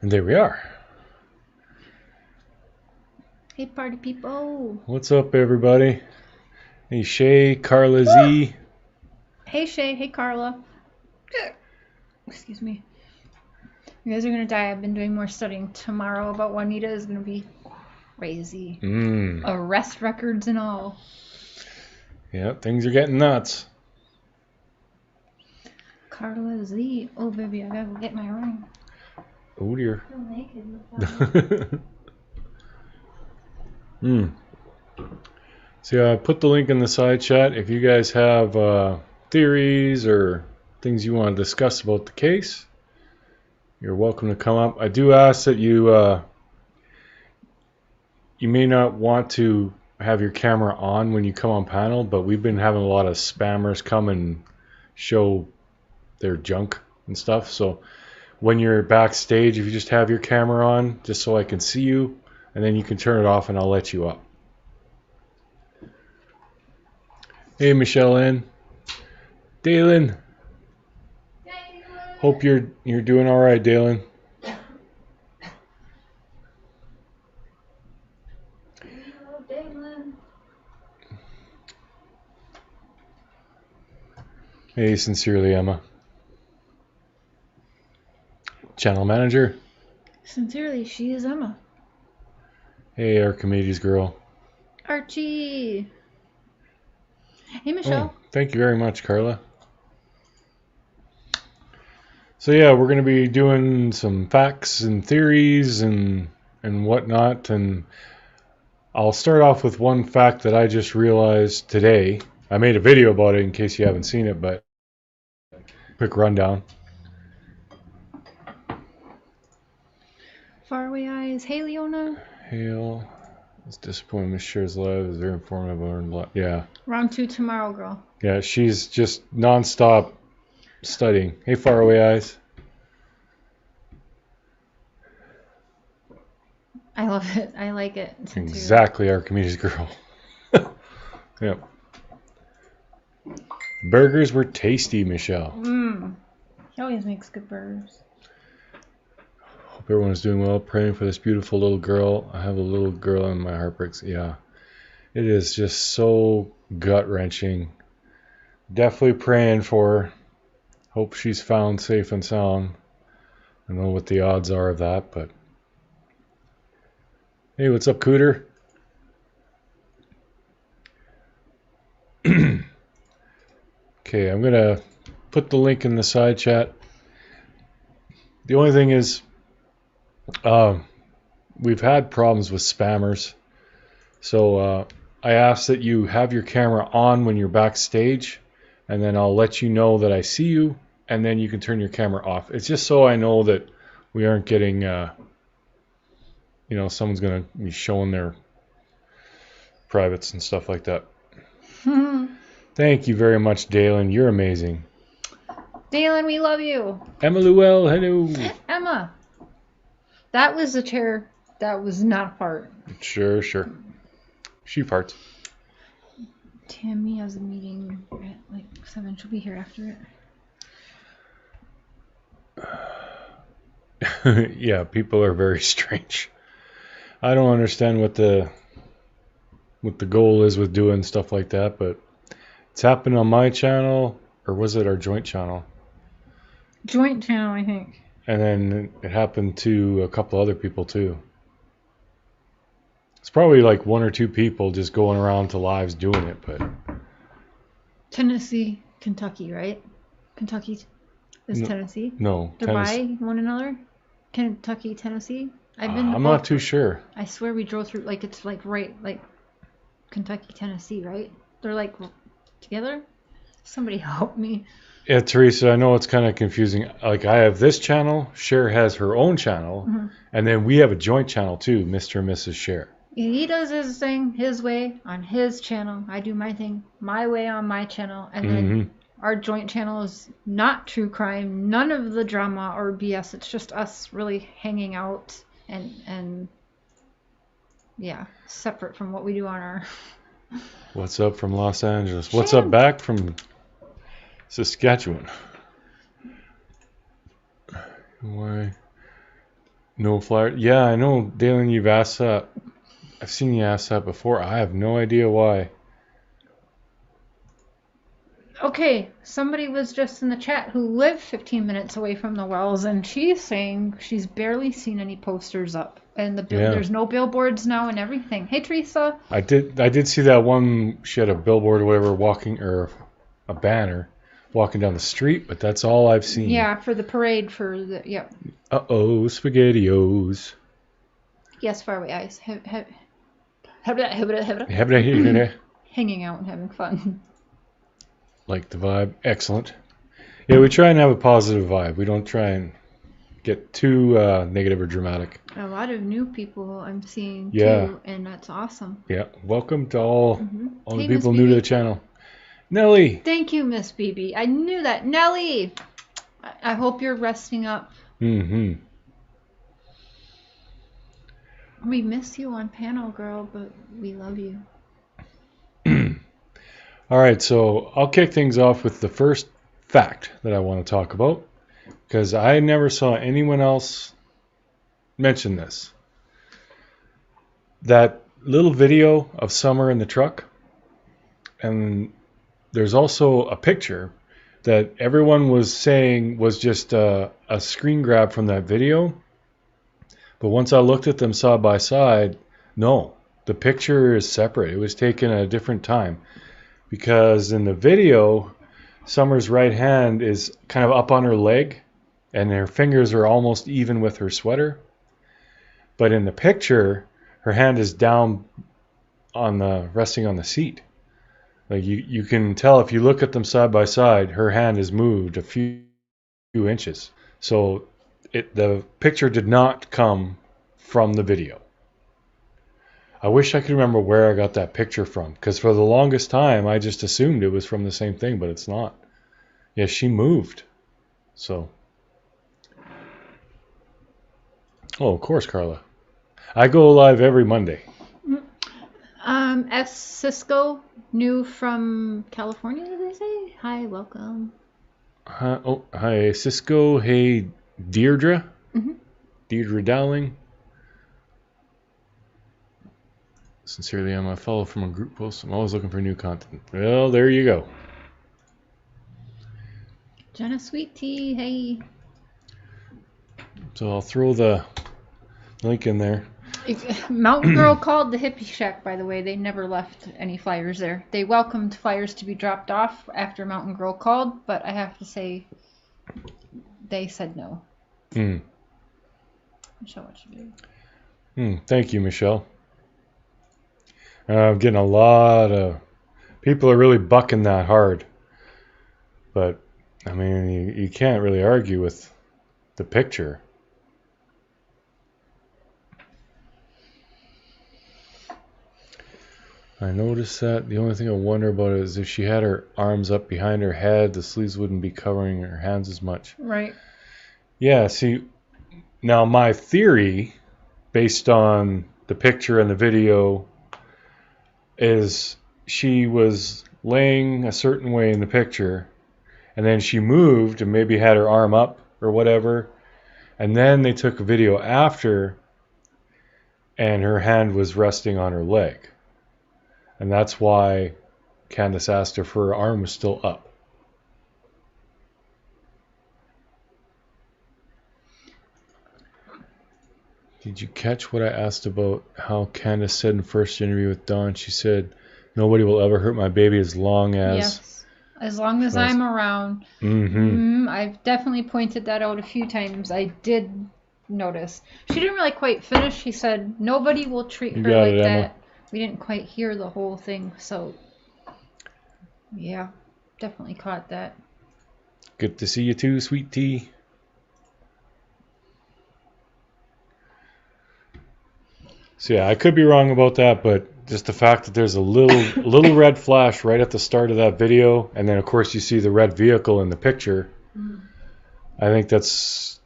And there we are. Hey, party people. What's up, everybody? Hey, Shay, Carla Z. Hey, Shay. Hey, Carla. Excuse me. You guys are going to die. I've been doing more studying. Tomorrow about Juanita is going to be crazy. Arrest records and all. Yeah, things are getting nuts. Carla Z. Oh, baby, I got to go get my ring. Oh, dear. I feel naked. So I put the link in the side chat. If you guys have theories or things you want to discuss about the case, you're welcome to come up. I do ask that you may not want to have your camera on when you come on panel, but we've been having a lot of spammers come and show their junk and stuff. So when you're backstage, if you just have your camera on, just so I can see you, and then you can turn it off and I'll let you up. Hey, Michelle Ann. Dalen. Hope you're doing all right, Dalen. Hey, sincerely, Emma. Channel manager. Sincerely, she is Emma. Hey, Archimedes girl. Archie. Hey, Michelle. Oh, thank you very much, Carla. So yeah, we're going to be doing some facts and theories and whatnot, and I'll start off with one fact that I just realized today. I made a video about it in case you haven't seen it, but quick rundown. Faraway eyes. Hey, Leona. Hail. It's disappointing. Miss Shares Live is very informative. Learned a lot. Yeah. Round 2 tomorrow, girl. Yeah, she's just nonstop studying. Hey, Faraway Eyes. I love it. I like it. Exactly, Archimedes girl. Yep. Burgers were tasty, Michelle. He always makes good burgers. Hope everyone's doing well. Praying for this beautiful little girl. I have a little girl and my heart breaks. Yeah. It is just so gut-wrenching. Definitely praying for her. Hope she's found safe and sound. I don't know what the odds are of that, but... Hey, what's up, Cooter? Okay, I'm going to put the link in the side chat. The only thing is, we've had problems with spammers. So I ask that you have your camera on when you're backstage, and then I'll let you know that I see you, and then you can turn your camera off. It's just so I know that we aren't getting, someone's going to be showing their privates and stuff like that. Thank you very much, Dalen. You're amazing. Dalen, we love you. Emma Llewell, hello. Emma. That was a chair. That was not a fart. Sure. She farts. Tammy has a meeting at like 7. She'll be here after it. Yeah, people are very strange. I don't understand what the goal is with doing stuff like that, but it's happened on my channel, or was it our joint channel? Joint channel, I think. And then it happened to a couple other people too. It's probably like 1 or 2 people just going around to lives doing it, but... Tennessee, Kentucky, right? Kentucky is Tennessee? No. They're by one another? Kentucky, Tennessee? I'm not too sure. I swear we drove through, like, it's like right, like, Kentucky, Tennessee, right? They're like together? Somebody help me. Yeah, Teresa, I know it's kind of confusing. Like, I have this channel, Cher has her own channel, and then we have a joint channel too, Mr. and Mrs. Cher. He does his thing his way on his channel. I do my thing my way on my channel. And then our joint channel is not true crime, none of the drama or BS. It's just us really hanging out and yeah, separate from what we do on our... What's up from Los Angeles? What's up back from Saskatchewan? Why? No flyer. Yeah, I know, Dalen, you've asked that. I've seen you ask that before. I have no idea why. Okay, somebody was just in the chat who lived 15 minutes away from the wells, and she's saying she's barely seen any posters up, and there's no billboards now and everything. Hey, Teresa. I did see that one. She had a billboard or whatever walking, or a banner walking down the street, but that's all I've seen. Yeah, for the parade for the yep. Uh-oh, SpaghettiOs. Yes, faraway eyes. Hanging out and having fun. Like the vibe. Excellent. Yeah, we try and have a positive vibe. We don't try and get too negative or dramatic. A lot of new people I'm seeing Yeah. too, and that's awesome. Yeah. Welcome to all Hey, the people Miss new to BB. the channel. Nelly. Thank you, Miss BB. I knew that. Nelly! I hope you're resting up. Mm-hmm. We miss you on panel, girl, but we love you. All right, so I'll kick things off with the first fact that I want to talk about, because I never saw anyone else mention this. That little video of Summer in the truck, and there's also a picture that everyone was saying was just a screen grab from that video. But once I looked at them side by side, no, the picture is separate. It was taken at a different time. Because in the video, Summer's right hand is kind of up on her leg, and her fingers are almost even with her sweater. But in the picture, her hand is down resting on the seat. Like you can tell if you look at them side by side, her hand is moved a few inches. So the picture did not come from the video. I wish I could remember where I got that picture from, because for the longest time I just assumed it was from the same thing, but it's not. Yeah, she moved. So. Oh, of course, Carla. I go live every Monday. S. Cisco, new from California, did they say? Hi, welcome. Hi, Cisco. Hey, Deirdre. Mm-hmm. Deirdre Dowling. Sincerely, I'm a follow from a group post. I'm always looking for new content. Well, there you go. Jenna Sweet Tea, hey. So I'll throw the link in there. Mountain Girl called the hippie shack, by the way. They never left any flyers there. They welcomed flyers to be dropped off after Mountain Girl called, but I have to say they said no. Michelle, what you do? Thank you, Michelle. I'm getting a lot of people are really bucking that hard. But, I mean, you can't really argue with the picture. I noticed that. The only thing I wonder about is if she had her arms up behind her head, the sleeves wouldn't be covering her hands as much. Right. Yeah, see, now my theory, based on the picture and the video, is she was laying a certain way in the picture, and then she moved and maybe had her arm up or whatever, and then they took a video after, and her hand was resting on her leg. And that's why Candace asked if her arm was still up. Did you catch what I asked about how Candace said in first interview with Dawn? She said, nobody will ever hurt my baby as long as... Yes, as long as I'm around. I've definitely pointed that out a few times. I did notice. She didn't really quite finish. She said, nobody will treat her like that. Emma. We didn't quite hear the whole thing, so... Yeah, definitely caught that. Good to see you too, Sweet Tea. So yeah, I could be wrong about that, but just the fact that there's a little red flash right at the start of that video, and then of course you see the red vehicle in the picture. I think that's...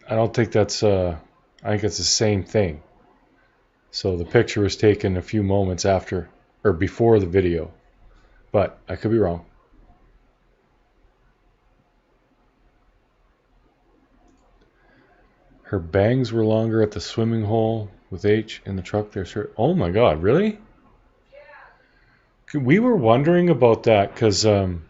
I don't think that's... I think it's the same thing. So the picture was taken a few moments after, or before the video. But I could be wrong. Her bangs were longer at the swimming hole with H in the truck. There's her. Oh my God, really? We were wondering about that because, when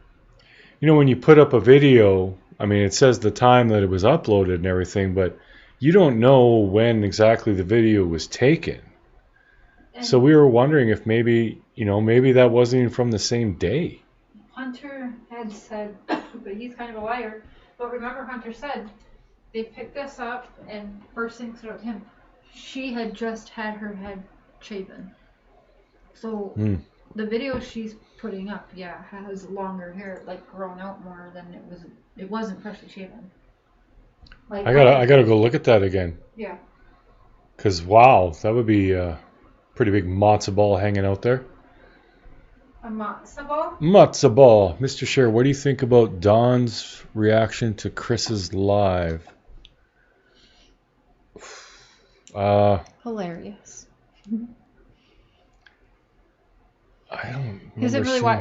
you put up a video, I mean, it says the time that it was uploaded and everything, but you don't know when exactly the video was taken. So we were wondering if maybe that wasn't even from the same day. Hunter had said, but he's kind of a liar. But remember, Hunter said they picked this up, and first thing stood out to him, she had just had her head shaven. So the video she's putting up, has longer hair, like grown out more than it was. It wasn't freshly shaven. Like I gotta go look at that again. Yeah. Cause wow, that would be a pretty big matzo ball hanging out there. A matzo ball? Matzo ball. Mr. Scher, what do you think about Don's reaction to Chris's live? Hilarious. I don't.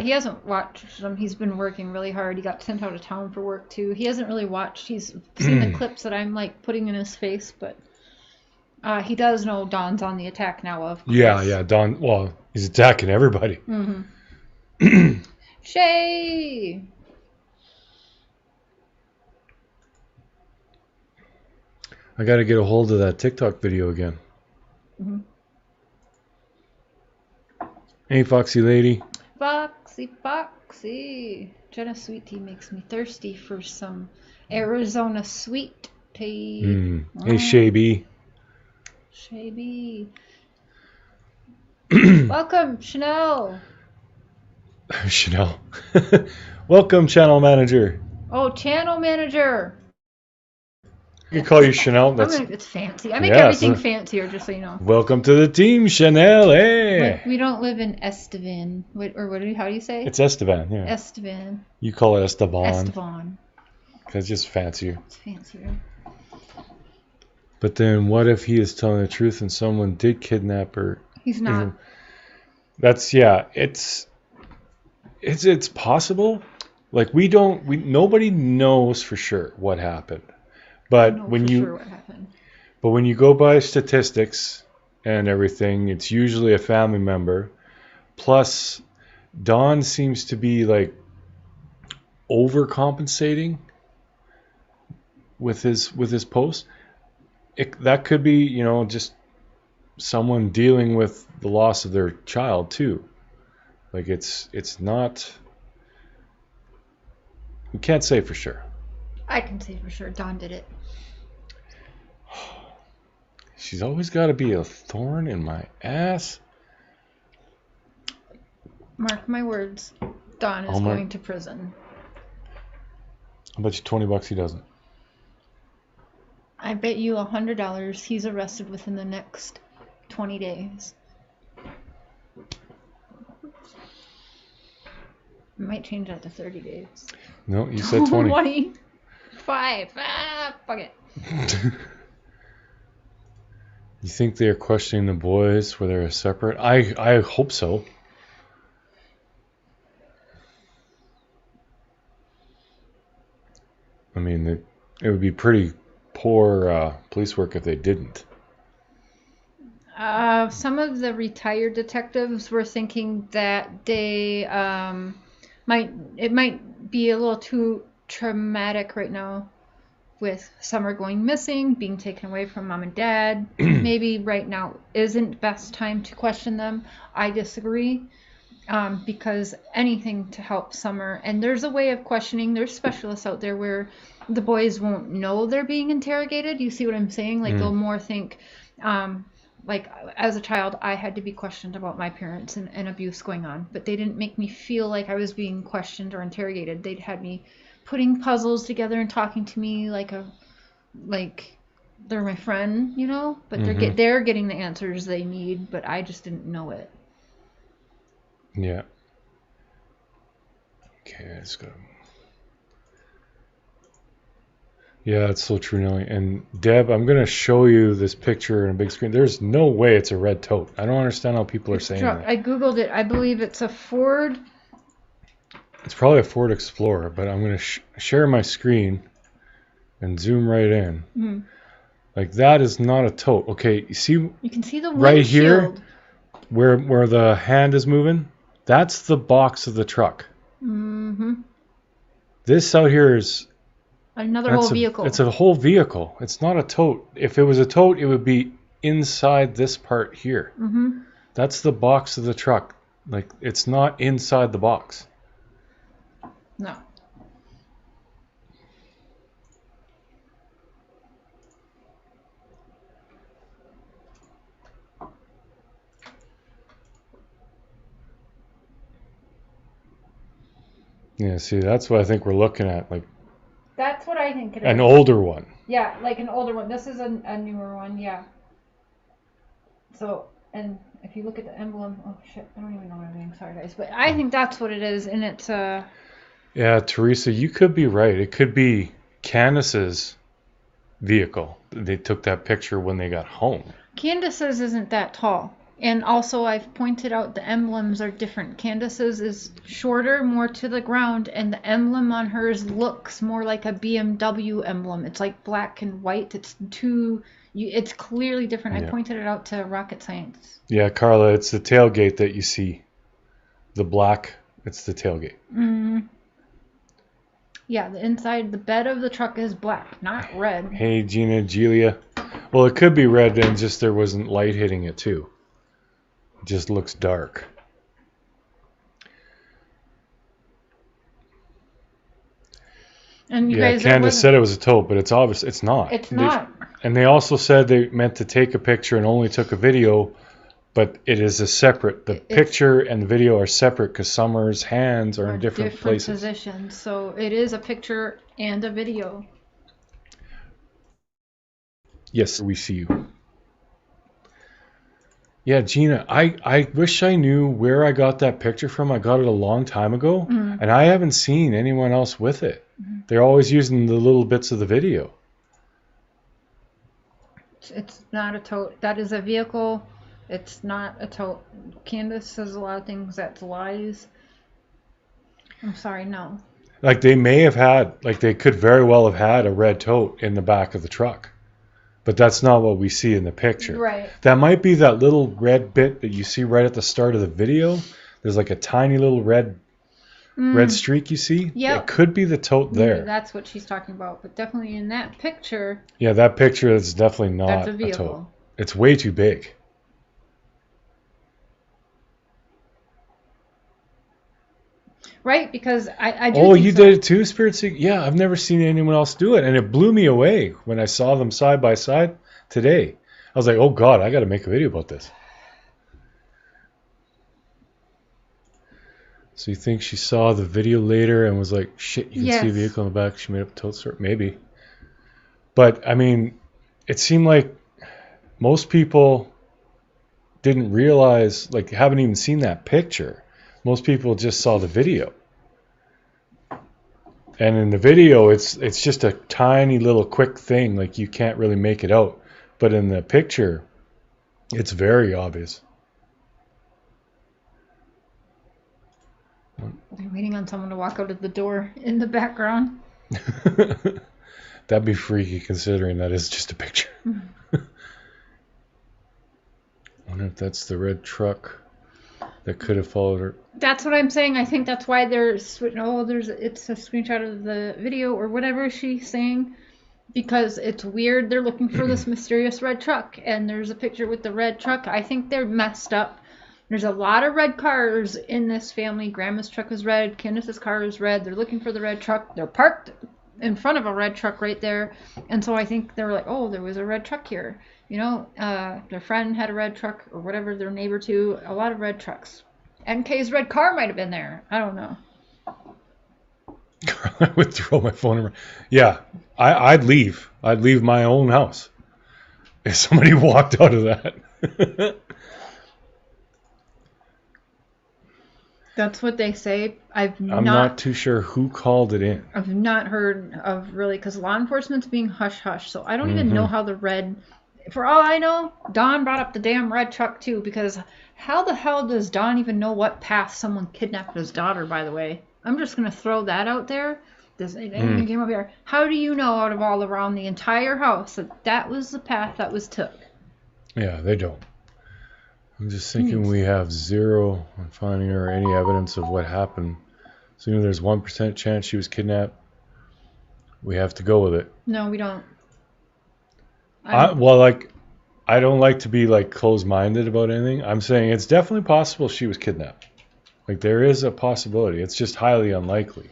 He hasn't watched them. He's been working really hard. He got sent out of town for work too. He hasn't really watched. He's seen the clips that I'm like putting in his face, but he does know Don's on the attack now. Of course. Yeah. Don. Well, he's attacking everybody. Mm-hmm. Shay. I got to get a hold of that TikTok video again. Mm-hmm. Hey, Foxy Lady. Foxy. Jenna Sweet Tea makes me thirsty for some Arizona sweet tea. Hey, Shay-B. Welcome, Chanel. Chanel. Welcome, Channel Manager. Oh, Channel Manager. I can call you Chanel. It's fancy. I make everything fancier, just so you know. Welcome to the team, Chanel. Hey. We don't live in Estevan. How do you say? It's Estevan, yeah. Estevan. You call it Estevan. Estevan. Because it's just fancier. It's fancier. But then what if he is telling the truth and someone did kidnap her? He's not. It's possible. Like nobody knows for sure what happened. But when you go by statistics and everything, it's usually a family member. Plus, Don seems to be like overcompensating with his posts. That could be, just someone dealing with the loss of their child too. Like it's not. We can't say for sure. I can say for sure Don did it. She's always got to be a thorn in my ass. Mark my words. Don is going to prison. I bet you $20 he doesn't. I bet you $100 he's arrested within the next 20 days. I might change that to 30 days. No, you said 20. 25. Fuck it. You think they're questioning the boys whether they're separate? I hope so. I mean, it would be pretty poor police work if they didn't. Some of the retired detectives were thinking that they might be a little too traumatic right now with Summer going missing, being taken away from mom and dad. Maybe right now isn't best time to question them. I disagree, because anything to help Summer. And there's a way of questioning. There's specialists out there where the boys won't know they're being interrogated. You see what I'm saying? Like they'll more think, like as a child, I had to be questioned about my parents and abuse going on. But they didn't make me feel like I was being questioned or interrogated. They'd had me putting puzzles together and talking to me like they're my friend, but they're getting the answers they need, but I just didn't know it. Yeah. Okay, let's go. Yeah, it's so true, Nelly. And Deb, I'm going to show you this picture on a big screen. There's no way it's a red tote. I don't understand how people are saying that. I Googled it. I believe it's a Ford. It's probably a Ford Explorer, but I'm going to share my screen and zoom right in. Like that is not a tote. Okay, you see You can see the windshield. right here where the hand is moving? That's the box of the truck. Mm-hmm. This out here is Another whole vehicle. It's a whole vehicle. It's not a tote. If it was a tote, it would be inside this part here. Mm-hmm. That's the box of the truck. Like, it's not inside the box. No. Yeah, see, that's what I think we're looking at. Like, That's what I think it is. an older one. Yeah, like an older one. This is a newer one, yeah. So, and if you look at the emblem, oh shit, I don't even know what I'm doing. Sorry, guys, but I think that's what it is, and it's Yeah, Teresa, you could be right. It could be Candace's vehicle. They took that picture when they got home. Candace's isn't that tall. And also, I've pointed out the emblems are different. Candace's is shorter, more to the ground, and the emblem on hers looks more like a BMW emblem. It's like black and white. It's clearly different. Yeah. I pointed it out to Rocket Science. Yeah, Carla, it's the tailgate that you see. The black, it's the tailgate. Mm. Yeah, the inside, the bed of the truck is black, not red. Hey, Gina, Julia. Well, it could be red and just there wasn't light hitting it too. It just looks dark. And you Yeah, guys, Candace said it was a tote, but it's obvious it's not. It's not. And they also said they meant to take a picture and only took a video, but it is a separate. The picture and the video are separate because Summer's hands are in different places. Positions. So it is a picture and a video. Yes, we see you. Yeah, Gina, I wish I knew where I got that picture from. I got it a long time ago, and I haven't seen anyone else with it. They're always using the little bits of the video. It's not a tote. That is a vehicle. It's not a tote. Candace says a lot of things that's lies. I'm sorry, no. Like they may have had, like they could very well have had a red tote in the back of the truck. But that's not what we see in the picture. Right. That might be that little red bit that you see right at the start of the video. There's like a tiny little red streak you see. Yeah. It could be the tote there. That's what she's talking about. But definitely in that picture. Yeah, that picture is definitely not a tote. It's way too big. Right, because I do. Oh, you did it too, Spirit Seek? Yeah, I've never seen anyone else do it, and it blew me away when I saw them side by side today. I was like, oh God, I got to make a video about this. So you think she saw the video later and was like, shit, you can see a vehicle in the back. She made up a tote store? Maybe. But, I mean, it seemed like most people didn't realize, like, haven't even seen that picture. Most people just saw the video. And in the video, it's just a tiny little quick thing. Like, you can't really make it out. But in the picture, it's very obvious. They're waiting on someone to walk out of the door in the background. That'd be freaky considering that is just a picture. I wonder if that's the red truck that could have followed her. That's what I'm saying. I think that's why it's a screenshot of the video or whatever she's saying, because it's weird. They're looking for this mysterious red truck, and there's a picture with the red truck. I think they're messed up. There's a lot of red cars in this family. Grandma's truck is red. Candace's car is red. They're looking for the red truck. They're parked in front of a red truck right there, and so I think they were like, oh, there was a red truck here. You know, their friend had a red truck or whatever, their neighbor too. A lot of red trucks. NK's red car might have been there. I don't know. I would throw my phone around. Yeah, I'd leave. I'd leave my own house if somebody walked out of that. That's what they say. I'm not too sure who called it in. I've not heard of really, because law enforcement's being hush-hush, so I don't even know how the red... For all I know, Dawn brought up the damn red truck too, because how the hell does Dawn even know what path someone kidnapped his daughter, by the way? I'm just going to throw that out there. This alien came up here. How do you know out of all around the entire house that was the path that was took? Yeah, they don't. I'm just thinking we have zero on finding her any evidence of what happened. So there's 1% chance she was kidnapped. We have to go with it. No, we don't. I don't like to be like closed-minded about anything. I'm saying it's definitely possible she was kidnapped. Like there is a possibility. It's just highly unlikely.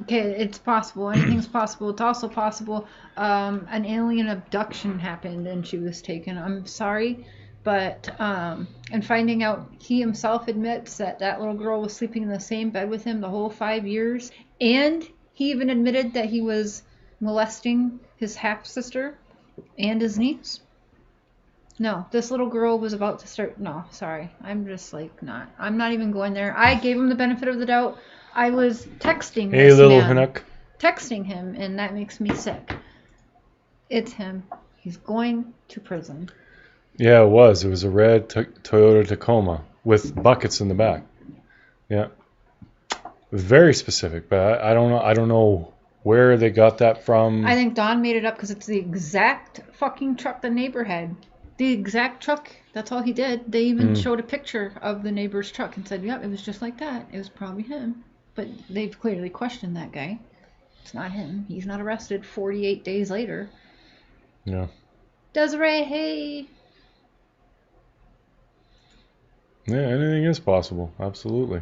Okay, it's possible. Anything's possible. It's also possible an alien abduction happened and she was taken. I'm sorry, but and finding out he himself admits that that little girl was sleeping in the same bed with him the whole 5 years, and he even admitted that he was molesting his half-sister and his niece. No, this little girl was about to start. No, sorry. I'm just like not. I'm not even going there. I gave him the benefit of the doubt. I was texting Hey, this little man, Hinook. texting him, and that makes me sick. It's him. He's going to prison. Yeah, it was. It was a red Toyota Tacoma with buckets in the back. Yeah, it was very specific, but I don't know. I don't know where they got that from. I think Don made it up because it's the exact fucking truck the neighbor had. The exact truck. That's all he did. They even showed a picture of the neighbor's truck and said, "Yep, it was just like that. It was probably him." But they've clearly questioned that guy. It's not him. He's not arrested 48 days later. Yeah. Desiree, hey. Yeah, anything is possible. Absolutely.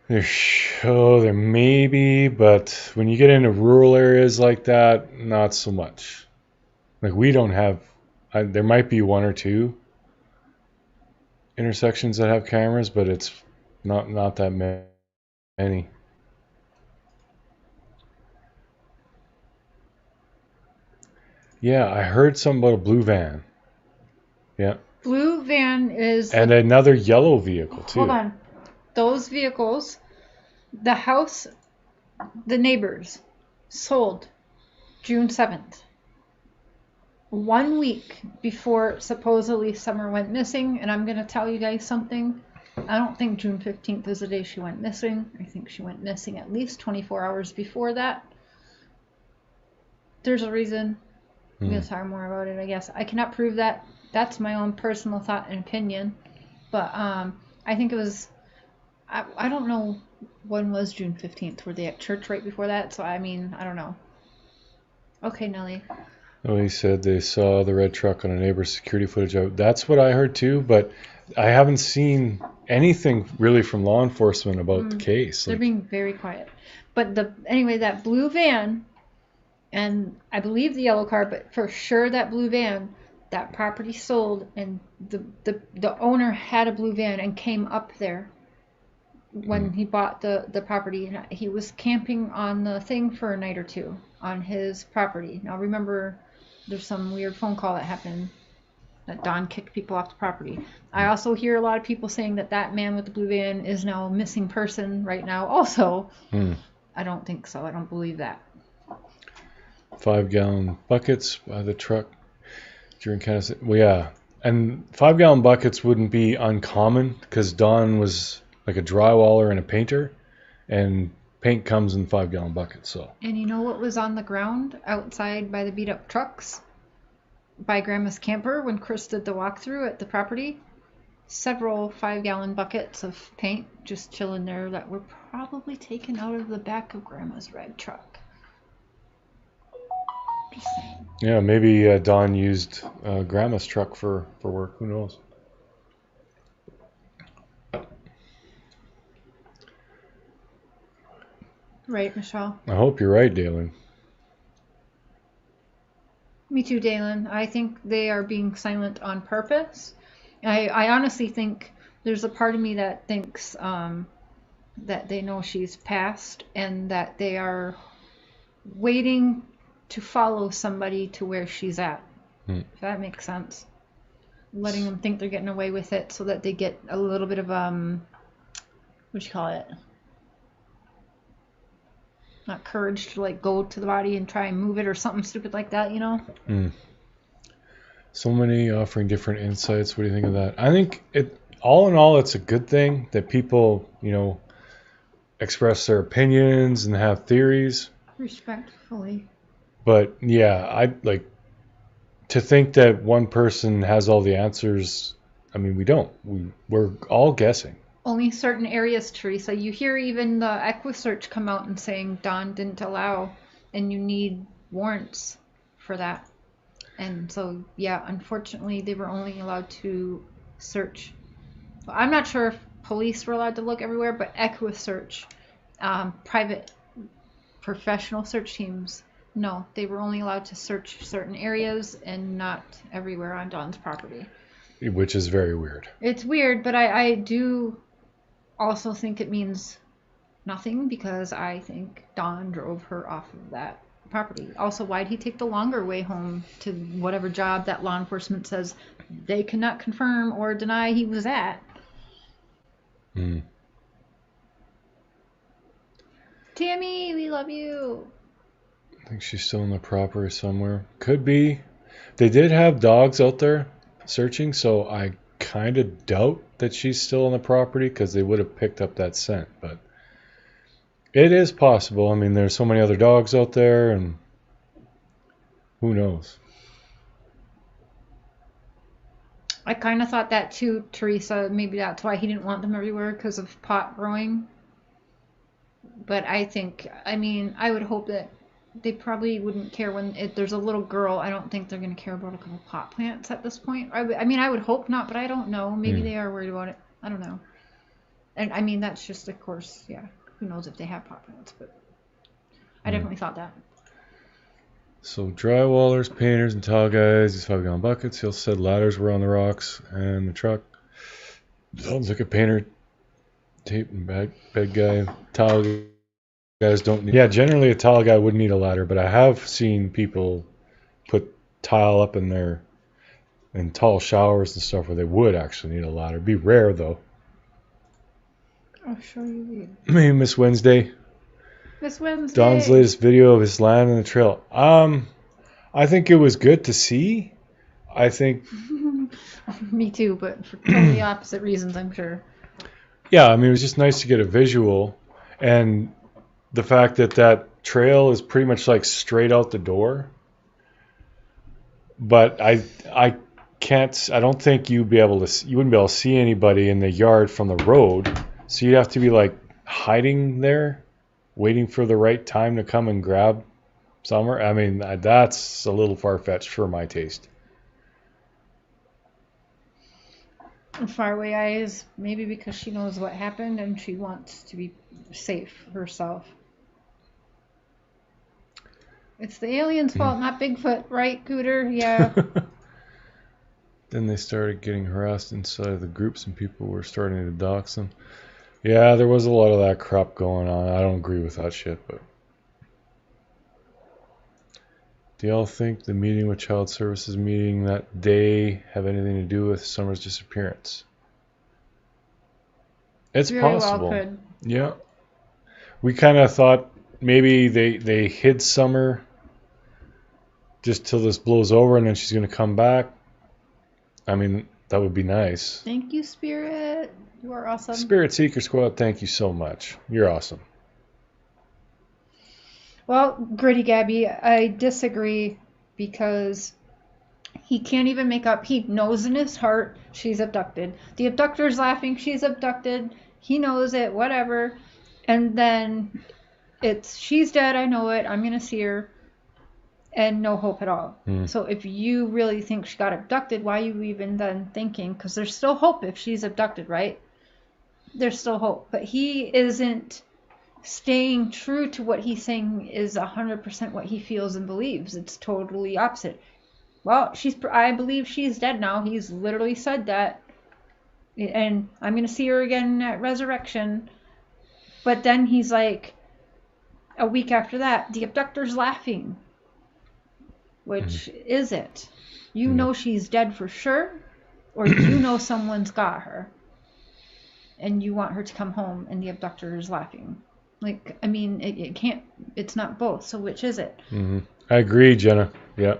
There may be, but when you get into rural areas like that, not so much. Like we don't have, there might be one or two intersections that have cameras, but it's not that many. Yeah, I heard something about a blue van. Yeah. Blue van is... And another yellow vehicle, too. Hold on. Those vehicles, the house, the neighbors, sold June 7th. 1 week before supposedly Summer went missing, and I'm going to tell you guys something. I don't think June 15th is the day she went missing. I think she went missing at least 24 hours before that. There's a reason. I'm going to talk more about it, I guess. I cannot prove that. That's my own personal thought and opinion. But I think it was... I don't know when was June 15th. Were they at church right before that? So, I mean, I don't know. Okay, Nelly. Oh, he said they saw the red truck on a neighbor's security footage. That's what I heard too, but I haven't seen anything really from law enforcement about the case. They're being very quiet. But anyway, that blue van, and I believe the yellow car, but for sure that blue van, that property sold, and the owner had a blue van and came up there when he bought the property. And he was camping on the thing for a night or two on his property. Now remember, there's some weird phone call that happened that Don kicked people off the property. I also hear a lot of people saying that man with the blue van is now a missing person right now also. I don't think so. I don't believe that. 5-gallon buckets by the truck during Kansas. Well, yeah. And 5-gallon buckets wouldn't be uncommon because Don was like a drywaller and a painter, and paint comes in 5-gallon buckets. So. And you know what was on the ground outside by the beat up trucks by Grandma's camper when Chris did the walkthrough at the property? Several 5-gallon buckets of paint just chilling there that were probably taken out of the back of Grandma's red truck. Just saying. Yeah, maybe Don used Grandma's truck for work. Who knows? Right, Michelle? I hope you're right, Dalen. Me too, Dalen. I think they are being silent on purpose. I honestly think there's a part of me that thinks that they know she's passed and that they are waiting to follow somebody to where she's at. If that makes sense. Letting them think they're getting away with it so that they get a little bit of, what do you call it? Not courage to like go to the body and try and move it or something stupid like that, you know? So many offering different insights. What do you think of that? I think all in all, it's a good thing that people, express their opinions and have theories. Respectfully. But yeah, I like to think that one person has all the answers. I mean, we don't. We're all guessing. Only certain areas, Teresa. You hear even the EquiSearch come out and saying Don didn't allow, and you need warrants for that. And so, yeah, unfortunately, they were only allowed to search. I'm not sure if police were allowed to look everywhere, but EquiSearch, private professional search teams, no, they were only allowed to search certain areas and not everywhere on Don's property. Which is very weird. It's weird, but I do also think it means nothing because I think Don drove her off of that property. Also, why'd he take the longer way home to whatever job that law enforcement says they cannot confirm or deny he was at? Tammy, we love you. I think she's still in the property somewhere. Could be. They did have dogs out there searching, so I kind of doubt that she's still on the property because they would have picked up that scent. But it is possible. I mean, there's so many other dogs out there, and who knows? I kind of thought that too, Teresa. Maybe that's why he didn't want them everywhere because of pot growing. But I would hope that they probably wouldn't care when there's a little girl. I don't think they're going to care about a couple pot plants at this point. I would hope not, but I don't know. Maybe they are worried about it. I don't know. And that's just, of course, yeah. Who knows if they have pot plants, but I definitely thought that. So drywallers, painters, and tile guys, these 5-gallon buckets. He also said ladders were on the rocks and the truck. Sounds like a painter, tape and bed guy. Tile guys don't need. Yeah, generally a tile guy wouldn't need a ladder, but I have seen people put tile up in their tall showers and stuff where they would actually need a ladder. It'd be rare though. I'll show you. Hey, Miss Wednesday. Miss Wednesday. Don's latest video of his land on the trail. I think it was good to see. I think. Me too, but for totally opposite reasons, I'm sure. Yeah, I mean, it was just nice to get a visual, and the fact that trail is pretty much like straight out the door. But I don't think you wouldn't be able to see anybody in the yard from the road. So you'd have to be like hiding there, waiting for the right time to come and grab Summer. I mean, that's a little far-fetched for my taste. Faraway eyes, maybe because she knows what happened and she wants to be safe herself. It's the aliens' fault, not Bigfoot, right, Cooter? Yeah. Then they started getting harassed inside of the groups and people were starting to dox them. Yeah, there was a lot of that crap going on. I don't agree with that shit, but... Do y'all think the meeting with Child Services meeting that day have anything to do with Summer's disappearance? It's very possible. Well could. Yeah. We kind of thought maybe they hid Summer just till this blows over and then she's going to come back. I mean, that would be nice. Thank you, Spirit. You are awesome. Spirit Seeker Squad, thank you so much. You're awesome. Well, Gritty Gabby, I disagree because he can't even make up. He knows in his heart she's abducted. The abductor's laughing. She's abducted. He knows it, whatever. And then she's dead. I know it. I'm going to see her. And no hope at all. So if you really think she got abducted, why are you even then thinking? Because there's still hope if she's abducted, right? There's still hope. But he isn't staying true to what he's saying is 100% what he feels and believes. It's totally opposite. Well, I believe she's dead now. He's literally said that. And I'm going to see her again at resurrection. But then he's like, a week after that, the abductor's laughing. Which is it? You know she's dead for sure, or you know someone's got her, and you want her to come home, and the abductor is laughing. Like, I mean, it can't. It's not both. So which is it? I agree, Jenna. Yeah.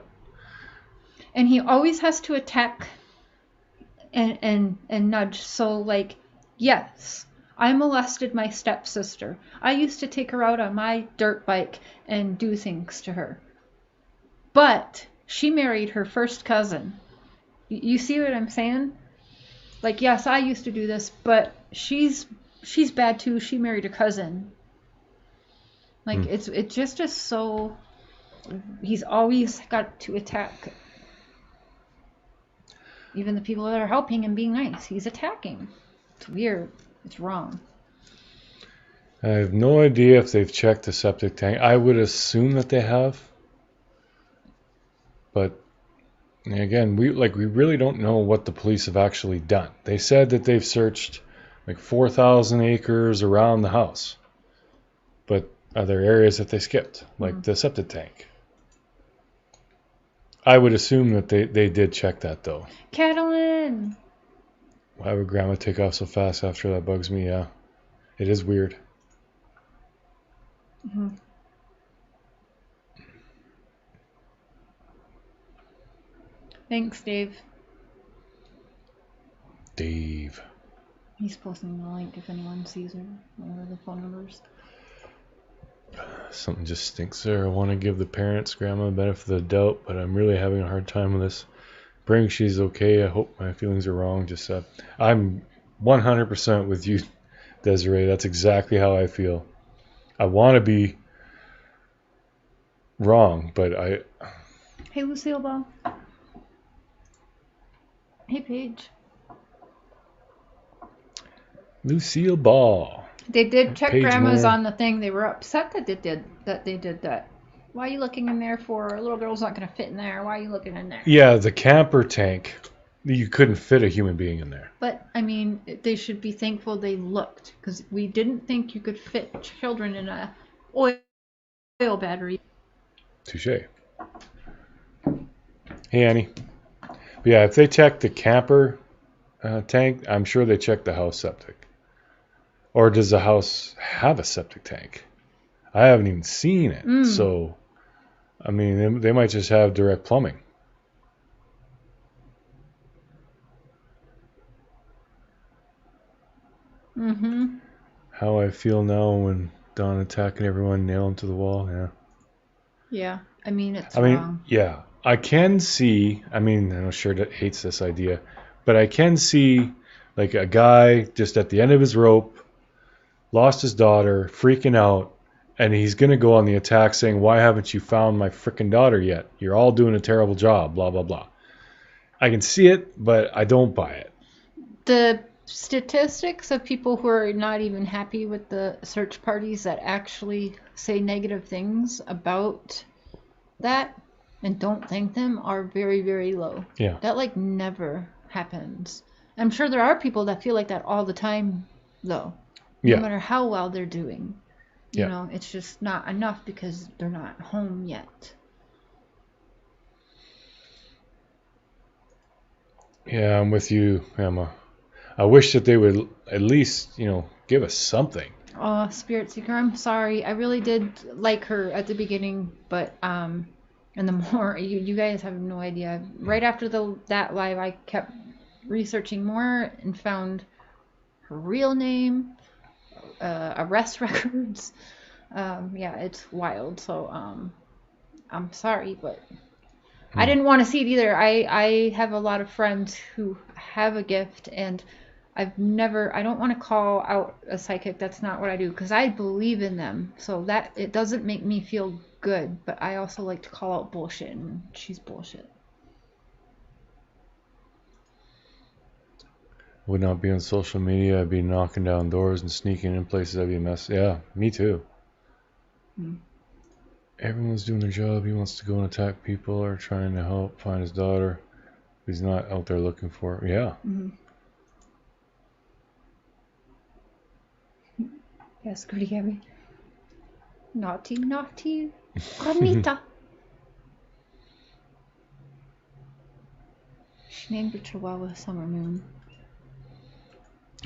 And he always has to attack and nudge. So, like, yes, I molested my stepsister. I used to take her out on my dirt bike and do things to her. But she married her first cousin. You see what I'm saying? Like, yes, I used to do this, but she's bad too. She married a cousin. Like, it's just so. He's always got to attack. Even the people that are helping and being nice, he's attacking. It's weird. It's wrong. I have no idea if they've checked the septic tank. I would assume that they have. But again, we really don't know what the police have actually done. They said that they've searched like 4,000 acres around the house. But are there areas that they skipped, like the septic tank? I would assume that they did check that, though. Catalin! Why would Grandma take off so fast after that? Bugs me, yeah. It is weird. Mm-hmm. Thanks, Dave. Dave. He's posting the link if anyone sees it. Or the phone numbers. Something just stinks there. I want to give the parents, Grandma, the benefit of the doubt, but I'm really having a hard time with this. Praying she's okay. I hope my feelings are wrong. Just I'm 100% with you, Desiree. That's exactly how I feel. I want to be wrong, but I... Hey, Lucille Ball. Hey, Paige. Lucille Ball. They did check Paige Grandma's Moore. on the thing. They were upset that they did that. Why are you looking in there for? A little girl's not going to fit in there. Why are you looking in there? Yeah, the camper tank. You couldn't fit a human being in there. But, I mean, they should be thankful they looked. Because we didn't think you could fit children in a oil battery. Touche. Hey, Annie. But yeah, if they checked the camper tank, I'm sure they checked the house septic. Or does the house have a septic tank? I haven't even seen it. So, I mean, they might just have direct plumbing. Mm-hmm. How I feel now when Don attacking everyone, nail him to the wall. Yeah. Yeah. I mean, it's wrong. Yeah. I can see, I know Shert hates this idea, but I can see like a guy just at the end of his rope, lost his daughter, freaking out, and he's going to go on the attack saying, why haven't you found my freaking daughter yet? You're all doing a terrible job, blah, blah, blah. I can see it, but I don't buy it. The statistics of people who are not even happy with the search parties that actually say negative things about that and don't thank them are very, very low. Yeah. That, like, never happens. I'm sure there are people that feel like that all the time, though. No matter how well they're doing. You know, it's just not enough because they're not home yet. Yeah, I'm with you, Emma. I wish that they would at least, give us something. Oh, Spirit Seeker, I'm sorry. I really did like her at the beginning, but and the more you guys have no idea. Right after that live, I kept researching more and found her real name, arrest records. Yeah, it's wild. So I'm sorry, but I didn't want to see it either. I have a lot of friends who have a gift, and I don't want to call out a psychic. That's not what I do, because I believe in them. So that it doesn't make me feel good, but I also like to call out bullshit, and she's bullshit. Would not be on social media. I'd be knocking down doors and sneaking in places. I'd be a mess. Yeah, me too. Everyone's doing their job. He wants to go and attack people or trying to help find his daughter. He's not out there looking for her. Yeah. Yes, Goody Gabby. Naughty, naughty. Juanita. She named her Chihuahua Summer Moon.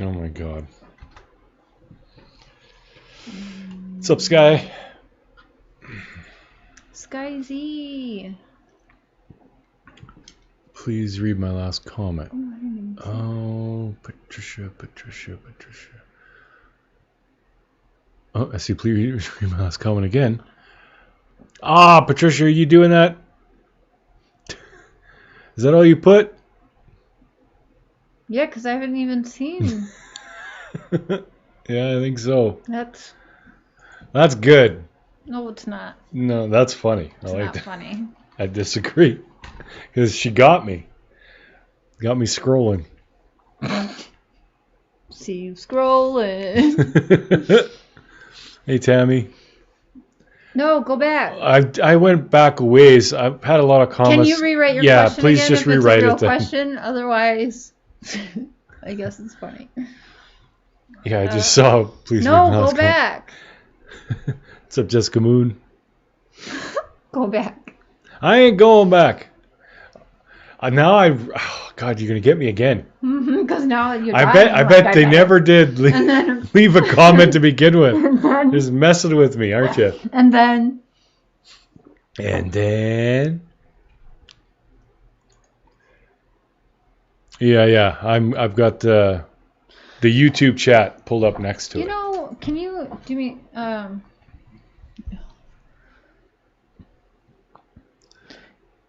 Oh my God. What's up, Sky? Sky Z. Please read my last comment. Oh, I didn't even see Oh, Patricia. Oh, I see. Please read my last comment again. Ah, Patricia, are you doing that? Is that all you put? Yeah, because I haven't even seen. Yeah, I think so. That's good. No, it's not. No, that's funny. It's I like not that. funny. I disagree. Because she got me. Got me scrolling. See you scrolling. Hey, Tammy. No, go back. I went back a ways. I've had a lot of comments. Can you rewrite your yeah, question please again just if it's rewrite a real it then. question? Otherwise, I guess it's funny. Yeah, I just saw. Please No, read my go last comment. back. What's up, Jessica Moon? Go back. I ain't going back. Now oh God, you're gonna get me again. Because now you're I dying. bet they never did leave a comment to begin with. Just messing with me, aren't you? And then. Yeah. I've got the YouTube chat pulled up next to it. You know, can you do me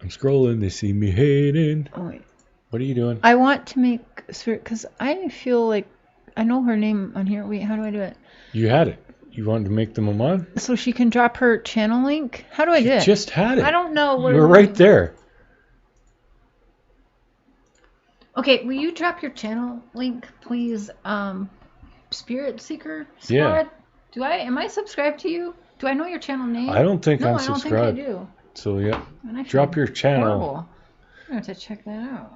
I'm scrolling, they see me hating. Oh wait. What are you doing? I want to make because I feel like I know her name on here. Wait, how do I do it? You had it. You wanted to make them a mod? So she can drop her channel link? How do I do it? Just had it. I don't know. You were right there. Okay, will you drop your channel link, please? Spirit Seeker Squad? Yeah. Am I subscribed to you? Do I know your channel name? I don't think I'm I don't subscribed. think I do. So yeah. And I Drop feel your channel. horrible. I'm going to have to check that out.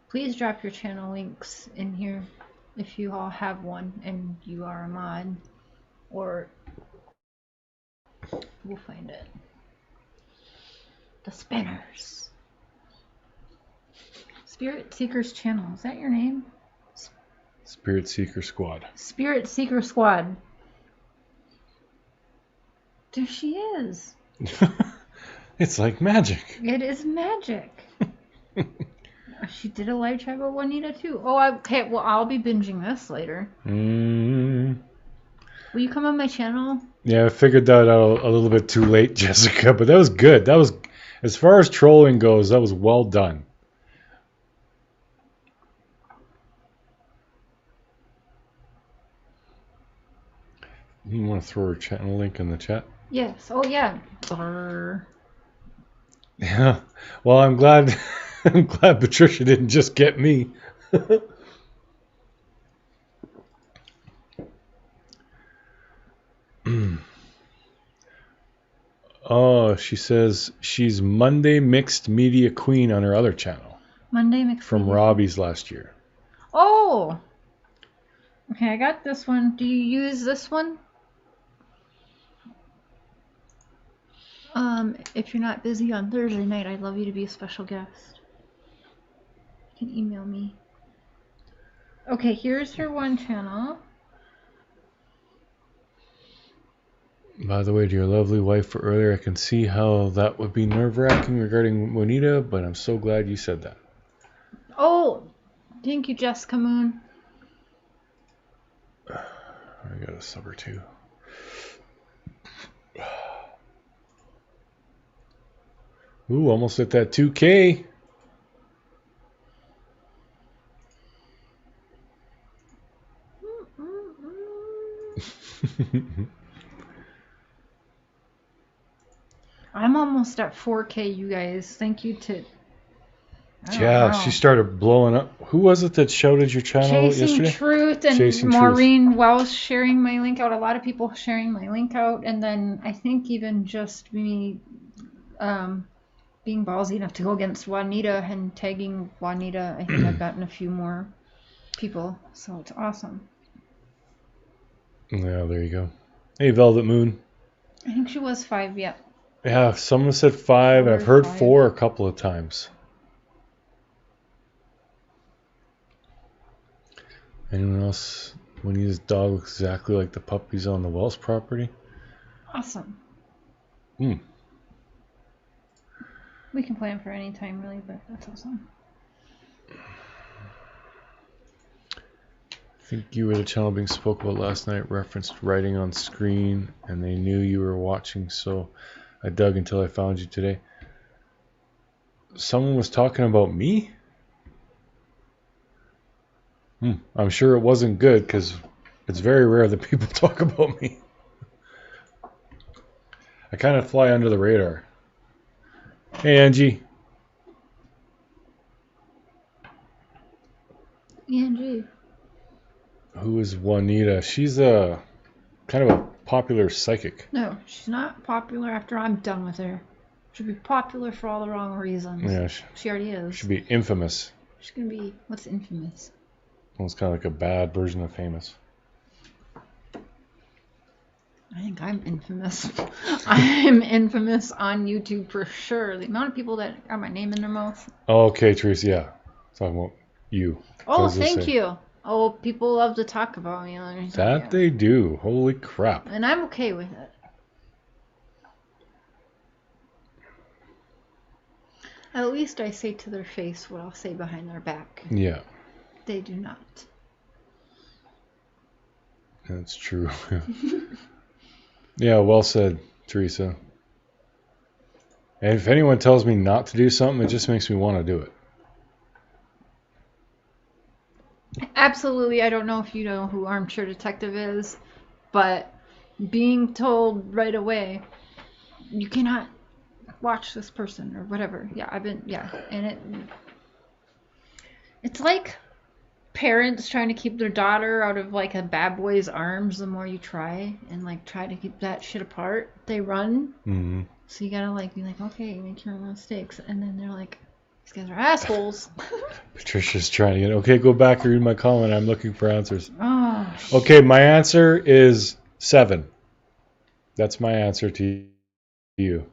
Please drop your channel links in here if you all have one and you are a mod. Or we'll find it. The Spinners. Spirit Seekers channel. Is that your name? Spirit Seeker Squad. Spirit Seeker Squad. There she is. It's like magic. It is magic. She did a live chat with Juanita too. Oh, okay. Well, I'll be binging this later. Will you come on my channel? Yeah, I figured that out a little bit too late, Jessica, but that was good. That was, as far as trolling goes, that was well done. You want to throw her channel link in the chat? Yes. Oh, yeah. Brr. Yeah. Well, I'm glad. I'm glad Patricia didn't just get me. Oh, she says she's Monday Mixed Media Queen on her other channel. Monday Mixed from Media. Robbie's last year. Oh. Okay, I got this one. Do you use this one? If you're not busy on Thursday night, I'd love you to be a special guest. You can email me. Okay, here's her one channel. By the way, to your lovely wife for earlier, I can see how that would be nerve-wracking regarding Juanita, but I'm so glad you said that. Oh, thank you, Jessica Moon. I got a sub or two. Ooh, almost at that 2K. I'm almost at 4K, you guys. Thank you to... Yeah, she started blowing up. Who was it that shouted your channel yesterday? Chasing Truth and Chasing Maureen Truth. Welsh sharing my link out. A lot of people sharing my link out. And then I think even just me being ballsy enough to go against Juanita and tagging Juanita. I think I've gotten a few more people. So it's awesome. Yeah, there you go. Hey, Velvet Moon. I think she was 5, yeah. Yeah, someone said 5, and I've heard 4 a couple of times. Anyone else? Juanita's dog looks exactly like the puppies on the Wells property. Awesome. We can plan for any time, really, but that's awesome. I think you were the channel being spoke about last night, referenced writing on screen, and they knew you were watching, so I dug until I found you today. Someone was talking about me? I'm sure it wasn't good, because it's very rare that people talk about me. I kind of fly under the radar. Hey, Angie. Angie. Who is Juanita? She's a kind of a popular psychic. No, she's not popular after I'm done with her. She'll be popular for all the wrong reasons. Yeah, she already is. She'll be infamous. She's gonna be, what's infamous? Well, it's kind of like a bad version of famous. I think I'm infamous. I'm infamous on YouTube for sure. The amount of people that got my name in their mouth. Oh, okay, Teresa, yeah. Talking about you. Oh, thank you. Oh, people love to talk about me. That they do. Holy crap. And I'm okay with it. At least I say to their face what I'll say behind their back. Yeah. They do not. That's true. Yeah, well said, Teresa. And if anyone tells me not to do something, it just makes me want to do it. Absolutely. I don't know if you know who Armchair Detective is, but being told right away, you cannot watch this person or whatever. And it's like parents trying to keep their daughter out of like a bad boy's arms. The more you try and like try to keep that shit apart, they run. Mm-hmm. So you gotta like be like, okay, make your mistakes, and then they're like, these guys are assholes. Patricia's trying to get, okay, go back and read my comment. I'm looking for answers. Oh, okay, my answer is 7. That's my answer to you.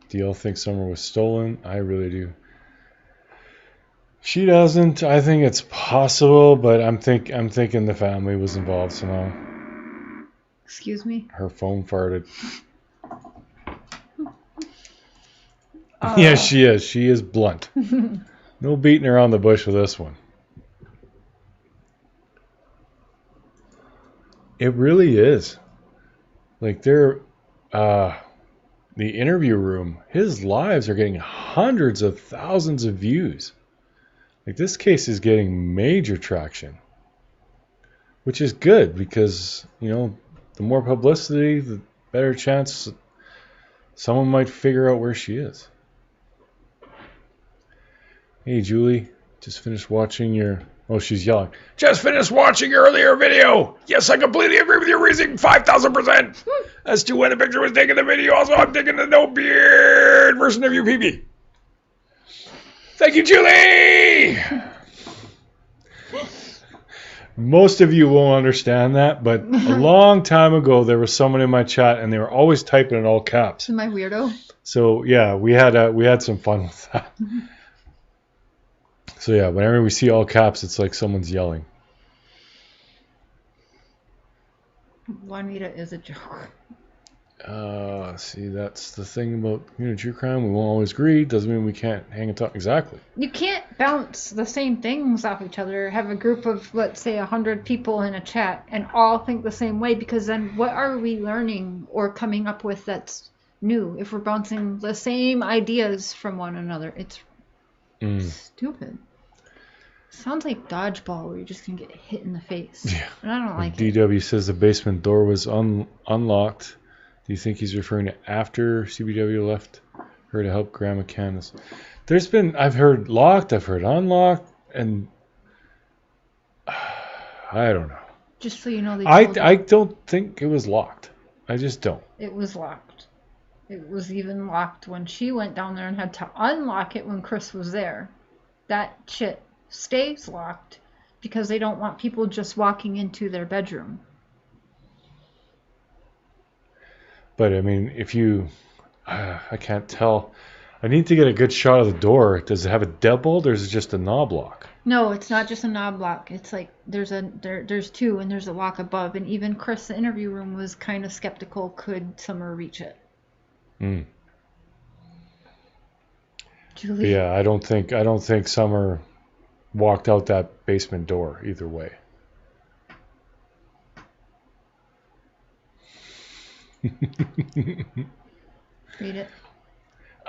Do y'all think Summer was stolen? I really do. She doesn't. I think it's possible, but I'm thinking the family was involved somehow. Excuse me? Her phone farted. Yes, she is. She is blunt. No beating around the bush with this one. It really is. Like the interview room, his lives are getting hundreds of thousands of views. Like this case is getting major traction, which is good because, you know, the more publicity, the better chance someone might figure out where she is. Hey, Julie, just finished watching your... Oh, she's yelling. Just finished watching your earlier video. Yes, I completely agree with your reasoning 5,000%. As to when the picture was taken in the video, also I'm taking the no beard version of UPB. Thank you, Julie! Most of you won't understand that, but a long time ago, there was someone in my chat, and they were always typing in all caps. Am I weirdo? So, yeah, we had some fun with that. So, yeah, whenever we see all caps, it's like someone's yelling. Juanita is a joke. See, that's the thing about true crime. We won't always agree. Doesn't mean we can't hang and talk. Exactly. You can't bounce the same things off each other. Have a group of, let's say, 100 people in a chat and all think the same way, because then what are we learning or coming up with that's new if we're bouncing the same ideas from one another? It's stupid. Sounds like dodgeball where you're just going to get hit in the face. Yeah. And I don't like it. DW says the basement door was unlocked. Do you think he's referring to after CBW left her to help Grandma Candace? I've heard locked, I've heard unlocked, and I don't know. Just so you know, I don't think it was locked. I just don't. It was locked. It was even locked when she went down there and had to unlock it when Chris was there. That shit stays locked because they don't want people just walking into their bedroom. But I mean, if you, I can't tell. I need to get a good shot of the door. Does it have a deadbolt or is it just a knob lock? No, it's not just a knob lock. It's like there's two and there's a lock above. And even Chris, the interview room, was kind of skeptical. Could Summer reach it? Mm. Julie. Yeah, I don't think Summer walked out that basement door either way. Read it.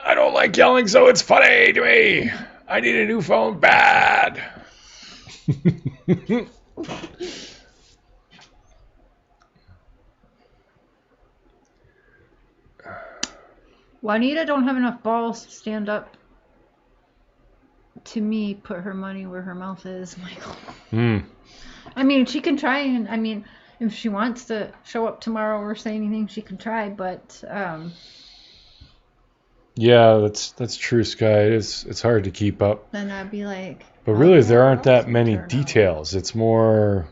I don't like yelling, so it's funny to me. I need a new phone bad. Juanita don't have enough balls to stand up to me, put her money where her mouth is, Michael. I mean, she can try, and I mean, if she wants to show up tomorrow or say anything, she can try, but Yeah, that's true, Sky. It's hard to keep up. then I'd be like, But really, there aren't that many details. It's more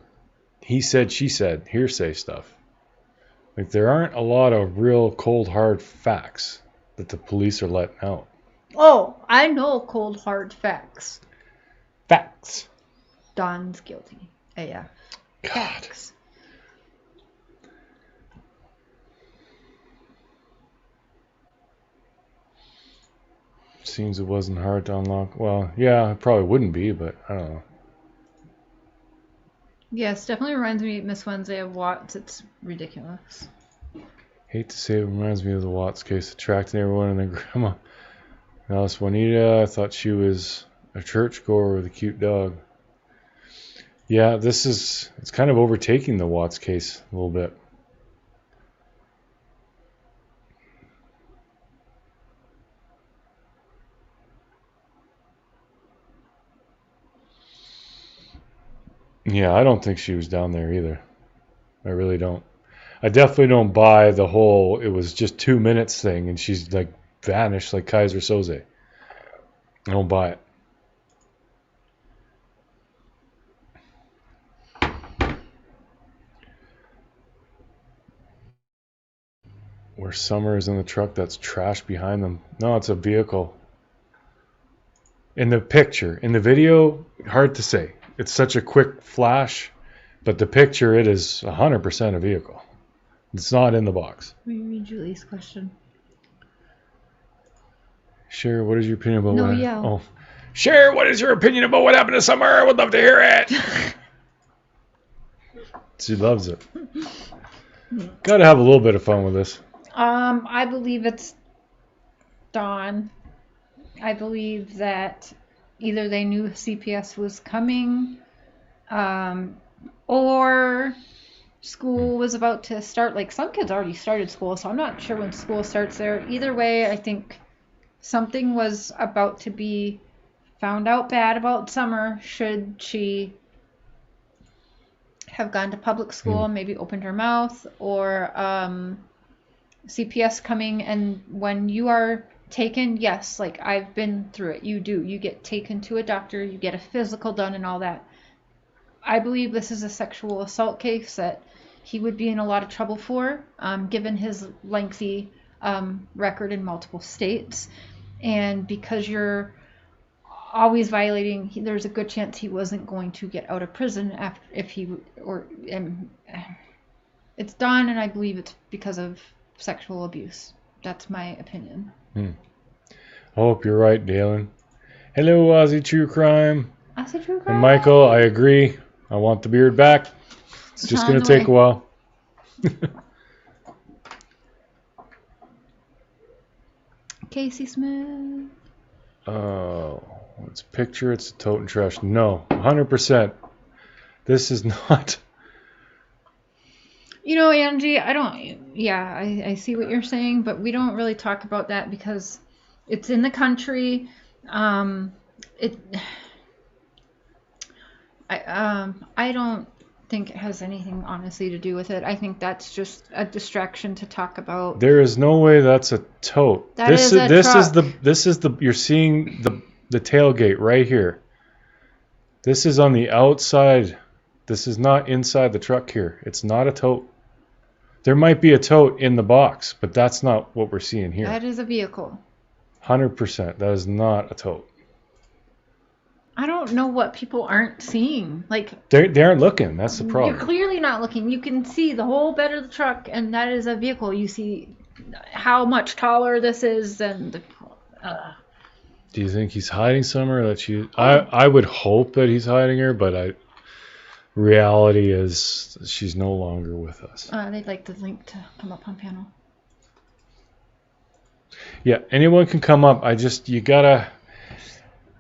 he said, she said, hearsay stuff. Like, there aren't a lot of real cold, hard facts that the police are letting out. Oh, I know cold, hard facts. Facts. Don's guilty. AF. God. Facts. Seems it wasn't hard to unlock. Well, yeah, it probably wouldn't be, but I don't know. Yes, definitely reminds me of Miss Wednesday of Watts. It's ridiculous. Hate to say it reminds me of the Watts case, attracting everyone and their grandma. Alice Juanita, I thought she was a churchgoer with a cute dog. Yeah, it's kind of overtaking the Watts case a little bit. Yeah, I don't think she was down there either. I really don't. I definitely don't buy the whole it was just 2 minutes thing and she's like vanished like Kaiser Soze. I don't buy it. Where Summer is in the truck, that's trash behind them. No, it's a vehicle. In the picture, in the video, hard to say. It's such a quick flash, but the picture, it is 100% a vehicle. It's not in the box. Let me read Julie's question. Share, what is your opinion about No, what? yeah. Oh, share, what is your opinion about what happened to Summer? I would love to hear it. She loves it. Got to have a little bit of fun with this. I believe it's Dawn. I believe that either they knew CPS was coming, or school was about to start. Like, some kids already started school, so I'm not sure when school starts there. Either way, I think something was about to be found out bad about Summer should she have gone to public school, maybe opened her mouth, or CPS coming. And when you are taken, yes, like I've been through it, you get taken to a doctor, you get a physical done and all that. I believe this is a sexual assault case that he would be in a lot of trouble for, given his lengthy record in multiple states. And because you're always violating, there's a good chance he wasn't going to get out of prison it's done, and I believe it's because of sexual abuse. That's my opinion. I hope you're right, Dalen. Hello, Aussie True Crime. Aussie True Crime. And Michael, I agree. I want the beard back. It's just going to take a while. Casey Smith. Oh, it's a picture. It's a tote and trash. No, 100%. This is not. You know, Angie, I see what you're saying, but we don't really talk about that because it's in the country. I don't think it has anything honestly to do with it. I think that's just a distraction to talk about. There is no way that's a tote. This is the you're seeing the tailgate right here. This is on the outside. This is not inside the truck here. It's not a tote. There might be a tote in the box, but that's not what we're seeing here. That is a vehicle. 100%. That is not a tote. I don't know what people aren't seeing. Like, they aren't looking. That's the problem. You're clearly not looking. You can see the whole bed of the truck, and that is a vehicle. You see how much taller this is, and Do you think he's hiding somewhere that she? I would hope that he's hiding her, but reality is she's no longer with us. they'd like the link to come up on panel. Yeah, anyone can come up. You gotta.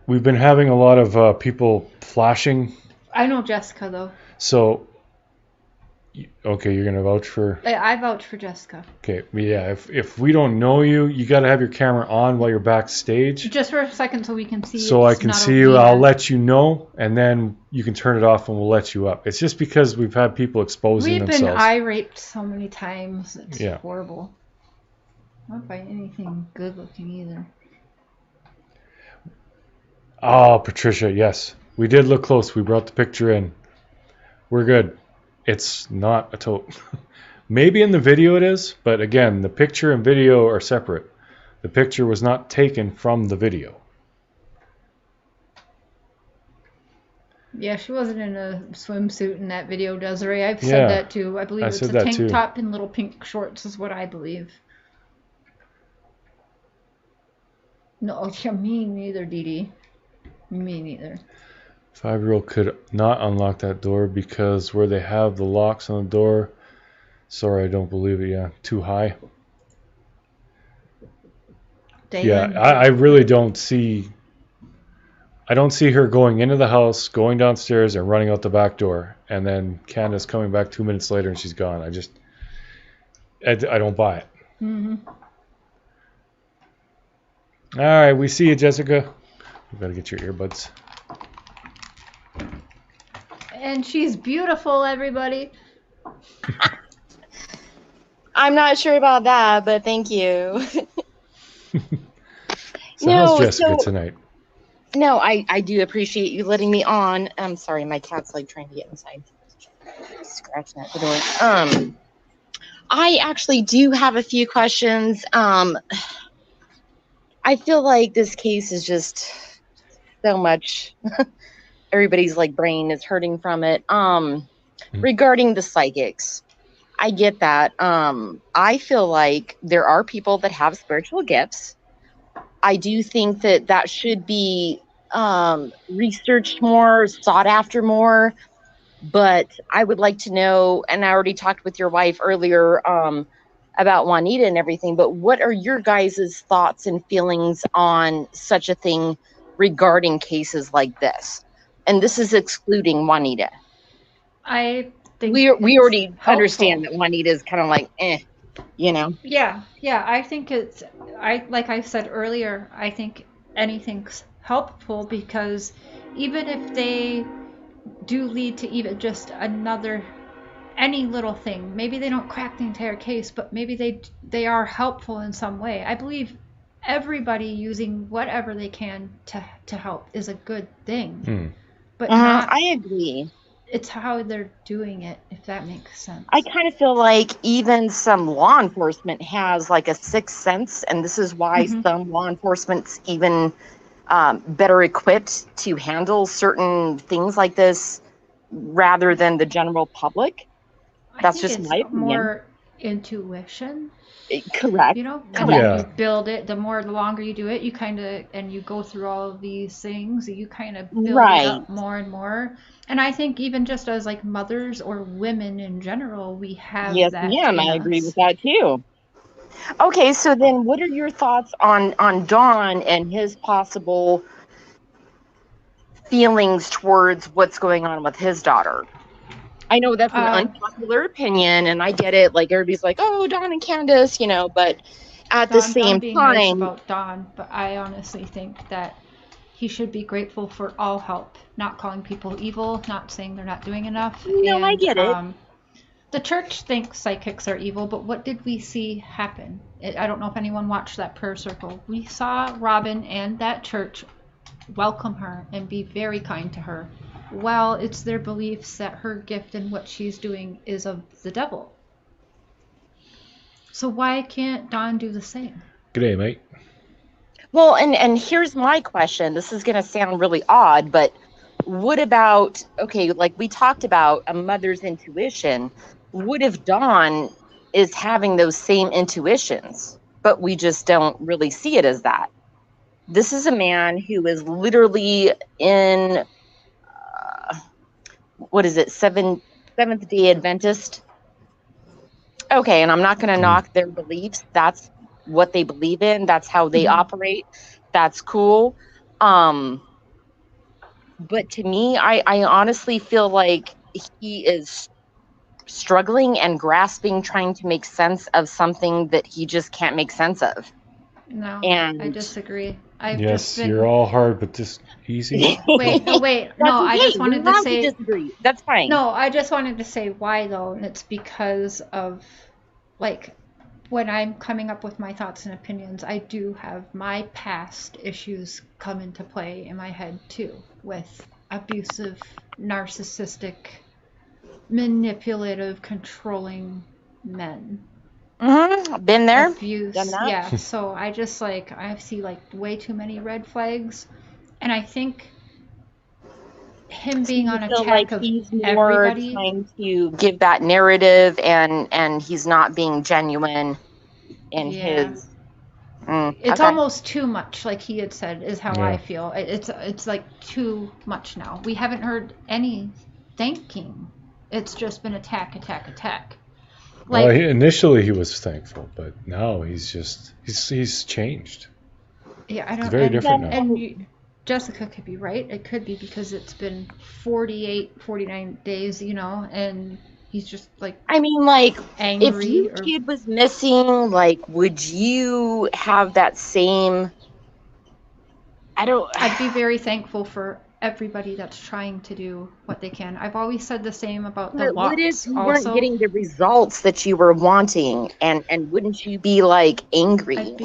We've been having a lot of people flashing. I know Jessica though. So, okay, you're gonna vouch for. I vouch for Jessica. Okay, yeah. If we don't know you, you gotta have your camera on while you're backstage. Just for a second, so we can see. So I can see you. I'll let you know, and then you can turn it off, and we'll let you up. It's just because we've had people exposing themselves. We've been eye raped so many times. It's horrible. I don't find anything good looking either. Oh, Patricia, yes. We did look close. We brought the picture in. We're good. It's not a tote. Maybe in the video it is, but again, the picture and video are separate. The picture was not taken from the video. Yeah, she wasn't in a swimsuit in that video, Desiree. I've said that too. I believe it's a tank top and little pink shorts is what I believe. No, me neither, Dee Dee. Me neither. 5-year-old could not unlock that door because where they have the locks on the door. Sorry, I don't believe it. Yeah, too high. Yeah, I really don't see. I don't see her going into the house, going downstairs, and running out the back door, and then Candace coming back 2 minutes later and she's gone. I don't buy it. Mm-hmm. All right, we see you, Jessica. You gotta get your earbuds. And she's beautiful, everybody. I'm not sure about that, but thank you. So how's Jessica tonight? No, I do appreciate you letting me on. I'm sorry, my cat's like trying to get inside. Scratching at the door. I actually do have a few questions. I feel like this case is just so much. Everybody's like brain is hurting from it. Regarding the psychics, I get that. I feel like there are people that have spiritual gifts. I do think that should be researched more, sought after more. But I would like to know, and I already talked with your wife earlier about Juanita and everything, but what are your guys' thoughts and feelings on such a thing regarding cases like this? And this is excluding Juanita. I think we already understand that Juanita is kind of like, you know? Yeah. I think like I said earlier, I think anything's helpful because even if they do lead to even just any little thing, maybe they don't crack the entire case, but maybe they are helpful in some way. I believe everybody using whatever they can to help is a good thing. But I agree. It's how they're doing it, if that makes sense. I kind of feel like even some law enforcement has like a sixth sense, and this is why some law enforcement's even better equipped to handle certain things like this rather than the general public. That's just my opinion. More intuition. Correct. You know, and then you build it. The longer you do it, you kind of, and you go through all of these things, you kind of build it up more and more. And I think even just as like mothers or women in general, we have that. Yes, ma'am, I agree with that too. Okay, so then what are your thoughts on Don and his possible feelings towards what's going on with his daughter? I know that's an unpopular opinion, and I get it. Like, everybody's like, oh, Don and Candace, you know, but at the same time... Nice about Don, but I honestly think that he should be grateful for all help, not calling people evil, not saying they're not doing enough. No, I get it. The church thinks psychics are evil, but what did we see happen? I don't know if anyone watched that prayer circle. We saw Robin and that church welcome her and be very kind to her. Well, it's their beliefs that her gift and what she's doing is of the devil. So why can't Don do the same? Good day, mate. Well, and here's my question. This is going to sound really odd, but what about, okay, like we talked about a mother's intuition. What if Don is having those same intuitions, but we just don't really see it as that. This is a man who is literally in, what is it, Seventh Day Adventist. Okay, and I'm not going to knock their beliefs. That's what they believe in. That's how they operate. That's cool. But to me, I honestly feel like he is struggling and grasping, trying to make sense of something that he just can't make sense of. No, And I disagree. I've Yes, just been... you're all hard, but just easy. Wait. No, that's I okay. just wanted You're to allowed say... disagree. That's fine. No, I just wanted to say why, though, and it's because of, like, when I'm coming up with my thoughts and opinions, I do have my past issues come into play in my head, too, with abusive, narcissistic, manipulative, controlling men. Been there, Abuse. done that. Yeah, so I just, like, I see, like, way too many red flags, and I think him being on feel attack like of he's more everybody... trying to give that narrative, and he's not being genuine in his. It's Okay. almost too much, like he had said, is how Yeah. I feel. It's like too much now. We haven't heard any thanking. It's just been attack. Well, Like, initially he was thankful, but now he's changed. yeah, I don't. It's very different now. And Jessica could be right. It could be because it's been 48, 49 days, and he's just like, I mean, like, angry. if your kid was missing, like, would you have that same? I'd be very thankful for everybody that's trying to do what they can. I've always said the same about the What if locks you also. weren't getting the results that you were wanting, and wouldn't you be like angry?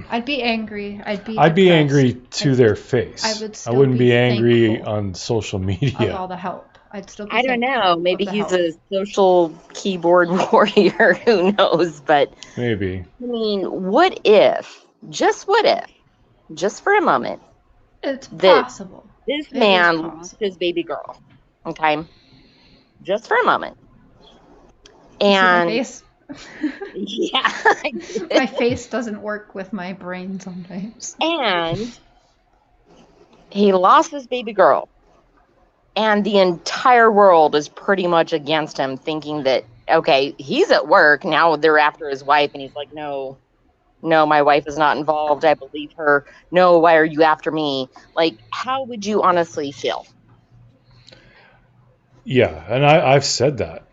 I'd be angry. I'd be depressed. angry to their face. I wouldn't be angry on social media. Of all the help. I'd still be I don't know. Maybe he's help. a social keyboard warrior. Who knows? But maybe. I mean, what if? Just for a moment, it's possible. This man lost his baby girl. Okay, just for a moment. And you see my face? Yeah, my face doesn't work with my brain sometimes. And he lost his baby girl. And the entire world is pretty much against him, thinking that, okay, he's at work. Now they're after his wife. And he's like, no, my wife is not involved. I believe her. No, why are you after me? Like, how would you honestly feel? Yeah, and I've said that.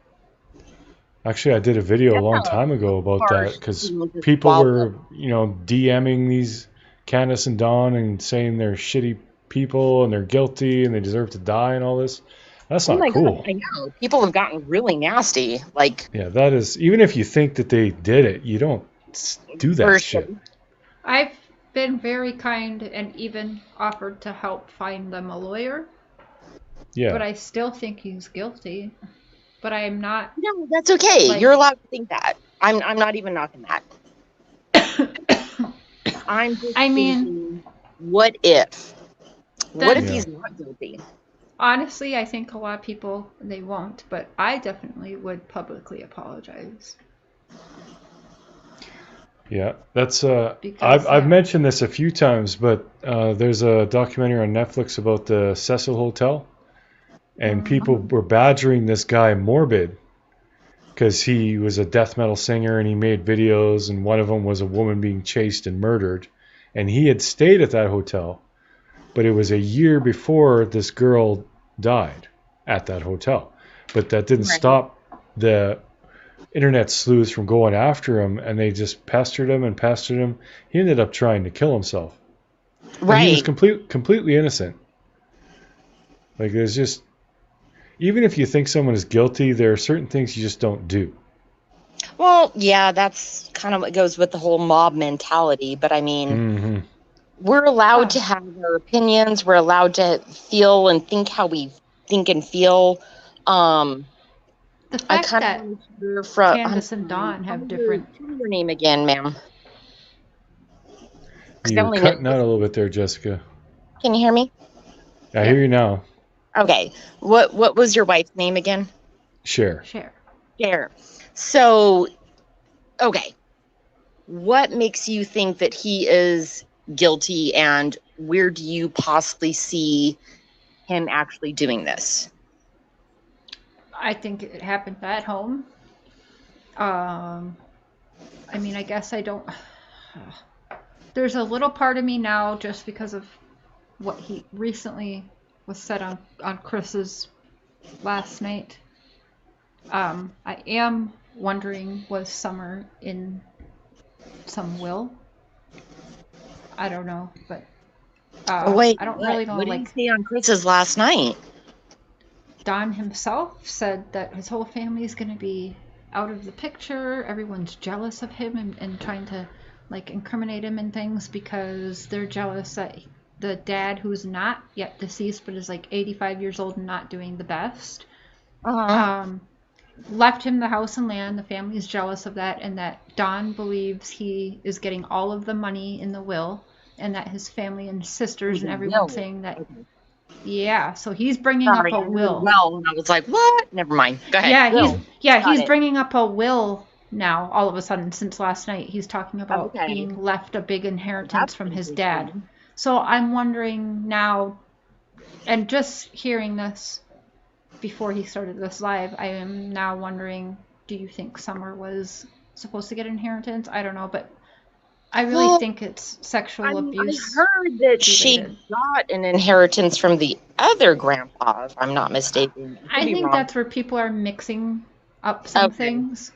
Actually, I did a video a long time ago about that because people were, DMing these Candace and Dawn and saying they're shitty people and they're guilty and they deserve to die and all this. That's not cool. God, I know. People have gotten really nasty. Like, yeah, that is, even if you think that they did it, you don't do that shit. I've been very kind and even offered to help find them a lawyer. Yeah. But I still think he's guilty. But I am not. No, that's okay. You're allowed to think that. I'm not even knocking that. I'm just thinking, what if? What if he's not guilty? Honestly, I think a lot of people, they won't, but I definitely would publicly apologize. Yeah, that's I've mentioned this a few times, but there's a documentary on Netflix about the Cecil Hotel, and people were badgering this guy Morbid because he was a death metal singer and he made videos, and one of them was a woman being chased and murdered, and he had stayed at that hotel, but it was a year before this girl died at that hotel, but that didn't stop the internet sleuths from going after him, and they just pestered him. He ended up trying to kill himself. Right. And he was completely innocent. Like, there's just, even if you think someone is guilty, there are certain things you just don't do. Well, yeah, that's kind of what goes with the whole mob mentality. But I mean, we're allowed to have our opinions. We're allowed to feel and think how we think and feel. The fact that Candace and Dawn have different... Tell me your name again, ma'am. You're cutting out a little bit there, Jessica. Can you hear me? I hear you now. Okay. What was your wife's name again? Cher. So Okay. What makes you think that he is guilty, and where do you possibly see him actually doing this? I think it happened at home. I mean, I guess I don't. There's a little part of me now, just because of what he recently was said on Chris's last night. I am wondering, was Summer in some will? I don't know, but Wait, I don't what? really know. What did Like, he say on Chris's last night? Don himself said that his whole family is going to be out of the picture. Everyone's jealous of him and trying to like incriminate him and things because they're jealous that the dad, who's not yet deceased but is like 85 years old and not doing the best, left him the house and land. The family is jealous of that, and that Don believes he is getting all of the money in the will, and that his family and sisters and everyone saying that. Yeah, so he's bringing up a will. Well, and I was like, what? Never mind. Go ahead. He's bringing up a will now. All of a sudden, since last night, he's talking about being left a big inheritance from his dad. So I'm wondering now, and just hearing this before he started this live, I am now wondering, do you think Summer was supposed to get inheritance? I don't know, but I really think it's sexual abuse. I heard that she got an inheritance from the other grandpa, if I'm not mistaken. I think that's where people are mixing up some things.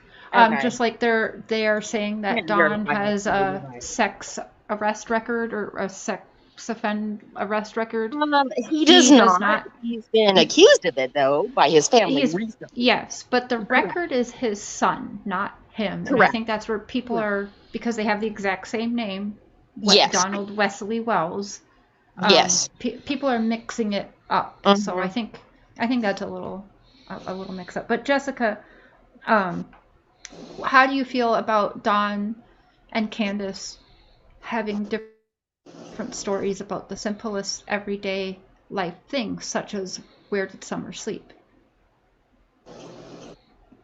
Just like they are saying that Don has a sex arrest record or a sex offend arrest record. He does not. He's been accused of it, though, by his family recently. Yes, but the record is his son, not him. And I think that's where people are, because they have the exact same name, Donald Wesley Wells. People are mixing it up. So I think that's a little mix up. But Jessica, how do you feel about Don and Candace having different stories about the simplest everyday life things, such as where did Summer sleep?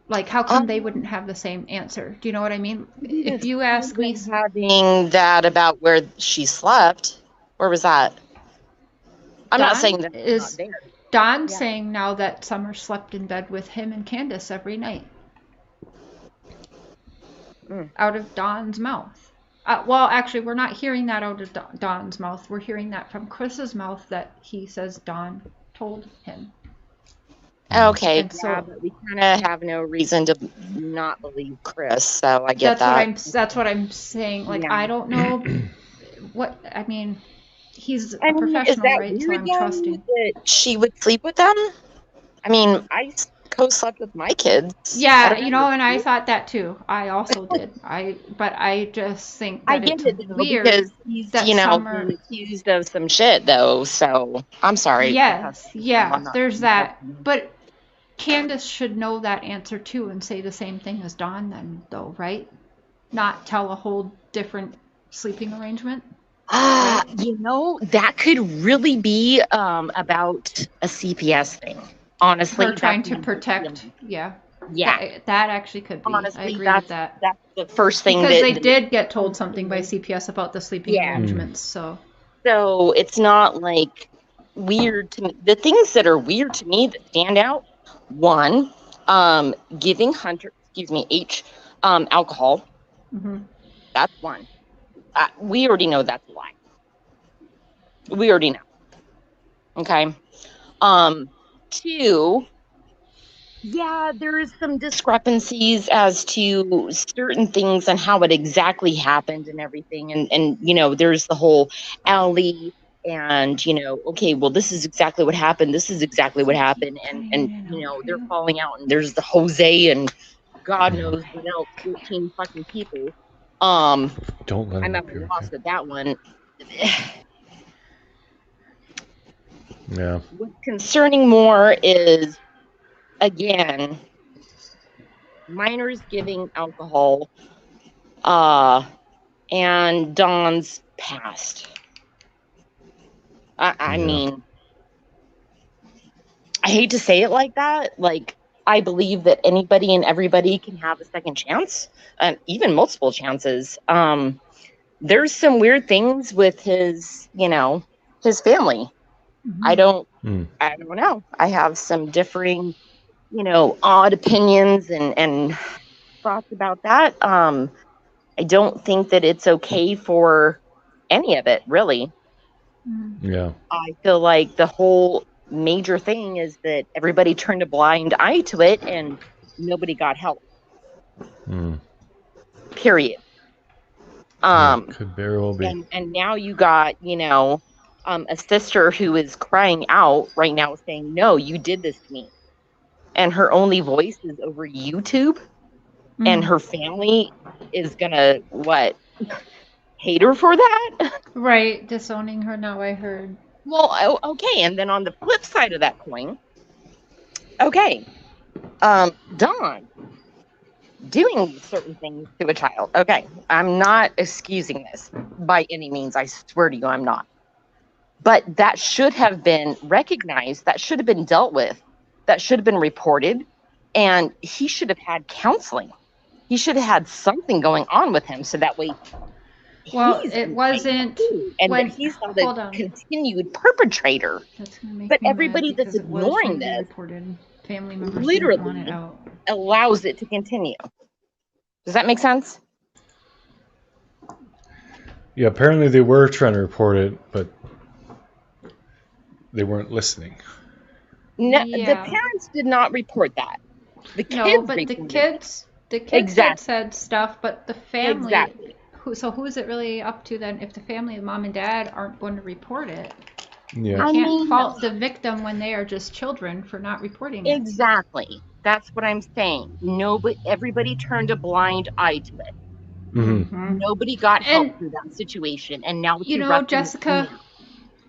Like, how come they wouldn't have the same answer? Do you know what I mean? If you ask me, having that about where she slept, where was that? I'm not saying that is not there. Don's saying now that Summer slept in bed with him and Candace every night, out of Don's mouth. Well, actually, we're not hearing that out of Don's mouth. We're hearing that from Chris's mouth, that he says Don told him. Okay, but we kind of have no reason to not believe Chris, so I get that. That's what I'm saying. Like, I don't know what, I mean, he's a professional, right? So I'm trusting that she would sleep with them. I mean, I co-slept with my kids. Yeah, and I thought that too. I also did. But I just think that it's weird because he's, Summer been accused of some shit, though. So I'm sorry. Yes, there's that. But Candace should know that answer too and say the same thing as Don, then, though, right? Not tell a whole different sleeping arrangement. That could really be about a CPS thing. Honestly, her trying to protect. Yeah. That actually could be. Honestly, I agree with that. That's the first thing, because they did get told something by CPS about the sleeping arrangements. So it's not like weird to me. The things that are weird to me that stand out: one, giving H alcohol. That's one. We already know that's a lie. We already know. Okay. Two, there is some discrepancies as to certain things and how it exactly happened and everything. And there's the whole alley and, okay, well, this is exactly what happened. This is exactly what happened. And they're falling out, and there's the Jose and God knows, 14 fucking people. Don't let I'm at a loss with that one. Yeah. What's concerning more is, again, minors giving alcohol, and Don's past. I mean, I hate to say it like that. Like, I believe that anybody and everybody can have a second chance, and even multiple chances. There's some weird things with his, his family. I Mm-hmm. don't, Mm. I don't know. I have some differing, odd opinions and thoughts about that. I don't think that it's okay for any of it, really. Mm-hmm. Yeah. I feel like the whole major thing is that everybody turned a blind eye to it and nobody got help. Mm. Period. Yeah. Um, Could very well be. and now you got, a sister who is crying out right now saying, "No, you did this to me." And her only voice is over YouTube, and Mm. her family is gonna what? Hate her for that? Right, disowning her now, I heard. Well, okay. And then on the flip side of that coin, okay, Dawn doing certain things to a child. Okay, I'm not excusing this by any means. I swear to you, I'm not. But that should have been recognized. That should have been dealt with. That should have been reported. And he should have had counseling. He should have had something going on with him so that way Well, he's it okay wasn't too, and that when. he's not a Hold on. continued perpetrator. That's going to make But me mad everybody that's because it was ignoring going to be this reported. Family members didn't want it literally out. allows it to continue. Does that make sense? Yeah. Apparently they were trying to report it, but they weren't listening. No, the Yeah. parents did not report that. The No, kids but reported it. the kids had Exactly. said stuff, but the family, Exactly. who is it really up to then if the family, mom and dad, aren't going to report it? Yeah. You I can't mean, fault the victim when they are just children for not reporting it. exactly. That's what I'm saying. Nobody, everybody turned a blind eye to it. Mm-hmm. Mm-hmm. Nobody got help And, through that situation, and now it's you know, erupting Jessica, now.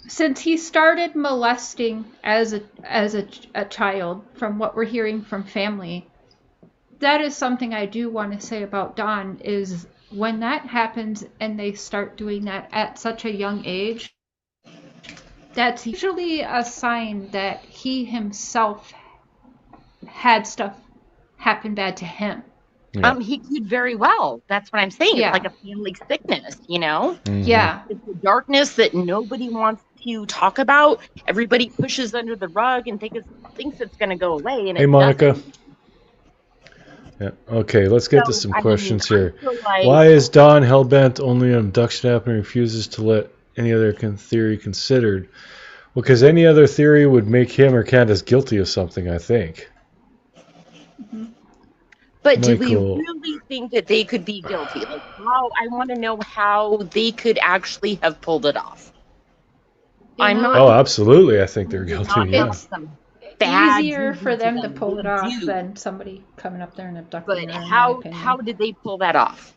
since he started molesting as a child, from what we're hearing from family, that is something I do want to say about Don is when that happens and they start doing that at such a young age, that's usually a sign that he himself had stuff happen bad to him. Yeah. He could very well. That's what I'm saying. It's like Yeah. a family sickness, you know? Mm-hmm. Yeah. It's a darkness that nobody wants to talk about. Everybody pushes under the rug and thinks it's going to go away, and Hey, it Monica. doesn't. Yeah. Okay, let's get to So, some I mean, questions I here. feel like, Why is Don hellbent only on abduction happening and refuses to let any other theory considered? Well, because any other theory would make him or Candace guilty of something, I think. Mm-hmm. but do we Michael. really think that they could be guilty? Like, I want to know how they could actually have pulled it off. You I'm know, not. Oh, absolutely. I think they're Did guilty, not yeah. have it's some bad easier for juju to them to them. pull it They off do. than somebody coming up there and abducting But her, in my how opinion. did they pull that off?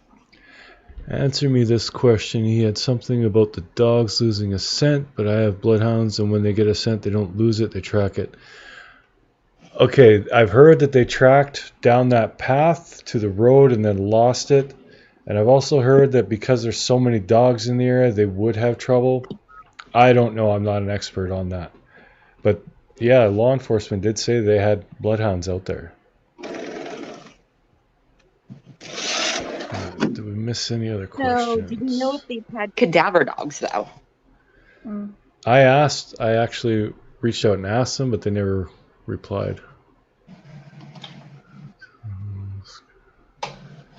Answer me this question. He had something about the dogs losing a scent, but I have bloodhounds, and when they get a scent, they don't lose it, they track it. Okay, I've heard that they tracked down that path to the road and then lost it. And I've also heard that because there's so many dogs in the area, they would have trouble. I don't know. I'm not an expert on that. But yeah, law enforcement did say they had bloodhounds out there. Did we miss any other questions? So, do we know if they've had cadaver dogs, though? Mm. I actually reached out and asked them, but they never replied.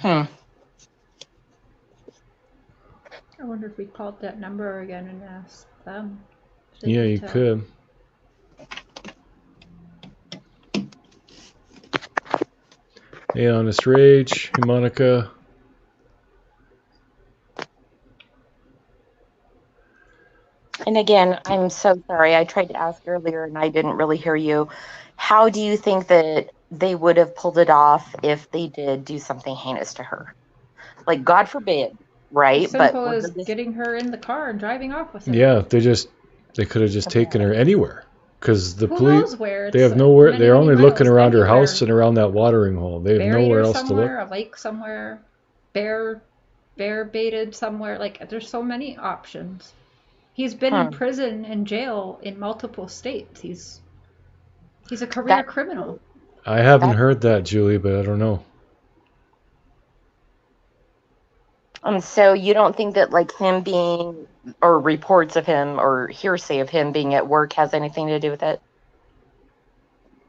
I wonder if we called that number again and asked them. Yeah, you could. Hey, Honest Rage. Hey, Monica. And again, I'm so sorry. I tried to ask earlier and I didn't really hear you. How do you think that they would have pulled it off if they did do something heinous to her? Like, God forbid, right? As simple as getting her in the car and driving off with her. Yeah, they could have just taken her anywhere. Because the police, they have nowhere. They're only looking around her house and around that watering hole. They have nowhere else to look. A lake somewhere, bear baited somewhere. Like, there's so many options. He's been in prison and jail in multiple states. He's a career criminal. I haven't That, heard that, Julie, but I don't know. so you don't think that like him being, or reports of him or hearsay of him being at work has anything to do with it?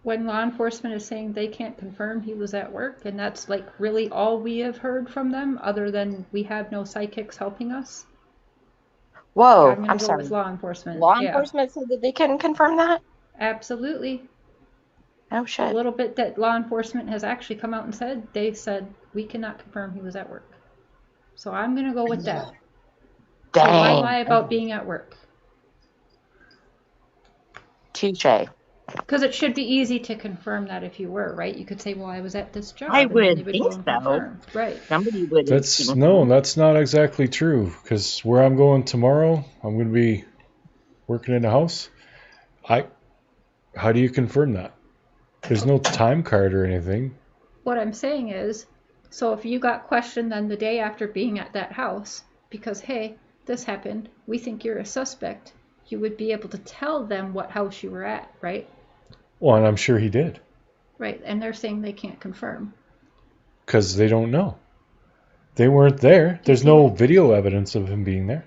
When law enforcement is saying they can't confirm he was at work, and that's like really all we have heard from them, other than we have no psychics helping us. Whoa, I'm I'm gonna go with sorry. law enforcement. Law Yeah, enforcement said that they couldn't confirm that? absolutely. Oh, The shit. little bit that law enforcement has actually come out and said, they said we cannot confirm he was at work. So I'm gonna go with that. So why Dang. lie about being at work? Touche. Because it should be easy to confirm that if you were, right? You could say, well, I was at this job, I and then they would would think go and so. confirm. Right. Somebody would have That's seen no, him. that's not exactly true. Because where I'm going tomorrow, I'm going to be working in a house. How do you confirm that? There's no time card or anything. What I'm saying is, so if you got questioned then the day after being at that house, because, hey, this happened, we think you're a suspect, you would be able to tell them what house you were at, right? Well, and I'm sure he did. Right, and they're saying they can't confirm. Because they don't know. They weren't there. There's no video evidence of him being there.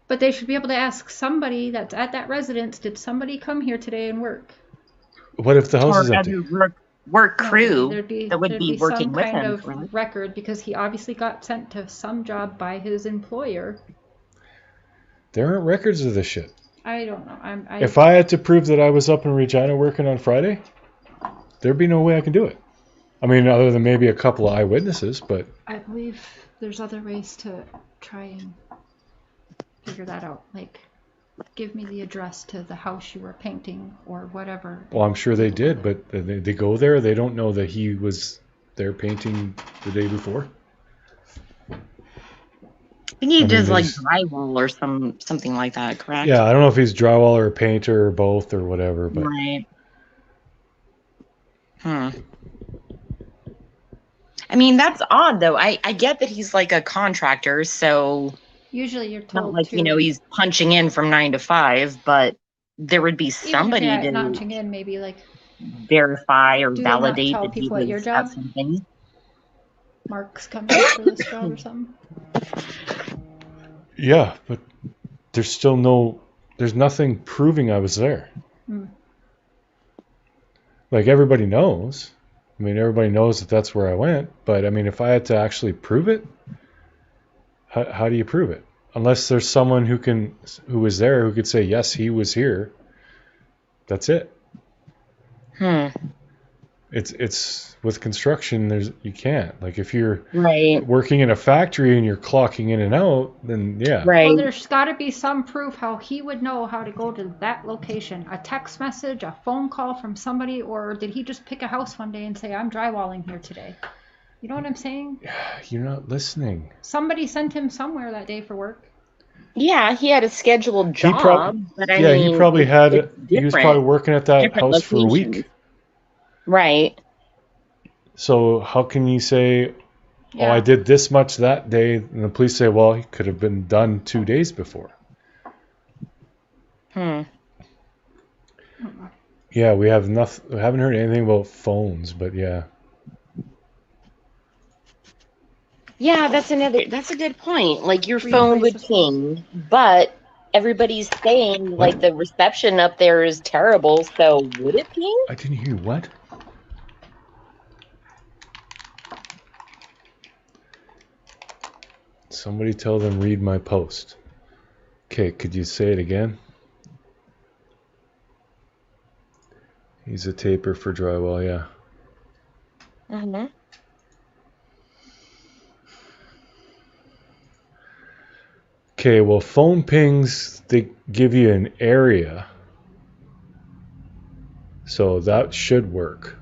But they should be able to ask somebody that's at that residence, did somebody come here today and work? What if the house is Or empty? other work crew There'd be that would be working some with kind him. of Correct? record, because he obviously got sent to some job by his employer. There aren't records of this shit. I don't know. If I had to prove that I was up in Regina working on Friday, there'd be no way I can do it. I mean, other than maybe a couple of eyewitnesses, but I believe there's other ways to try and figure that out. Like, give me the address to the house you were painting or whatever. well, I'm sure they did, but they go there. They don't know that he was there painting the day before. I think he does like there's- drywall or something like that, correct? Yeah, I don't know if he's drywall or a painter or both or whatever, but Right. I mean, that's odd though. I get that he's like a contractor, so Usually you're not told like, to, he's punching in from 9 to 5, but there would be even if somebody you're to notching in, maybe like, verify or do they not validate tell that he people at your was job? at something. Mark's coming for this job or something. yeah, but there's nothing proving I was there. Like, everybody knows. I mean, everybody knows that that's where I went, but I mean, if I had to actually prove it, how do you prove it? Unless there's someone who was there who could say, yes, he was here. That's it. It's with construction, you can't. Like, if you're Right. working in a factory and you're clocking in and out, then yeah. Right. Well, there's got to be some proof how he would know how to go to that location. A text message, a phone call from somebody, or did he just pick a house one day and say, I'm drywalling here today? You know what I'm saying? You're not listening. Somebody sent him somewhere that day for work. Yeah, he had a scheduled job, but I Yeah, mean, he probably it's he was different. probably working at that Different house for a locations. week. Right. So how can you say, Yeah. oh, I did this much that day, and the police say, well, he could have been done 2 days before. Yeah, we haven't heard anything about phones, but yeah. Yeah, that's a good point. Like, your Replace phone would the phone. ping, but everybody's saying like the reception up there is terrible, so would it ping? I didn't hear what? Somebody tell them read my post. Okay, could you say it again? He's a taper for drywall, yeah. Mm-hmm. Okay, well, phone pings, they give you an area. So that should work.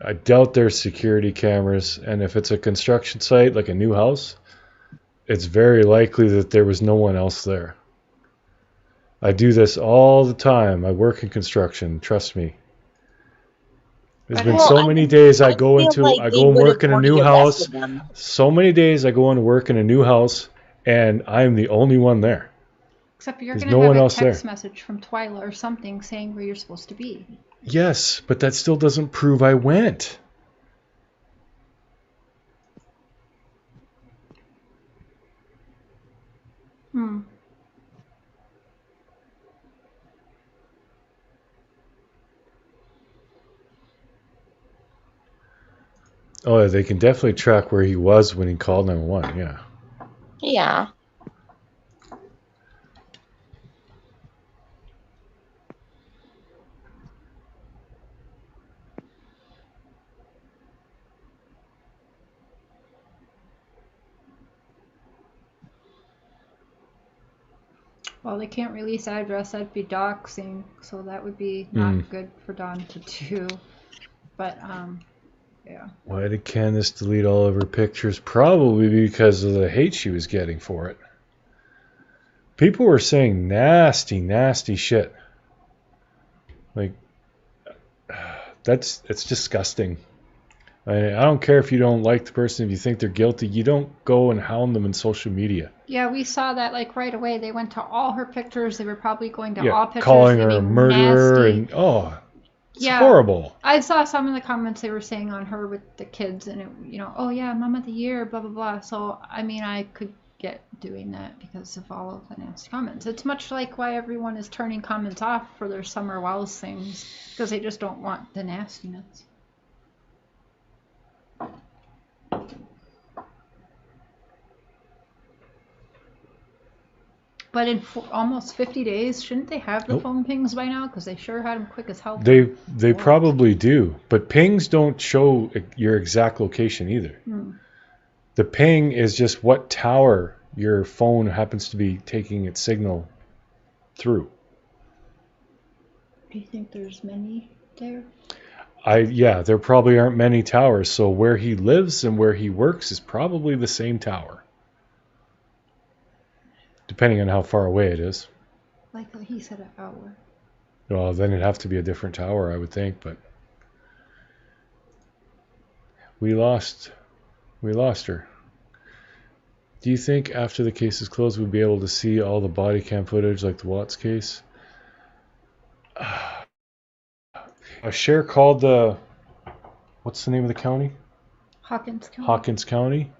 I doubt there's security cameras, and if it's a construction site, like a new house, it's very likely that there was no one else there. I do this all the time. I work in construction, trust me. There's been so many days I go and work in a new house. So many days I go into work in a new house, and I'm the only one there. Except you're There's going to no have one a else text there. message from Twyla or something saying where you're supposed to be. Yes, but that still doesn't prove I went. Oh, they can definitely track where he was when he called 911. Yeah. Yeah. Well, they can't release address. That'd be doxing, so that would be not good for Dawn to do. But yeah. Why did Candace delete all of her pictures? Probably because of the hate she was getting for it. People were saying nasty, nasty shit. Like, it's disgusting. I don't care if you don't like the person, if you think they're guilty, you don't go and hound them in social media. Yeah, we saw that like right away. They went to all her pictures. They were probably going to all pictures, calling her a murderer, nasty. and it's horrible. I saw some of the comments they were saying on her with the kids, and it, oh yeah, Mom of the Year, blah blah blah. So I mean, I could get doing that because of all of the nasty comments. It's much like why everyone is turning comments off for their Summer Wells things, because they just don't want the nastiness. But in almost 50 days, shouldn't they have the phone pings by now? Because they sure had them quick as hell. They probably do. But pings don't show your exact location either. The ping is just what tower your phone happens to be taking its signal through. Do you think there's many there? Yeah, there probably aren't many towers. So where he lives and where he works is probably the same tower. Depending on how far away it is. Like he said, an hour. Well, then it'd have to be a different tower, I would think. But we lost her. Do you think after the case is closed, we'll be able to see all the body cam footage like the Watts case? A sheriff called what's the name of the county? Hawkins County.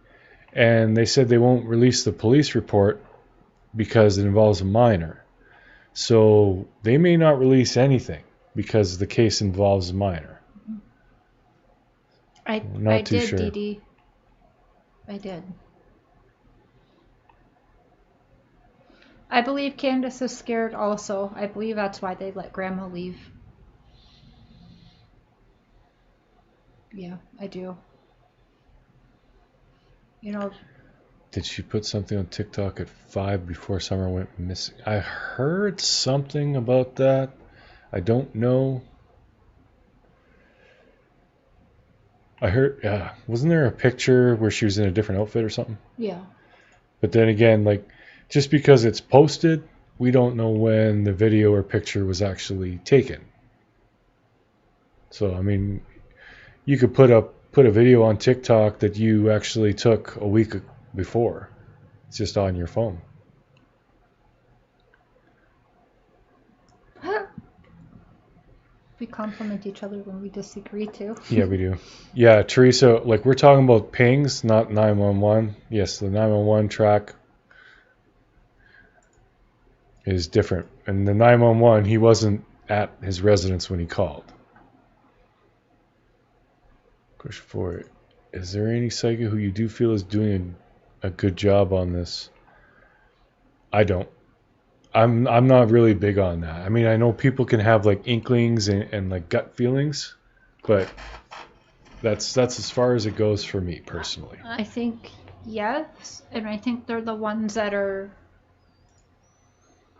And they said they won't release the police report because it involves a minor. So they may not release anything because the case involves a minor. I did, sure. Dee Dee. I did. I believe Candace is scared also. I believe that's why they let Grandma leave. Yeah, I do. Did she put something on TikTok at 5 before Summer went missing? I heard something about that. I don't know. I heard, wasn't there a picture where she was in a different outfit or something? Yeah. But then again, like, just because it's posted, we don't know when the video or picture was actually taken. So, I mean, you could put a video on TikTok that you actually took a week before. It's just on your phone. We compliment each other when we disagree too. Yeah, we do. Yeah, Teresa, like we're talking about pings, not 911. Yes, the 911 track is different. And the 911, he wasn't at his residence when he called. Question 4. Is there any psychic who you do feel is doing a good job on this? I don't. I'm not really big on that. I mean, I know people can have like inklings and like gut feelings, but that's as far as it goes for me personally. I think yes, and I think they're the ones that are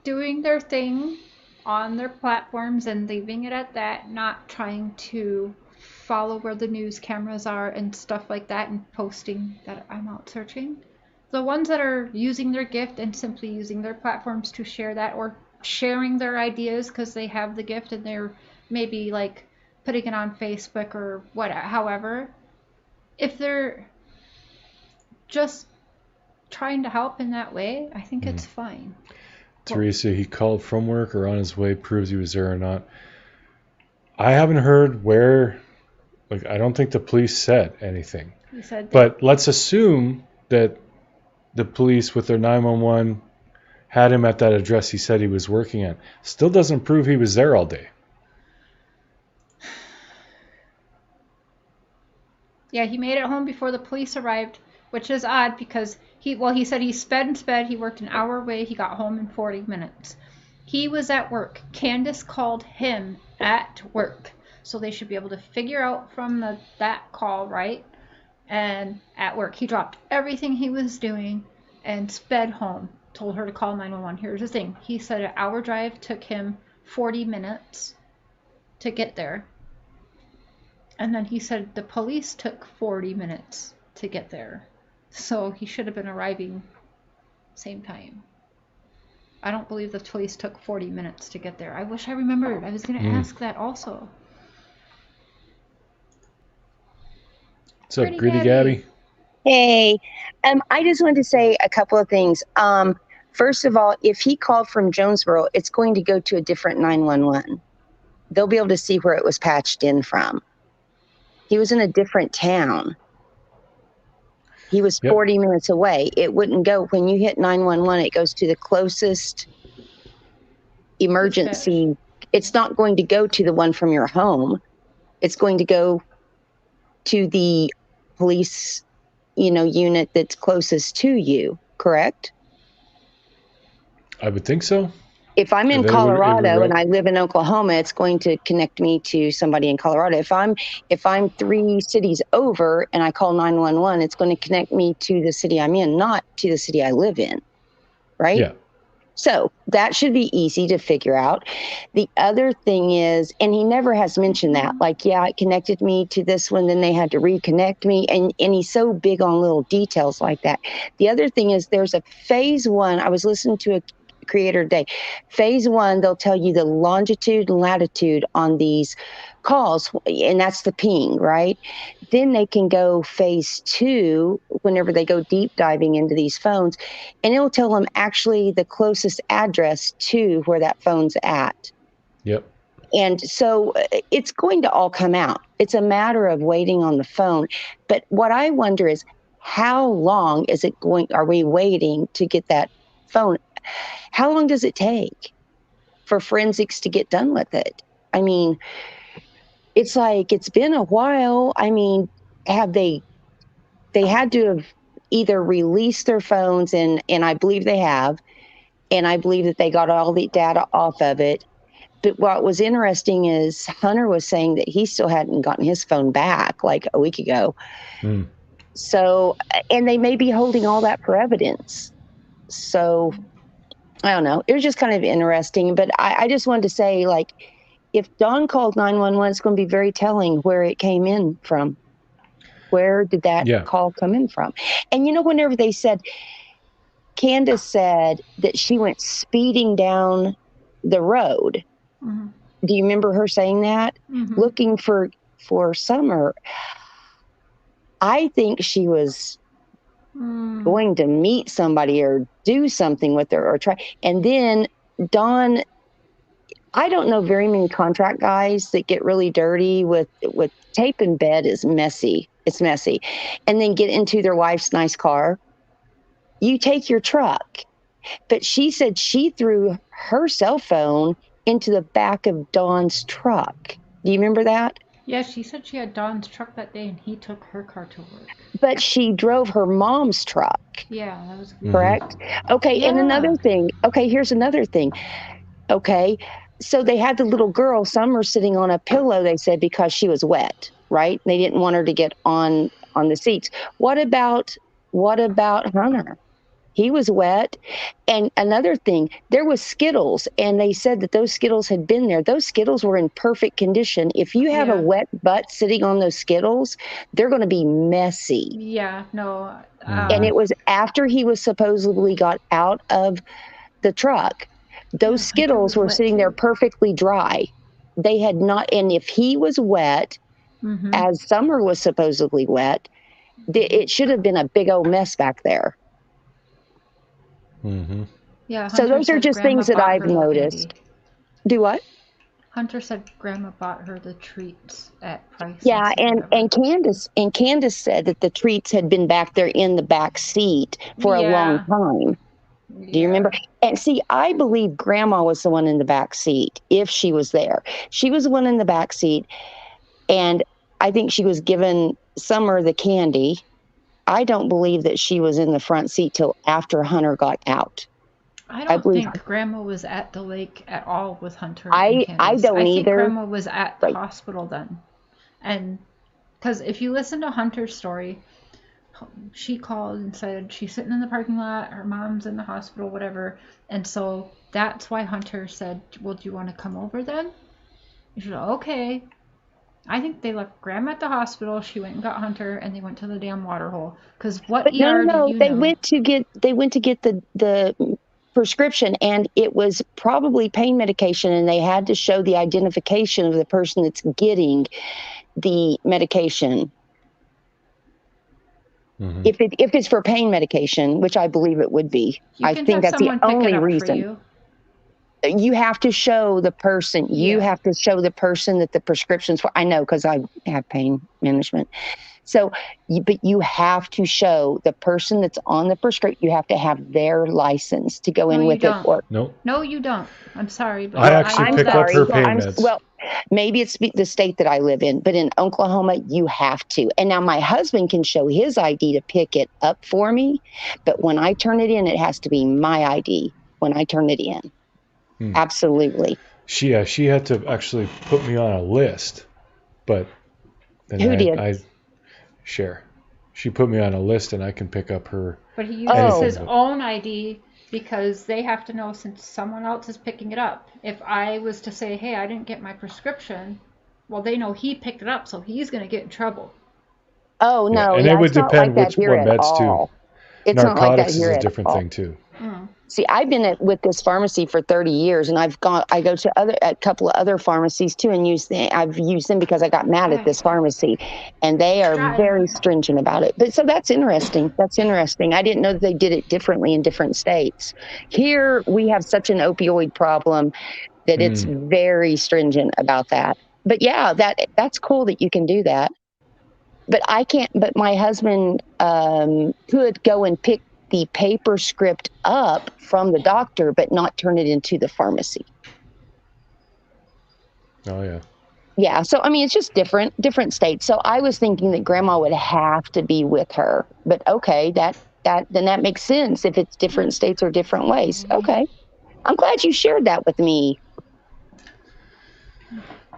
doing their thing on their platforms and leaving it at that, not trying to follow where the news cameras are and stuff like that and posting that I'm out searching. The ones that are using their gift and simply using their platforms to share that, or sharing their ideas because they have the gift and they're maybe like putting it on Facebook or whatever. However, if they're just trying to help in that way, I think it's fine. Teresa, he called from work or on his way, proves he was there or not. I haven't heard where, like, I don't think the police said anything. He said but let's assume that the police with their 911 had him at that address he said he was working at. Still doesn't prove he was there all day. Yeah, he made it home before the police arrived, which is odd because he said he sped and sped. He worked an hour away. He got home in 40 minutes. He was at work. Candace called him at work. So they should be able to figure out from that call, right? And at work, he dropped everything he was doing and sped home. Told her to call 911. Here's the thing. He said an hour drive took him 40 minutes to get there. And then he said the police took 40 minutes to get there. So he should have been arriving same time. I don't believe the police took 40 minutes to get there. I wish I remembered. I was going to ask that also. What's up, Gritty Gabby? Hey, I just wanted to say a couple of things. First of all, if he called from Jonesboro, it's going to go to a different 911. They'll be able to see where it was patched in from. He was in a different town. He was 40 minutes away. It wouldn't go, when you hit 911, it goes to the closest emergency. It's not going to go to the one from your home. It's going to go to the police, unit that's closest to you, correct? I would think so. If I'm in Colorado and I live in Oklahoma, it's going to connect me to somebody in Colorado. If I'm 3 cities over and I call 911, it's going to connect me to the city I'm in, not to the city I live in, right? Yeah. So that should be easy to figure out. The other thing is, and he never has mentioned that, like, yeah, it connected me to this one, then they had to reconnect me. And he's so big on little details like that. The other thing is there's a phase 1. I was listening to a creator today. Phase 1, they'll tell you the longitude and latitude on these calls, and that's the ping, right? Then they can go phase 2 whenever they go deep diving into these phones, and it'll tell them actually the closest address to where that phone's at. Yep. And so it's going to all come out. It's a matter of waiting on the phone. But what I wonder is, how long are we waiting to get that phone? How long does it take for forensics to get done with it? I mean, it's like, it's been a while. I mean, they had to have either released their phones, and I believe they have, and I believe that they got all the data off of it. But what was interesting is Hunter was saying that he still hadn't gotten his phone back like a week ago. So, and they may be holding all that for evidence. So I don't know. It was just kind of interesting. But I just wanted to say, like, if Dawn called 911, it's going to be very telling where it came in from. Where did that call come in from? And, whenever they said, Candace said that she went speeding down the road. Mm-hmm. Do you remember her saying that? Mm-hmm. Looking for Summer. I think she was going to meet somebody or do something with her or try. And then Dawn, I don't know very many contract guys that get really dirty with tape in bed is messy. It's messy. And then get into their wife's nice car. You take your truck. But she said she threw her cell phone into the back of Dawn's truck. Do you remember that? Yeah, she said she had Dawn's truck that day and he took her car to work. But she drove her mom's truck. Yeah, that was correct. Okay, and another thing. Okay, here's another thing. Okay, so they had the little girl, Summer, sitting on a pillow, they said, because she was wet, right? They didn't want her to get on the seats. What about Hunter? He was wet. And another thing, there was Skittles, and they said that those Skittles had been there. Those Skittles were in perfect condition. If you have a wet butt sitting on those Skittles, they're going to be messy. Yeah, no. And it was after he was supposedly got out of the truck. Those Skittles were sitting there perfectly dry. They had not, and if he was wet, as Summer was supposedly wet, it should have been a big old mess back there. Mm-hmm. Yeah. So those are just things that I've noticed. Do what? Hunter said Grandma bought her the treats at Price. Yeah, and Candace said that the treats had been back there in the back seat for a long time. Do you remember? And see, I believe Grandma was the one in the back seat if she was there. She was the one in the back seat, and I think she was giving Summer the candy. I don't believe that she was in the front seat till after Hunter got out. I don't think Grandma was at the lake at all with Hunter and Candace. I don't think either. Grandma was at the hospital then. And because if you listen to Hunter's story, she called and said she's sitting in the parking lot, her mom's in the hospital, whatever. And so that's why Hunter said, well, do you want to come over then? She said, okay. I think they left Grandma at the hospital. She went and got Hunter, and they went to the damn water hole. Because what ER do you know? They went to get the prescription, and it was probably pain medication, and they had to show the identification of the person that's getting the medication. Mm-hmm. If it's for pain medication, which I believe it would be, I think that's the only reason. You have to show the person. You have to show the person that the prescription's for. I know because I have pain management. So, but you have to show the person that's on the prescription. You have to have their license to go in with it. Or no, you don't. I'm sorry, but I actually pick up her pain meds. Well, maybe it's the state that I live in, but in Oklahoma, you have to. And now my husband can show his ID to pick it up for me, but when I turn it in, it has to be my ID when I turn it in. Absolutely. She had to actually put me on a list, but then who did? Cher. She put me on a list, and I can pick up her. But he uses his own ID because they have to know since someone else is picking it up. If I was to say, "Hey, I didn't get my prescription," well, they know he picked it up, so he's going to get in trouble. Oh no! And it would depend what meds too. It's Narcotics not like that here is a different thing too. See, I've been with this pharmacy for 30 years, and I go to a couple of other pharmacies too, and I've used them because I got mad at this pharmacy, and they are very stringent about it. But so that's interesting. That's interesting. I didn't know that they did it differently in different states. Here we have such an opioid problem that it's very stringent about that. But yeah, that's cool that you can do that. But I can't. But my husband could go and pick the paper script up from the doctor, but not turn it into the pharmacy. Oh yeah. Yeah. So, I mean, it's just different states. So I was thinking that Grandma would have to be with her, but okay, then that makes sense if it's different states or different ways. Okay. I'm glad you shared that with me.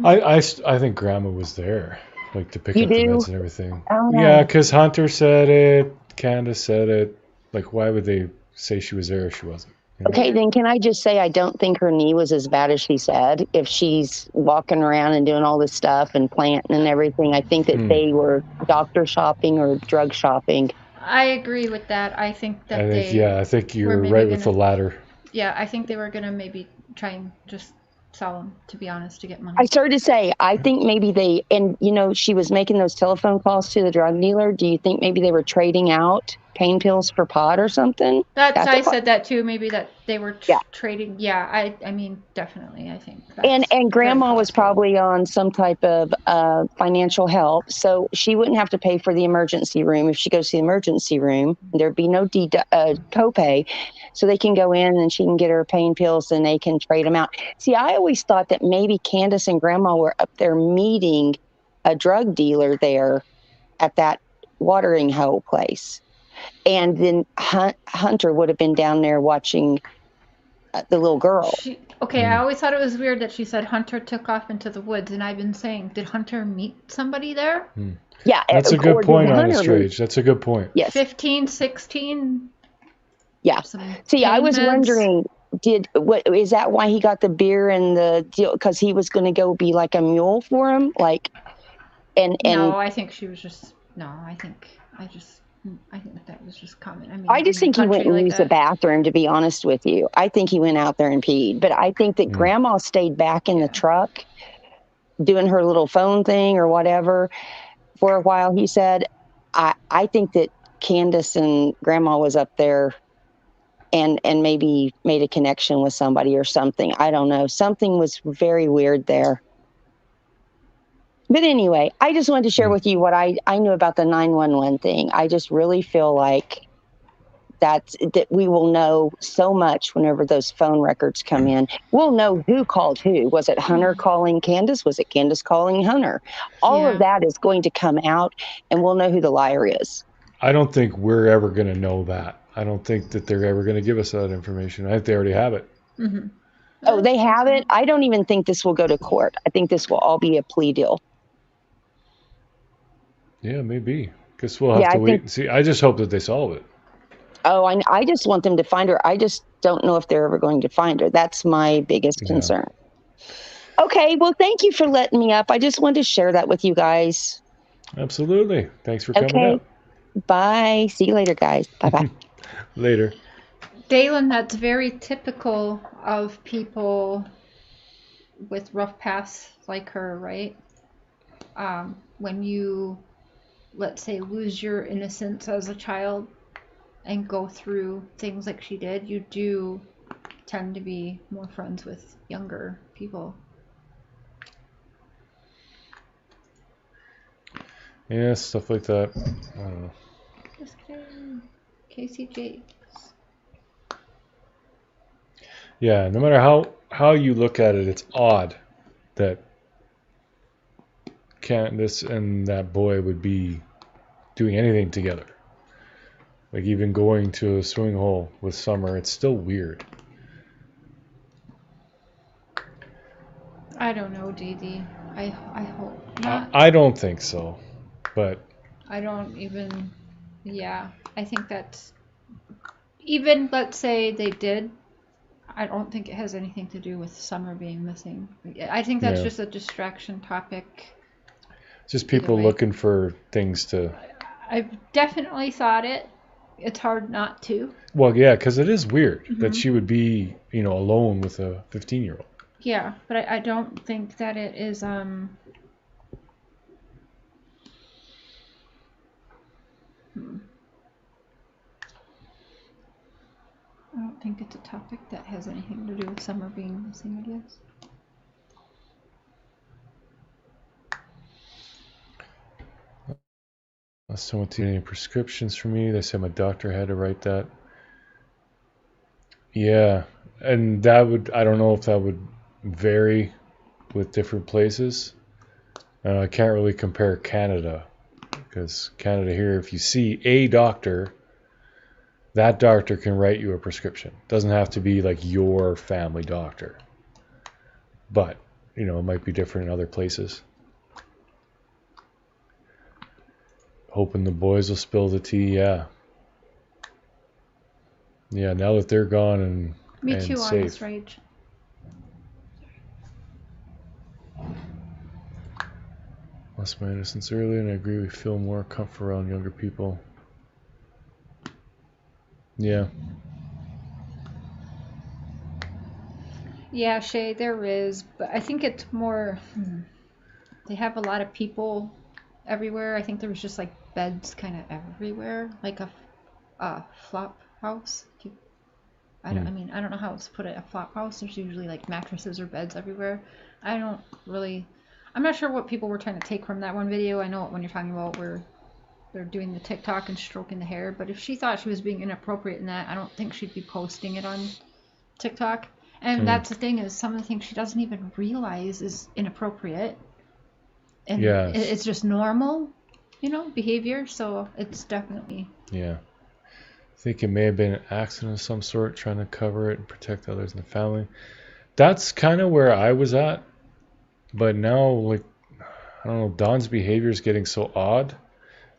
I think Grandma was there, like to pick up the meds and everything. Oh, no. Yeah, because Hunter said it, Candace said it. Like, why would they say she was there if she wasn't? You know? Okay, then can I just say I don't think her knee was as bad as she said. If she's walking around and doing all this stuff and planting and everything, I think that they were doctor shopping or drug shopping. I agree with that. I think that I think you're right with the latter. Yeah, I think they were going to maybe try and just sell them, to be honest, to get money. I started to say, I think maybe she was making those telephone calls to the drug dealer. Do you think maybe they were trading out pain pills for pot or something? I said that too. Maybe that they were trading. Yeah, I mean, definitely, I think. And Grandma was probably on some type of financial help, so she wouldn't have to pay for the emergency room. If she goes to the emergency room, there'd be no copay, so they can go in and she can get her pain pills and they can trade them out. See, I always thought that maybe Candace and Grandma were up there meeting a drug dealer there at that watering hole place. And then Hunter would have been down there watching the little girl. I always thought it was weird that she said Hunter took off into the woods. And I've been saying, did Hunter meet somebody there? Yeah. That's a good point, Honest Rage. That's a good point. Yes. 15, 16. Yeah. See, I was wondering, is that why he got the beer and the deal? Because he was going to go be like a mule for him? No, I think she was just, I think that was just common. I mean, I just think he went and used the bathroom, to be honest with you. I think he went out there and peed. But I think that Grandma stayed back in the truck doing her little phone thing or whatever for a while, he said. I think that Candace and Grandma was up there and maybe made a connection with somebody or something. I don't know. Something was very weird there. But anyway, I just wanted to share with you what I knew about the 911 thing. I just really feel like that we will know so much whenever those phone records come in. We'll know who called who. Was it Hunter calling Candace? Was it Candace calling Hunter? All of that is going to come out, and we'll know who the liar is. I don't think we're ever going to know that. I don't think that they're ever going to give us that information. I think they already have it. Mm-hmm. Oh, they have it? I don't even think this will go to court. I think this will all be a plea deal. Yeah, maybe. Guess we'll have to wait and see. I just hope that they solve it. Oh, I just want them to find her. I just don't know if they're ever going to find her. That's my biggest concern. Okay, well, thank you for letting me up. I just wanted to share that with you guys. Absolutely. Thanks for coming up. Bye. See you later, guys. Bye-bye. Later. Dalen, that's very typical of people with rough pasts like her, right? When you, let's say, lose your innocence as a child and go through things like she did, you do tend to be more friends with younger people. Yeah, stuff like that. I don't know. Just kidding. Casey Jakes. Yeah, no matter how you look at it, it's odd that Candace and that boy would be doing anything together. Like even going to a swimming hole with Summer, it's still weird. I don't know, JD. I hope not. I don't think so, but I don't even. Yeah, I think that's even. Let's say they did. I don't think it has anything to do with Summer being missing. I think that's just a distraction topic. Just people looking for things to. I've definitely thought it. It's hard not to. Well, yeah, because it is weird that she would be, alone with a 15-year-old. Yeah, but I don't think that it is. I don't think it's a topic that has anything to do with Summer being missing, I guess. Someone taking any prescriptions for me. They said my doctor had to write that. Yeah, and that would, I don't know if that would vary with different places. I can't really compare Canada, because Canada here, if you see a doctor, that doctor can write you a prescription. Doesn't have to be like your family doctor. But, it might be different in other places. Hoping the boys will spill the tea, yeah. Yeah, now that they're gone and Me too, safe. Honest Rage. Lost my innocence early, and I agree we feel more comfort around younger people. Yeah. Yeah, Shay, there is, but I think it's more. They have a lot of people everywhere. I think there was just like beds kind of everywhere, like a flop house. I don't know how else to put it. A flop house. There's usually like mattresses or beds everywhere. I'm not sure what people were trying to take from that one video. I know when you're talking about where they're doing the TikTok and stroking the hair, but if she thought she was being inappropriate in that, I don't think she'd be posting it on TikTok. And that's the thing, is some of the things she doesn't even realize is inappropriate. And it's just normal, behavior. So it's definitely. Yeah. I think it may have been an accident of some sort, trying to cover it and protect others in the family. That's kind of where I was at. But now, like, I don't know, Dawn's behavior is getting so odd.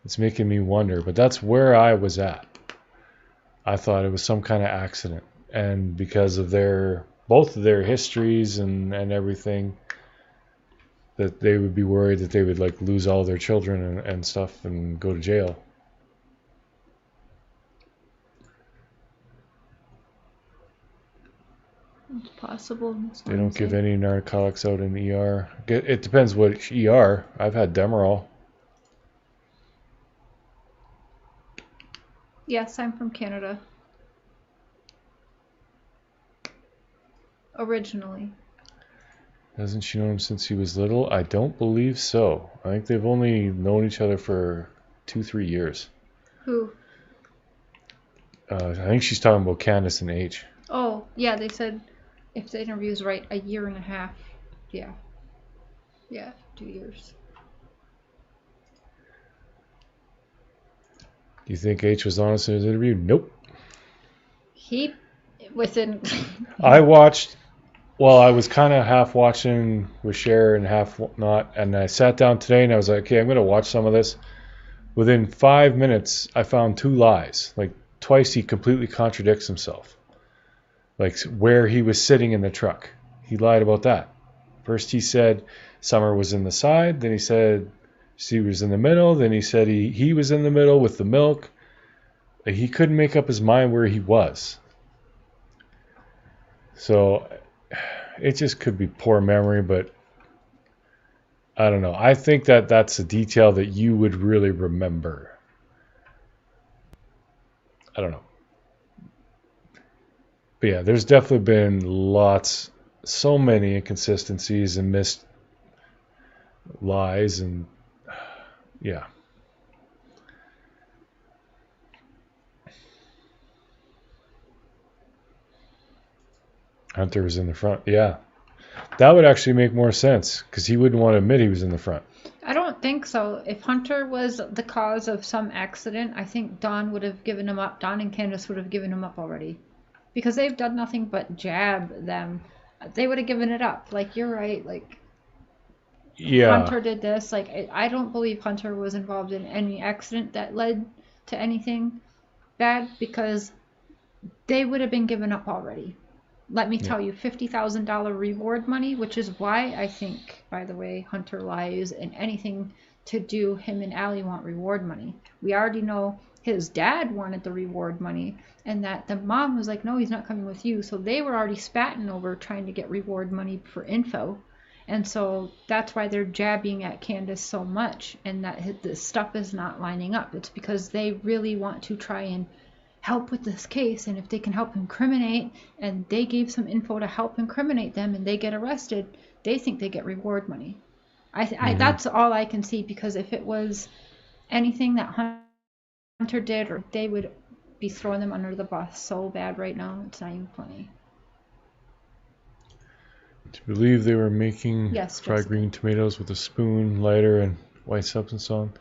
It's making me wonder. But that's where I was at. I thought it was some kind of accident. And because of both of their histories and everything, that they would be worried that they would like lose all their children and stuff and go to jail. It's possible. They don't give any narcotics out in ER. It depends what ER. I've had Demerol. Yes, I'm from Canada. Originally. Hasn't she known him since he was little? I don't believe so. I think they've only known each other for 2-3 years. Who? I think she's talking about Candace and H. Oh, yeah, they said if the interview's right, 1.5 years. Yeah. Yeah, 2 years. Do you think H was honest in his interview? Nope. He, within... I watched, well, I was kind of half watching with Cher and half not, and I sat down today and I was like, okay, I'm going to watch some of this. Within 5 minutes, I found 2 lies. Like, twice he completely contradicts himself. Like, where he was sitting in the truck. He lied about that. First he said Summer was in the side, then he said she was in the middle, then he said he was in the middle with the milk. Like, he couldn't make up his mind where he was. So it just could be poor memory, but I don't know. I think that that's a detail that you would really remember. I don't know. But yeah, there's definitely been so many inconsistencies and missed lies, and yeah. Hunter was in the front. Yeah. That would actually make more sense because he wouldn't want to admit he was in the front. I don't think so. If Hunter was the cause of some accident, I think Dawn would have given him up. Dawn and Candace would have given him up already. Because they've done nothing but jab them. They would have given it up. Like, you're right. Like, yeah. Hunter did this. Like, I don't believe Hunter was involved in any accident that led to anything bad because they would have been given up already. Let me tell you, $50,000 reward money, which is why I think, by the way, Hunter lies and anything to do, him and Allie want reward money. We already know his dad wanted the reward money and that the mom was like, no, he's not coming with you. So they were already spatting over trying to get reward money for info. And so that's why they're jabbing at Candace so much and that this stuff is not lining up. It's because they really want to try and help with this case, and if they can help incriminate, and they gave some info to help incriminate them and they get arrested, they think they get reward money. That's all I can see, because if it was anything that Hunter did, or they would be throwing them under the bus so bad right now, it's not even funny. Do you believe they were making Yes, fried Jessica. green tomatoes with a spoon, lighter, and white substance on?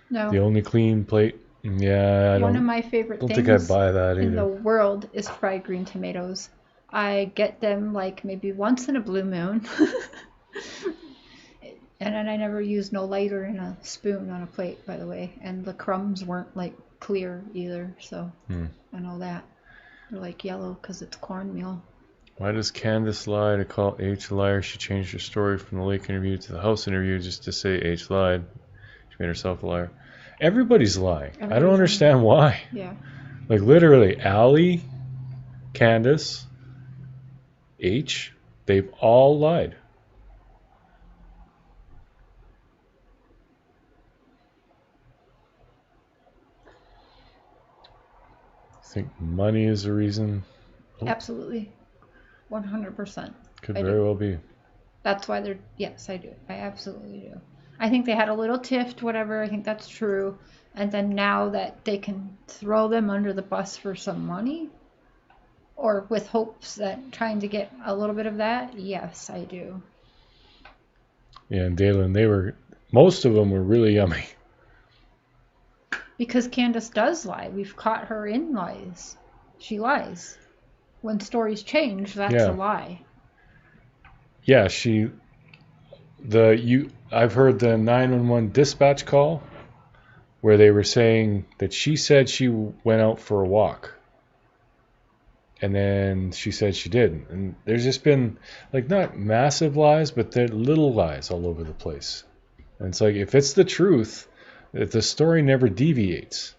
No. The only clean plate? Yeah, One of my favorite don't things think I'd buy that in the either. world is fried green tomatoes. I get them like maybe once in a blue moon. And then I never use no lighter in a spoon on a plate, by the way. And the crumbs weren't like clear either, so I know that. They're like yellow because it's cornmeal. Why does Candace lie to call H a liar? She changed her story from the lake interview to the house interview just to say H lied. She made herself a liar. Everybody's lying. I don't understand why. Yeah. Like, literally, Allie, Candace, H, they've all lied. I think money is the reason. Oh. Absolutely. 100%. Could very well be. That's why they're... Yes, I do. I absolutely do. I think they had a little tiff, whatever. I think that's true. And then now that they can throw them under the bus for some money, or with hopes that trying to get a little bit of that, yes, I do. Yeah, and Dalen, most of them were really yummy. Because Candace does lie. We've caught her in lies. She lies. When stories change, that's a lie. Yeah, I've heard the 911 dispatch call where they were saying that she said she went out for a walk. And then she said she didn't. And there's just been, like, not massive lies, but they're little lies all over the place. And it's like, if it's the truth, if the story never deviates,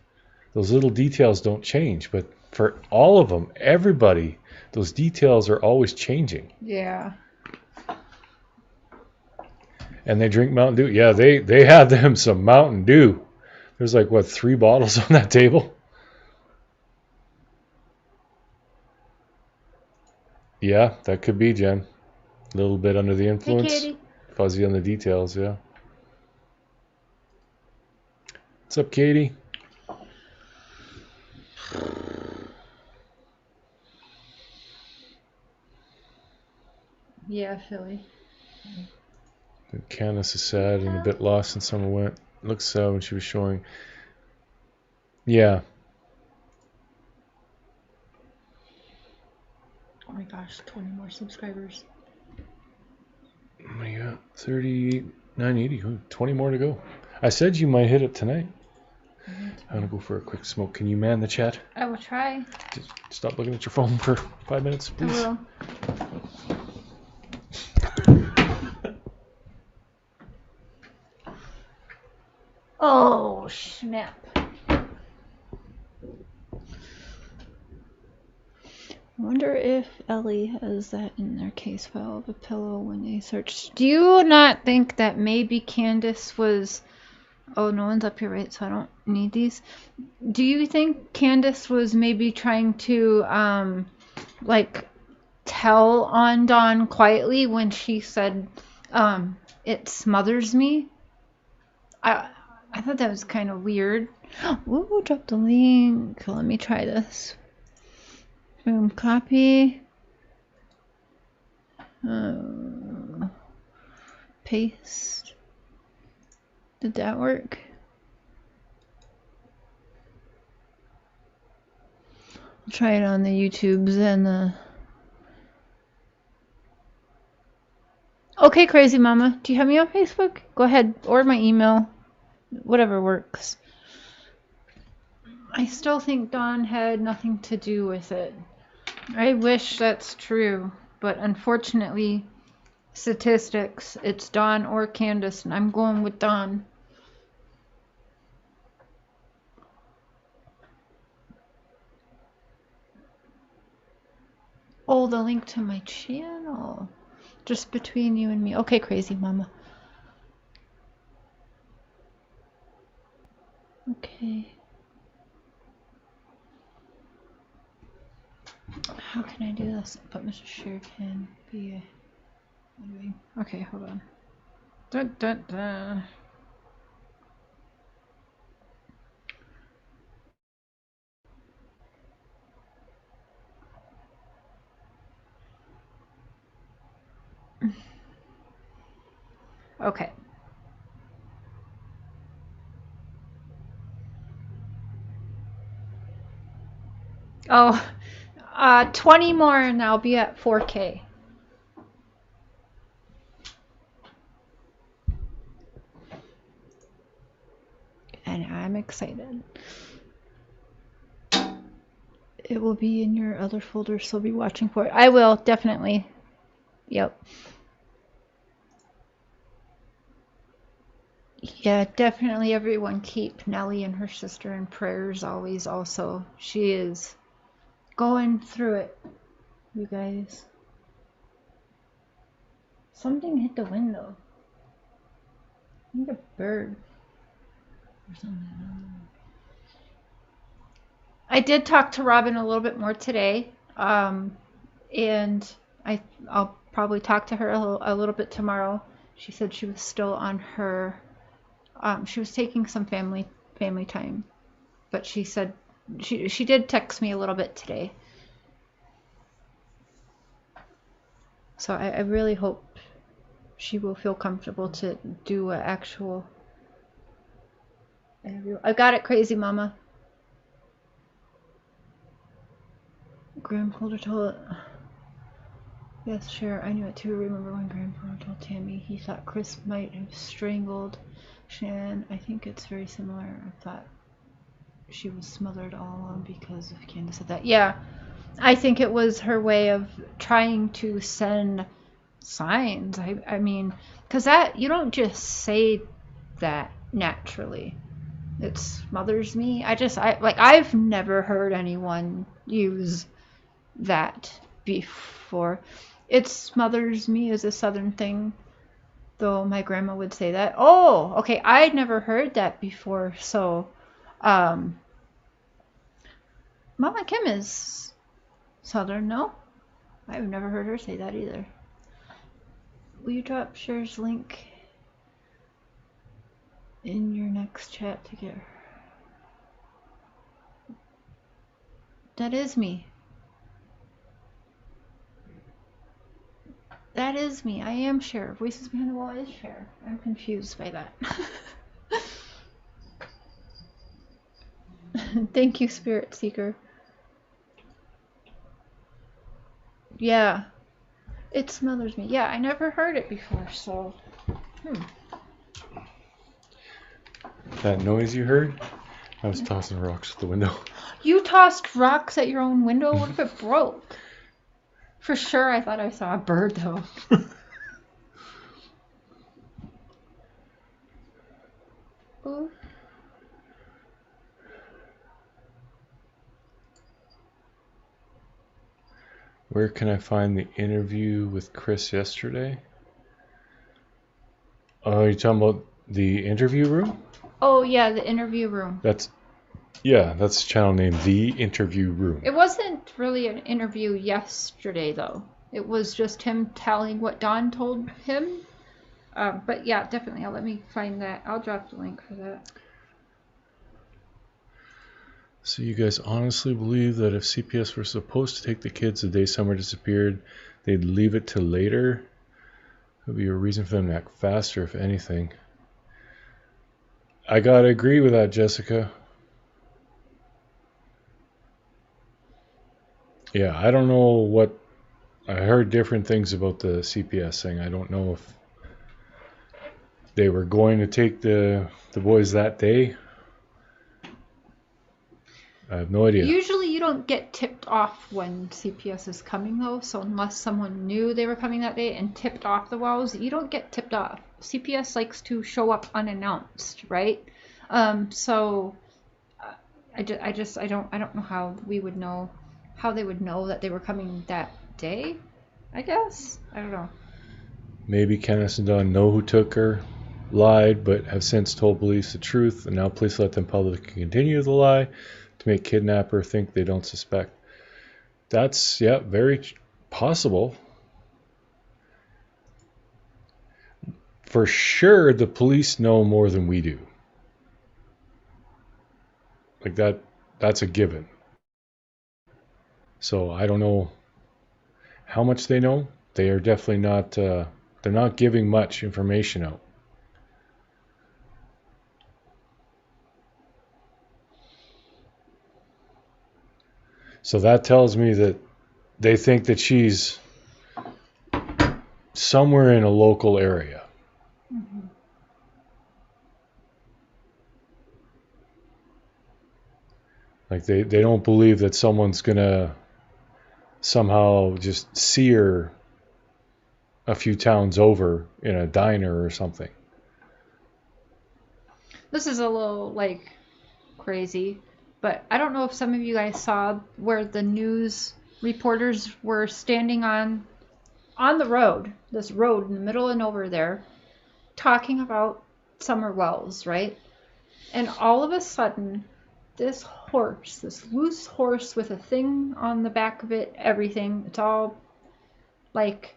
those little details don't change. But for all of them, everybody, those details are always changing. Yeah. And they drink Mountain Dew. Yeah, they had them some Mountain Dew. There's like, 3 bottles on that table? Yeah, that could be, Jen. A little bit under the influence. Hey, Katie. Fuzzy on the details, yeah. What's up, Katie? Yeah, Philly. Candace is sad and a bit lost, and Summer went. Looks sad when she was showing. Yeah. Oh my gosh, 20 more subscribers. Oh my god, 3980. 20 more to go. I said you might hit it tonight. I'm gonna go for a quick smoke. Can you man the chat? I will try. Just stop looking at your phone for 5 minutes, please. I will. Oh, snap. I wonder if Ellie has that in their case file of a pillow when they searched. Do you not think that maybe Candace was... Oh, no one's up here, right? So I don't need these. Do you think Candace was maybe trying to, like, tell on Dawn quietly when she said, it smothers me? I thought that was kind of weird. Ooh, drop the link. Let me try this. Boom, copy. Paste. Did that work? I'll try it on the YouTubes and the... Okay, Crazy Mama. Do you have me on Facebook? Go ahead. Or my email. Whatever works. I still think Dawn had nothing to do with it. I wish that's true. But unfortunately, statistics, it's Dawn or Candace, and I'm going with Dawn. Oh, the link to my channel. Just between you and me. Okay, Crazy Mama. Okay. How can I do this? But Mr. Share can be a... Okay, hold on. Dun, dun, dun. Okay. Oh, 20 more and I'll be at 4K. And I'm excited. It will be in your other folder, so be watching for it. I will, definitely. Yep. Yeah, definitely everyone keep Nellie and her sister in prayers always also. She is going through it, you guys. Something hit the window. I think a bird or something. I did talk to Robin a little bit more today, and I'll probably talk to her a little bit tomorrow. She said she was still on her... she was taking some family time, but she said she did text me a little bit today. So I really hope she will feel comfortable to do an actual interview. I got it, Crazy Mama. Grandfather told it. Yes, sure, I knew it too. Remember when Grandfather told Tammy he thought Chris might have strangled Shannon? I think it's very similar. I thought she was smothered all along because of Candace said that. Yeah, I think it was her way of trying to send signs. I mean, because that, you don't just say that naturally. It smothers me. I've never heard anyone use that before. It smothers me is a southern thing, though my grandma would say that. Oh, okay, I'd never heard that before. So Mama Kim is southern, no? I've never heard her say that either. Will you drop Cher's link in your next chat to get her? That is me. That is me. I am Cher. Voices Behind the Wall is Cher. I'm confused by that. Thank you, Spirit Seeker. Yeah. It smothers me. Yeah, I never heard it before, so... That noise you heard? I was tossing rocks at the window. You tossed rocks at your own window? What if it broke? For sure, I thought I saw a bird, though. Ooh. Where can I find the interview with Chris yesterday? Oh, you're talking about the interview room? Oh, yeah, the interview room. That's channel name, The Interview Room. It wasn't really an interview yesterday, though. It was just him telling what Dawn told him. But yeah, definitely. Let me find that. I'll drop the link for that. So you guys honestly believe that if CPS were supposed to take the kids the day Summer disappeared, they'd leave it till later? It would be a reason for them to act faster, if anything. I gotta agree with that, Jessica. Yeah, I don't know what... I heard different things about the CPS thing. I don't know if they were going to take the boys that day. I have no idea. Usually you don't get tipped off when CPS is coming, though. So unless someone knew they were coming that day and tipped off the wells, you don't get tipped off. CPS likes to show up unannounced, right? So I don't know how we would know, how they would know that they were coming that day, I guess. I don't know. Maybe Kenneth and Dawn know who took her, lied, but have since told police the truth, and now police let them publicly continue the lie to make kidnapper think they don't suspect. That's, yeah, very possible. For sure, the police know more than we do. Like that's a given. So I don't know how much they know. They are definitely not, they're not giving much information out. So that tells me that they think that she's somewhere in a local area. Mm-hmm. Like they don't believe that someone's gonna somehow just see her a few towns over in a diner or something. This is a little, like, crazy, but I don't know if some of you guys saw where the news reporters were standing on the road, this road in the middle of nowhere there, talking about Summer Wells, right? And all of a sudden, this horse, this loose horse with a thing on the back of it, everything, it's all, like,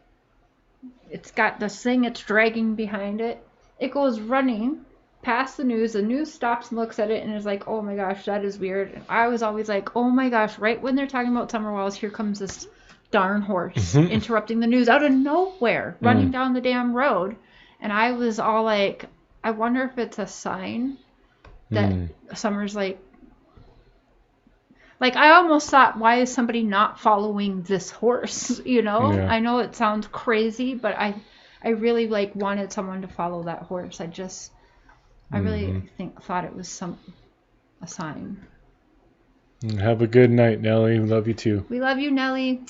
it's got this thing it's dragging behind it. It goes running past the news stops and looks at it and is like, oh my gosh, that is weird. And I was always like, oh my gosh, right when they're talking about Summer Wells, here comes this darn horse interrupting the news out of nowhere, running down the damn road. And I was all like, I wonder if it's a sign that Summer's like I almost thought, why is somebody not following this horse? You know, Yeah. I know it sounds crazy, but I really like wanted someone to follow that horse. I really thought it was a sign. Have a good night, Nellie. Love you too. We love you, Nellie.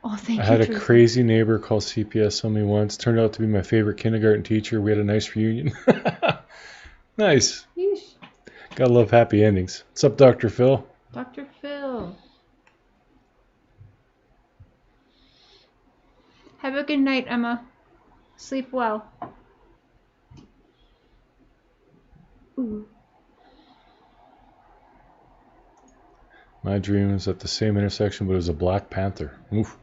Oh, thank you. I had a Teresa. crazy neighbor call CPS on me once. Turned out to be my favorite kindergarten teacher. We had a nice reunion. Nice. Yeesh. Gotta love happy endings. What's up, Dr. Phil? Dr. Phil. Have a good night, Emma. Sleep well. Ooh. My dream was at the same intersection, but it was a Black Panther. Oof.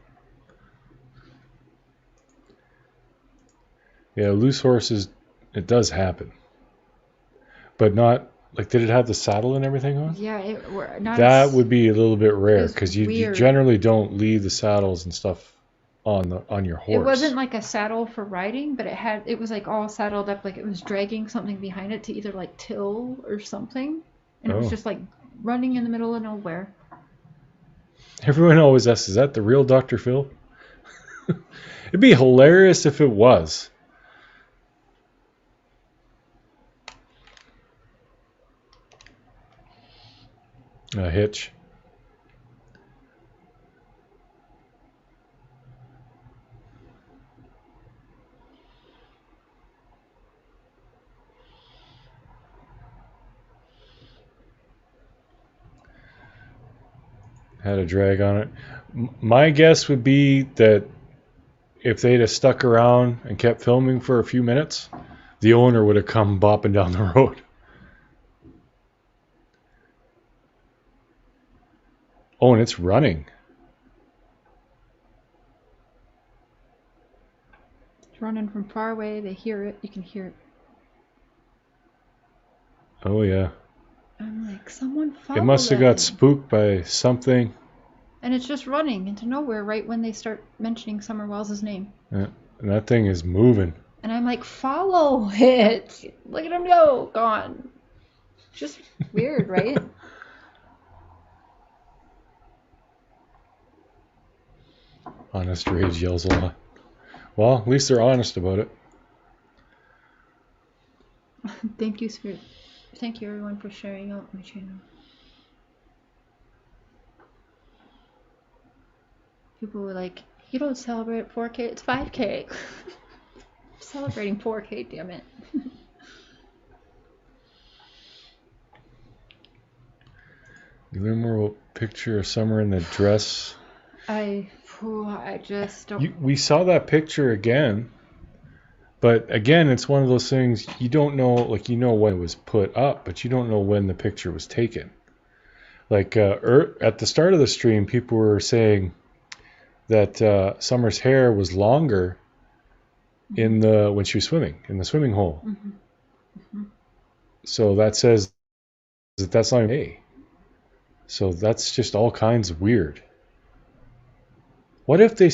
Yeah, loose horses, it does happen. But not Like, did it have the saddle and everything on? Yeah, That would be a little bit rare because you weird. generally don't leave the saddles and stuff on your horse. It wasn't like a saddle for riding, but it was like all saddled up, like it was dragging something behind it to either like till or something, and it was just like running in the middle of nowhere. Everyone always asks, "Is that the real Dr. Phil?" It'd be hilarious if it was. A hitch. Had a drag on it. My guess would be that if they'd have stuck around and kept filming for a few minutes, the owner would have come bopping down the road. Oh, and it's running. It's running from far away. They hear it. You can hear it. Oh, yeah. I'm like, someone follow It must have got spooked by something. And it's just running into nowhere right when they start mentioning Summer Wells' name. Yeah, and that thing is moving. And I'm like, follow it. Look at him go. Gone. Just weird, right? Honest Rage yells a lot. Well, at least they're honest about it. Thank you everyone for sharing out my channel. People were like, you don't celebrate 4K, it's 5K. I'm celebrating 4K, damn it. You learn more about picture of Summer in the dress. I just don't. We saw that picture again, but again, it's one of those things you don't know. Like, you know when it was put up, but you don't know when the picture was taken. Like at the start of the stream, people were saying that Summer's hair was longer when she was swimming in the swimming hole. Mm-hmm. Mm-hmm. So that says that's not A. So that's just all kinds of weird. What if they...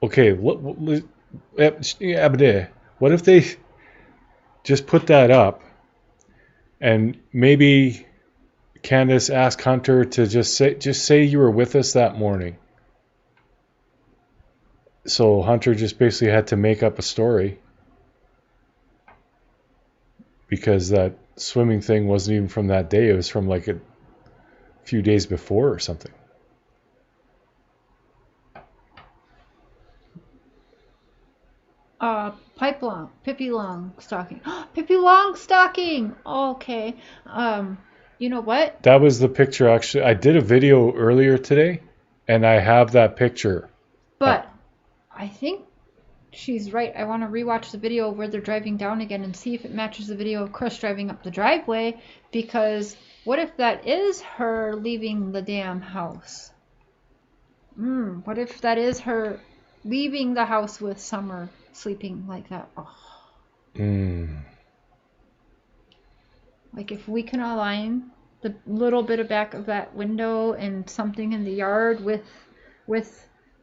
Okay, what if they just put that up and maybe Candace asked Hunter to just say you were with us that morning. So Hunter just basically had to make up a story because that swimming thing wasn't even from that day. It was from like a few days before or something. Pippi Longstocking. Pippi Longstocking! Okay. You know what? That was the picture, actually. I did a video earlier today, and I have that picture. But I think she's right. I want to rewatch the video where they're driving down again and see if it matches the video of Chris driving up the driveway, because what if that is her leaving the damn house? What if that is her leaving the house with Summer sleeping like that? Like, if we can align the little bit of back of that window and something in the yard with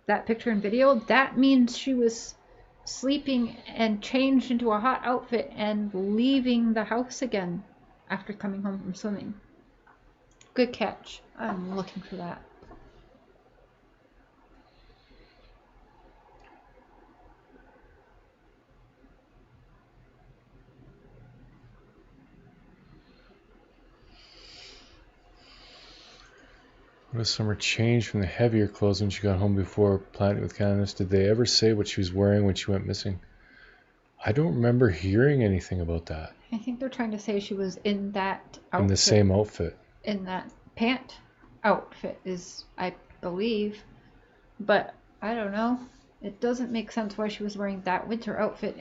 that picture and video, that means she was sleeping and changed into a hot outfit and leaving the house again after coming home from swimming. Good catch. I'm looking for that. What if Summer changed from the heavier clothes when she got home before planning with Candace? Did they ever say what she was wearing when she went missing? I don't remember hearing anything about that. I think they're trying to say she was in that outfit. In the same outfit. In that pant outfit is, I believe. But I don't know. It doesn't make sense why she was wearing that winter outfit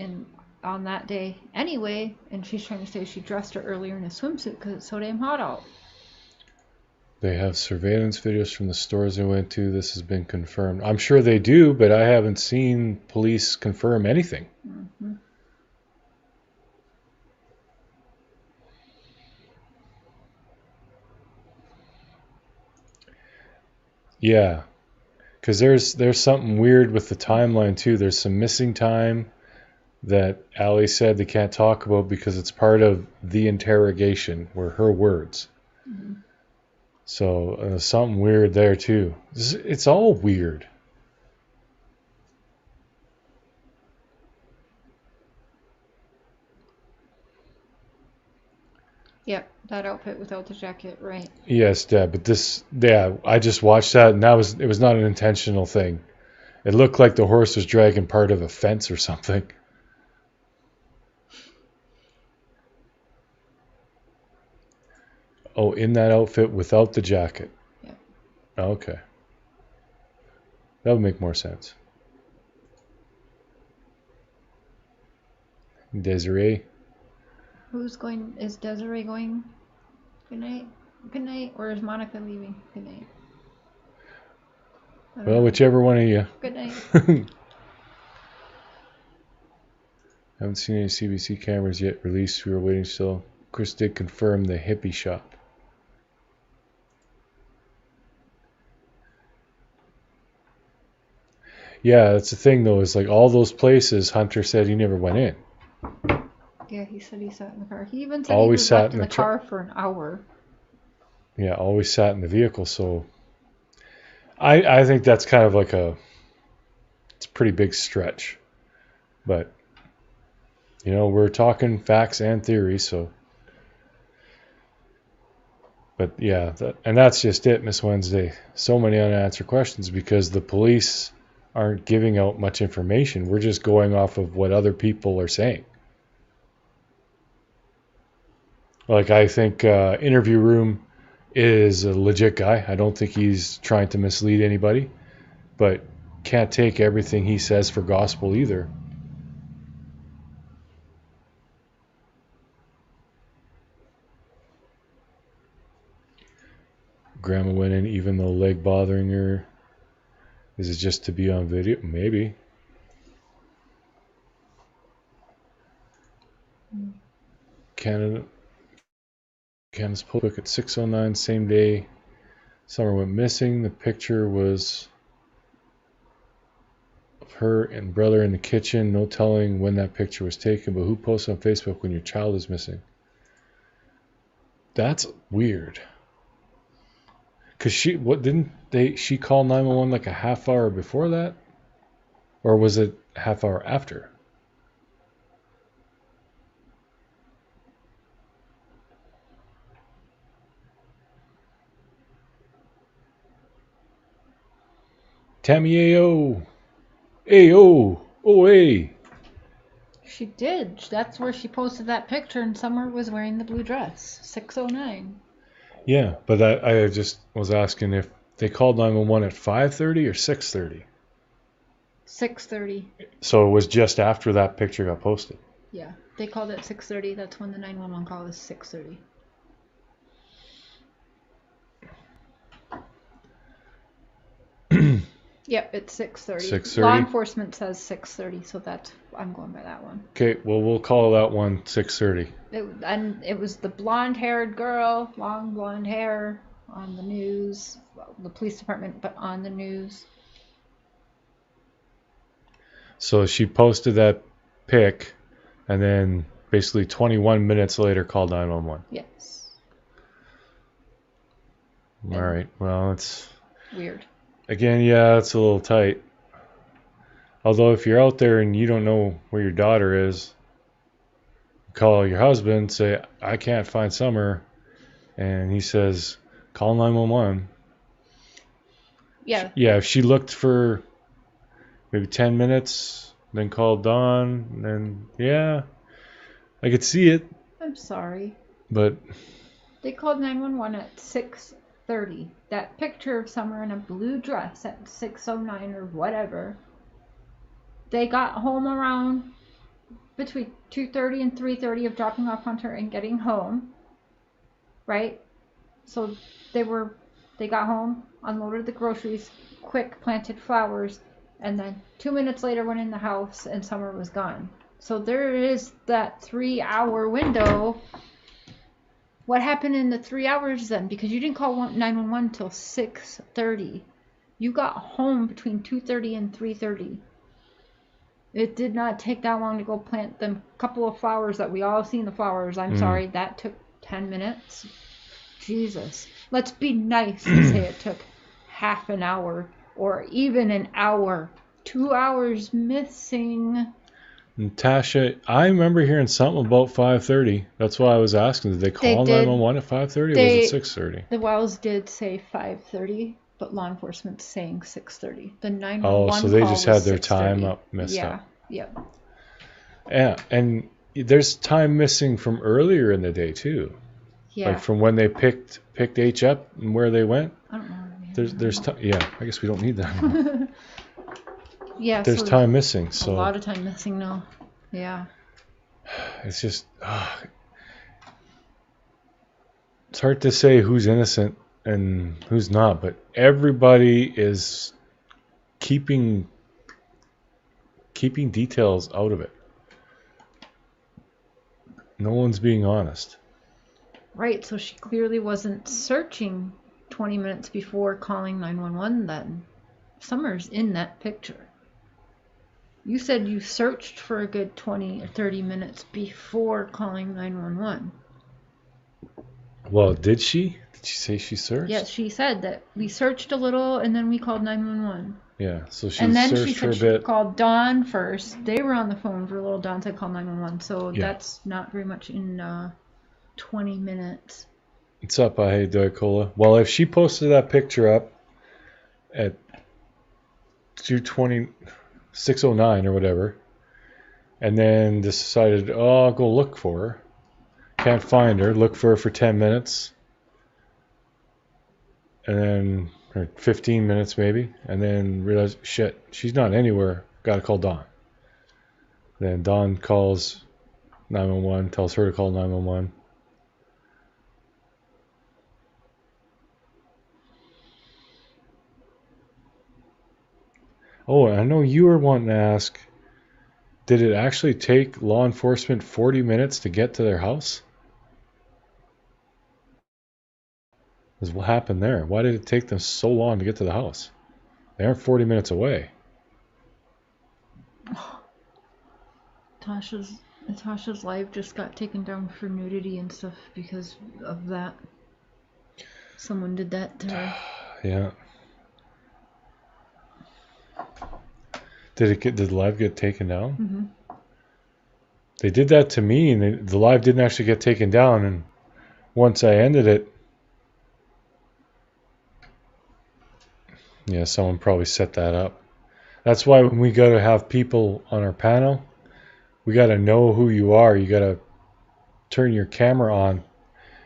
on that day anyway. And she's trying to say she dressed her earlier in a swimsuit because it's so damn hot out. They have surveillance videos from the stores they went to. This has been confirmed. I'm sure they do, but I haven't seen police confirm anything. Yeah, because there's something weird with the timeline too. There's some missing time that Allie said they can't talk about because it's part of the interrogation, were her words. Mm-hmm. So something weird there too. It's all weird. Yep, that outfit without the jacket, right? Yes, Deb, but I just watched that, and it was not an intentional thing. It looked like the horse was dragging part of a fence or something. Oh, in that outfit without the jacket. Yep. Okay. That would make more sense. Desiree. Who's going? Is Desiree going? Good night. Good night. Or is Monica leaving? Good night. Well, whichever one of you. Good night. Haven't seen any CBC cameras yet released. We were waiting still. Chris did confirm the hippie shop. Yeah, that's the thing though, is like all those places Hunter said he never went in. Yeah, he said he sat in the car. He even said Always he was sat left in in the the car for an hour. Yeah, always sat in the vehicle, so I think that's kind of like it's a pretty big stretch. But we're talking facts and theory, so but yeah, and that's just it, Miss Wednesday. So many unanswered questions because the police aren't giving out much information. We're just going off of what other people are saying. Like, I think Interview Room is a legit guy. I don't think he's trying to mislead anybody, but can't take everything he says for gospel either. Grandma went in even though leg bothering her. Is it just to be on video? Maybe. Canada's post at 6:09 same day. Summer went missing. The picture was of her and brother in the kitchen. No telling when that picture was taken, but who posts on Facebook when your child is missing? That's weird. Cause she call 911 like a half hour before that? Or was it a half hour after? Tammy Ayo. Ayo. Oh, hey. She did. That's where she posted that picture, and Summer was wearing the blue dress. 6:09. Yeah, but I just was asking if they called 911 at 5:30 or 6:30. 6:30. So it was just after that picture got posted. Yeah, they called at 6:30. That's when the 911 call was 6:30. Yep, it's 6:30. 6:30. Law enforcement says 6:30, so I'm going by that one. Okay, well we'll call that one 6:30. It was the blonde-haired girl, long blonde hair, on the news, the police department, but on the news. So she posted that pic, and then basically 21 minutes later called 911. Yes. All right. Well, it's weird. Again, yeah, it's a little tight. Although if you're out there and you don't know where your daughter is, call your husband, say, I can't find Summer. And he says, call 911. Yeah. Yeah, if she looked for maybe 10 minutes, then called Dawn, then yeah, I could see it. I'm sorry. But they called 911 at 6:30. That picture of Summer in a blue dress at 6:09 or whatever. They got home around between 2:30 and 3:30 of dropping off Hunter and getting home. Right? So they got home, unloaded the groceries, quick planted flowers, and then 2 minutes later went in the house and Summer was gone. So there is that 3-hour window. What happened in the 3 hours then? Because you didn't call 911 until 6:30. You got home between 2:30 and 3:30. It did not take that long to go plant them couple of flowers that we all seen the flowers. I'm sorry, that took 10 minutes. Jesus. Let's be nice and say it took half an hour or even an hour. 2 hours missing. Natasha, I remember hearing something about 5:30. That's why I was asking. Did they call 911 at 5:30 or was it 6:30? The Wells did say 5:30, but law enforcement's saying 6:30. The 911 Oh, so they just had their 6:30. time up messed up. Yeah. Yeah, and there's time missing from earlier in the day too. Yeah. Like from when they picked H up and where they went. I don't know. There's time. Yeah, I guess we don't need that. Yeah. There's time missing. So a lot of time missing now. Yeah. It's just it's hard to say who's innocent and who's not, but everybody is keeping details out of it. No one's being honest. Right, so she clearly wasn't searching 20 minutes before calling 911 then. Summer's in that picture. You said you searched for a good 20 or 30 minutes before calling 911. Well, did she? Did she say she searched? Yes, she said that we searched a little and then we called 911. Yeah, so she and then searched she for a said bit. She called Dawn first. They were on the phone for a little. Dawn said call 911. So that's not very much in 20 minutes. What's up, Hey Cola? Well, if she posted that picture up at 2:20, 6:09 or whatever, and then decided, oh, I'll go look for her. Can't find her. Look for her for 10 minutes. And then, or 15 minutes maybe. And then realize, shit, she's not anywhere. Gotta call Dawn. Then Dawn calls 911, tells her to call 911. Oh, I know you were wanting to ask, did it actually take law enforcement 40 minutes to get to their house? Because what happened there? Why did it take them so long to get to the house? They aren't 40 minutes away. Natasha's live just got taken down for nudity and stuff because of that. Someone did that to her. Yeah. Did the live get taken down? Mm-hmm. They did that to me, and the live didn't actually get taken down. And once I ended it, yeah, someone probably set that up. That's why when we got to have people on our panel, we got to know who you are. You got to turn your camera on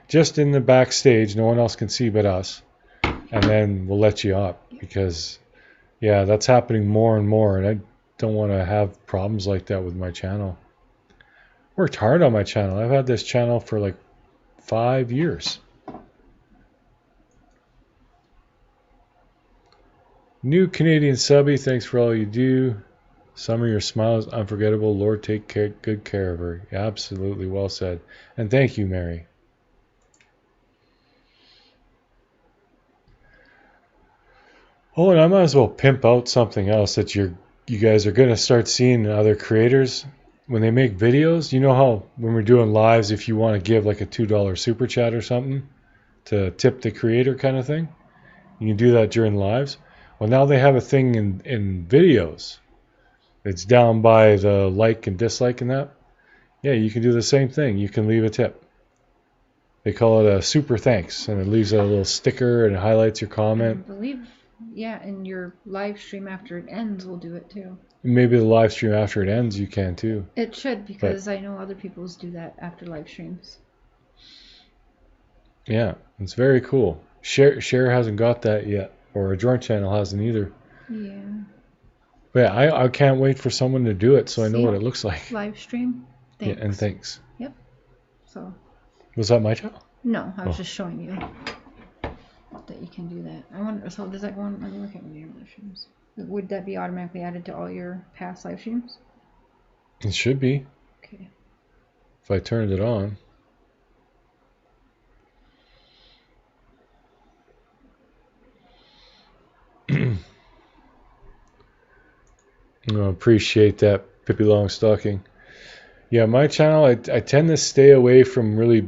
just in the backstage. No one else can see but us. And then we'll let you up because, yeah, that's happening more and more. And I don't want to have problems like that with my channel. Worked hard on my channel. I've had this channel for like 5 years. New Canadian subby, thanks for all you do. Summer, your smile is unforgettable. Lord, take good care of her. Absolutely, well said. And thank you, Mary. Oh, and I might as well pimp out something else that you guys are going to start seeing in other creators. When they make videos, you know how when we're doing lives, if you want to give like a $2 super chat or something to tip the creator kind of thing, you can do that during lives. Well, now they have a thing in videos. It's down by the like and dislike and that. Yeah, you can do the same thing. You can leave a tip. They call it a super thanks, and it leaves a little sticker and it highlights your comment. I believe, yeah, and your live stream after it ends will do it too. Maybe the live stream after it ends, you can too. It should, because I know other people's do that after live streams. Yeah, it's very cool. Share hasn't got that yet. Or a joint channel hasn't either. Yeah. But yeah, I can't wait for someone to do it so I know what it looks like. Live stream. Thanks. Yeah, and thanks. Yep. So. Was that my channel? No, I was just showing you that you can do that. I wonder. So does that go on? Let me look at your live streams. Would that be automatically added to all your past live streams? It should be. Okay. If I turned it on. appreciate that, Pippi Longstocking. Yeah, my channel, I tend to stay away from really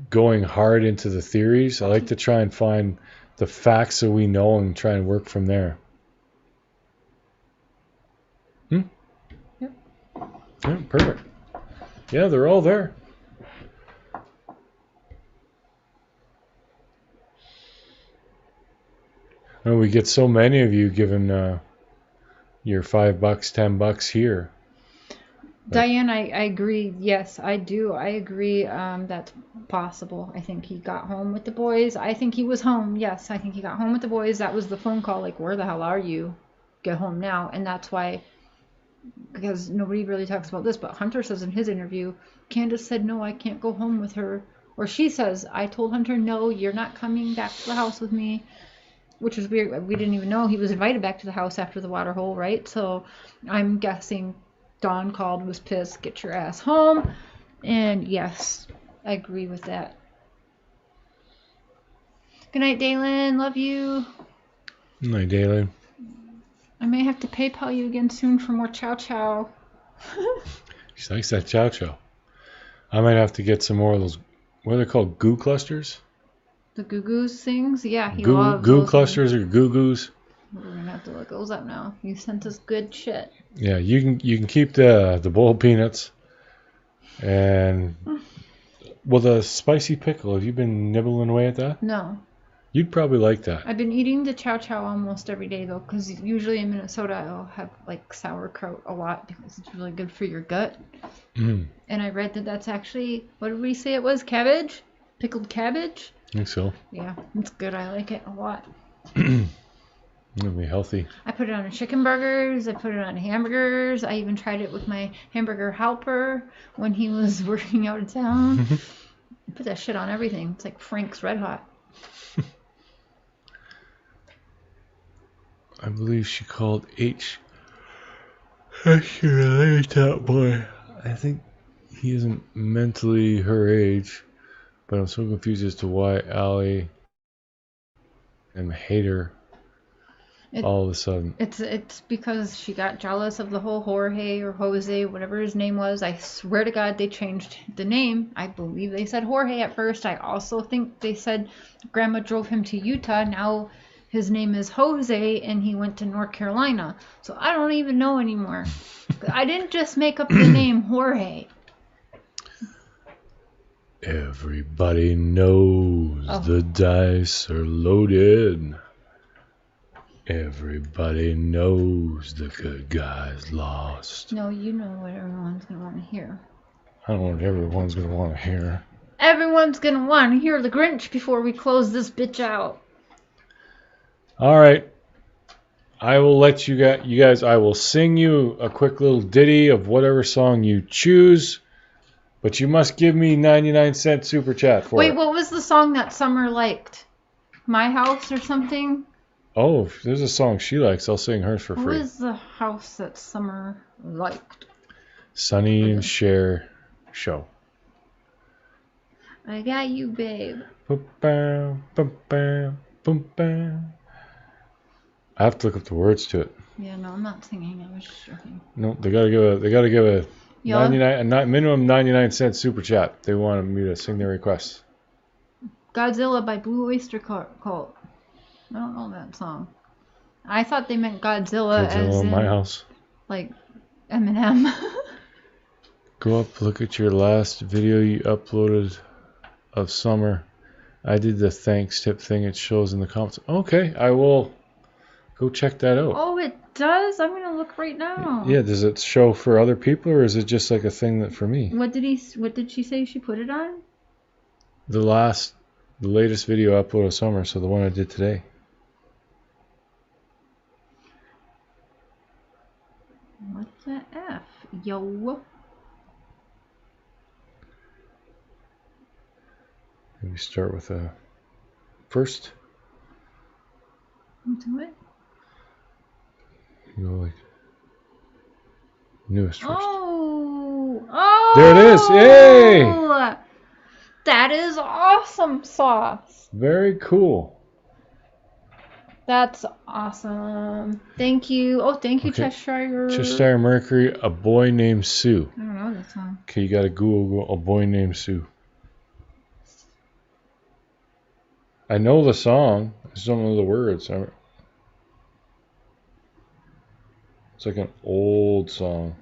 going hard into the theories. I like to try and find the facts that we know and try and work from there. Yep. Yeah, perfect. Yeah, they're all there. And we get so many of you giving your $5, $10 here. Diane, I agree. Yes, I do. I agree. That's possible. I think he got home with the boys. I think he was home. Yes, I think he got home with the boys. That was the phone call. Like, where the hell are you? Get home now. And that's why, because nobody really talks about this, but Hunter says in his interview, Candace said, no, I can't go home with her. Or she says, I told Hunter, no, you're not coming back to the house with me. Which is weird. We didn't even know he was invited back to the house after the water hole, right? So I'm guessing Dawn called, was pissed, get your ass home. And yes, I agree with that. Good night, Daylin. Love you. Good night, Daylin. I may have to PayPal you again soon for more chow chow. She likes that chow chow. I might have to get some more of those, what are they called, goo clusters? The Goo Goos things? Yeah, he Goo, loves goo those clusters or goo goos. We're gonna have to look those up now. You sent us good shit. Yeah, you can keep the bowl of peanuts. And well, the spicy pickle, have you been nibbling away at that? No. You'd probably like that. I've been eating the chow chow almost every day though, because usually in Minnesota I'll have like sauerkraut a lot because it's really good for your gut. Mm. And I read that that's actually, what did we say it was? Cabbage? Pickled cabbage? I think so. Yeah, it's good. I like it a lot. It'll be healthy. I put it on chicken burgers. I put it on hamburgers. I even tried it with my hamburger helper when he was working out of town. I put that shit on everything. It's like Frank's Red Hot. I believe she called H. I should like that boy. I think he isn't mentally her age, but I'm so confused as to why Allie and hate her all of a sudden. It's because she got jealous of the whole Jorge or Jose, whatever his name was. I swear to God they changed the name. I believe they said Jorge at first. I also think they said Grandma drove him to Utah. Now his name is Jose and he went to North Carolina. So I don't even know anymore. I didn't just make up the name Jorge. Everybody knows the dice are loaded. Everybody knows the good guy's lost. No, you know what everyone's going to want to hear. I don't know what everyone's going to want to hear. Everyone's going to want to hear the Grinch before we close this bitch out. All right. I will let you guys, I will sing you a quick little ditty of whatever song you choose, but you must give me 99-cent super chat for it. Wait, what was the song that Summer liked? My House or something? Oh, if there's a song she likes, I'll sing hers for free. What is the house that Summer liked? Sonny and Cher Show. I got you, babe. Boom, boom, boom, boom, boom. I have to look up the words to it. Yeah, no, I'm not singing. I was just joking. No, they gotta give a 99 minimum 99-cent super chat. They wanted me to sing their request. Godzilla by Blue Oyster Cult. I don't know that song. I thought they meant Godzilla as in My House. Like Eminem. Go up, look at your last video you uploaded of Summer. I did the thanks tip thing. It shows in the comments. Okay, I will go check that out. Oh, it does? I'm gonna look right now. Yeah, does it show for other people or is it just like a thing that for me? What did she say she put it on? The latest video upload of Summer, so the one I did today. What's that F? Yo. Maybe start with a first. Do it. You go like newest first. Oh! There it is! Yay! That is awesome sauce. Very cool. That's awesome. Thank you. Oh, thank you, Cheshire. Cheshire Mercury, A Boy Named Sue. I don't know that song. Okay, you gotta Google A Boy Named Sue. I know the song. I just don't know the words. It's like an old song.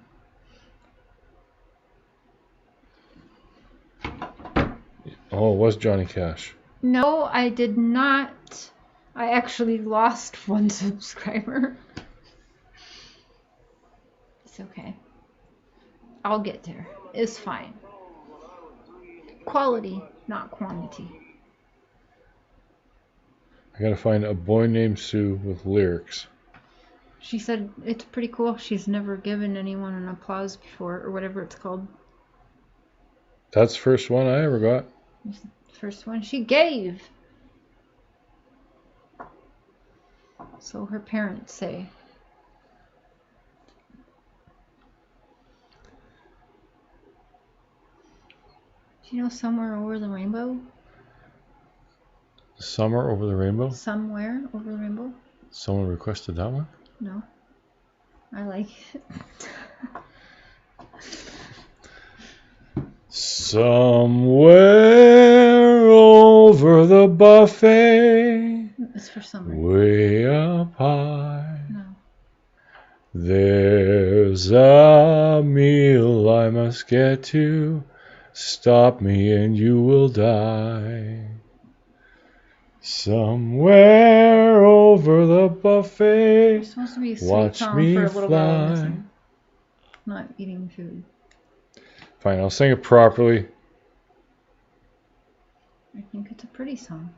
Oh, it was Johnny Cash. No, I did not. I actually lost one subscriber. It's okay. I'll get there. It's fine. Quality, not quantity. I gotta find A Boy Named Sue with lyrics. She said it's pretty cool. She's never given anyone an applause before, or whatever it's called. That's the first one I ever got. First one she gave. So her parents say. Do you know Somewhere Over the Rainbow? Summer Over the Rainbow? Somewhere Over the Rainbow? Someone requested that one? No. I like it. Somewhere over the buffet, It's for summer. way up high, No. there's a meal I must get to. Stop me and you will die. Somewhere over the buffet, It's supposed to be a sweet watch song me for a little girl fly. missing. Not eating food. Fine, I'll sing it properly. I think it's a pretty song.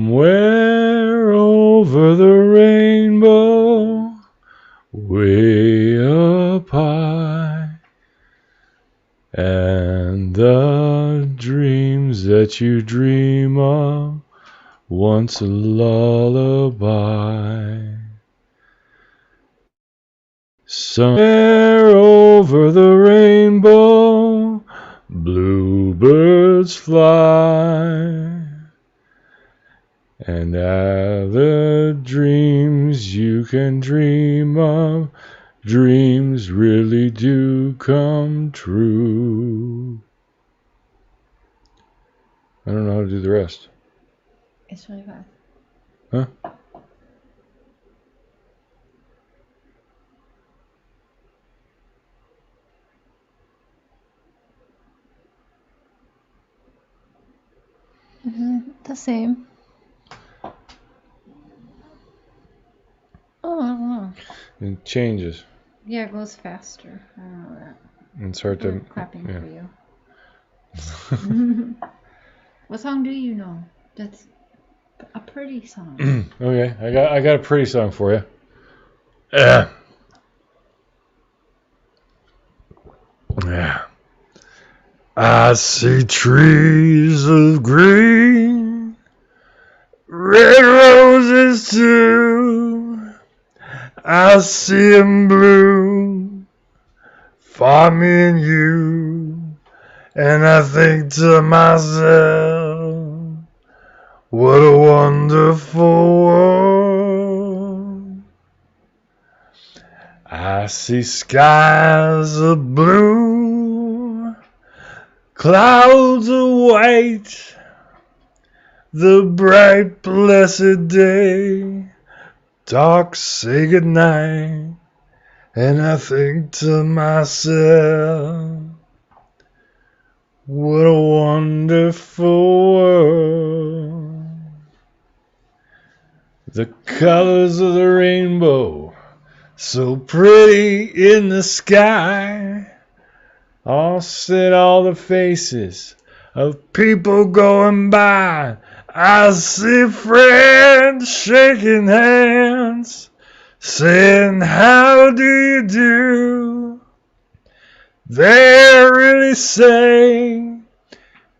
Somewhere over the rainbow, way up high, and the dreams that you dream of, once a lullaby. Somewhere over the rainbow, bluebirds fly. And the dreams you can dream of, dreams really do come true. I don't know how to do the rest. It's really bad. Huh? The same. Oh, I don't know. It changes. Yeah, it goes faster. I don't know that. And start to. I'm clapping yeah. for you. What song do you know? That's a pretty song. Okay, I got a pretty song for you. Yeah. I see trees of green, red roses too. I see 'em bloom for me and you, and I think to myself, what a wonderful world. I see skies of blue, clouds of white, the bright blessed day, dark say goodnight, and I think to myself, what a wonderful world. The colors of the rainbow, so pretty in the sky, all set all the faces of people going by. I see friends shaking hands, saying, how do you do? They're really saying,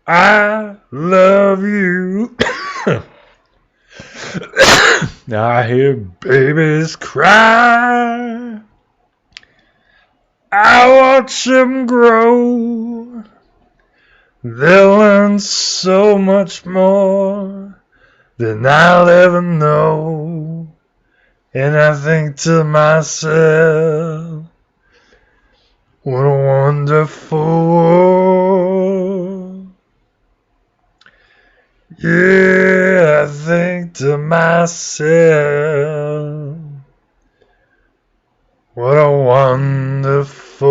I love you. I hear babies cry, I watch them grow. They'll learn so much more than I'll ever know. And I think to myself, what a wonderful world. Yeah, I think to myself, what a wonderful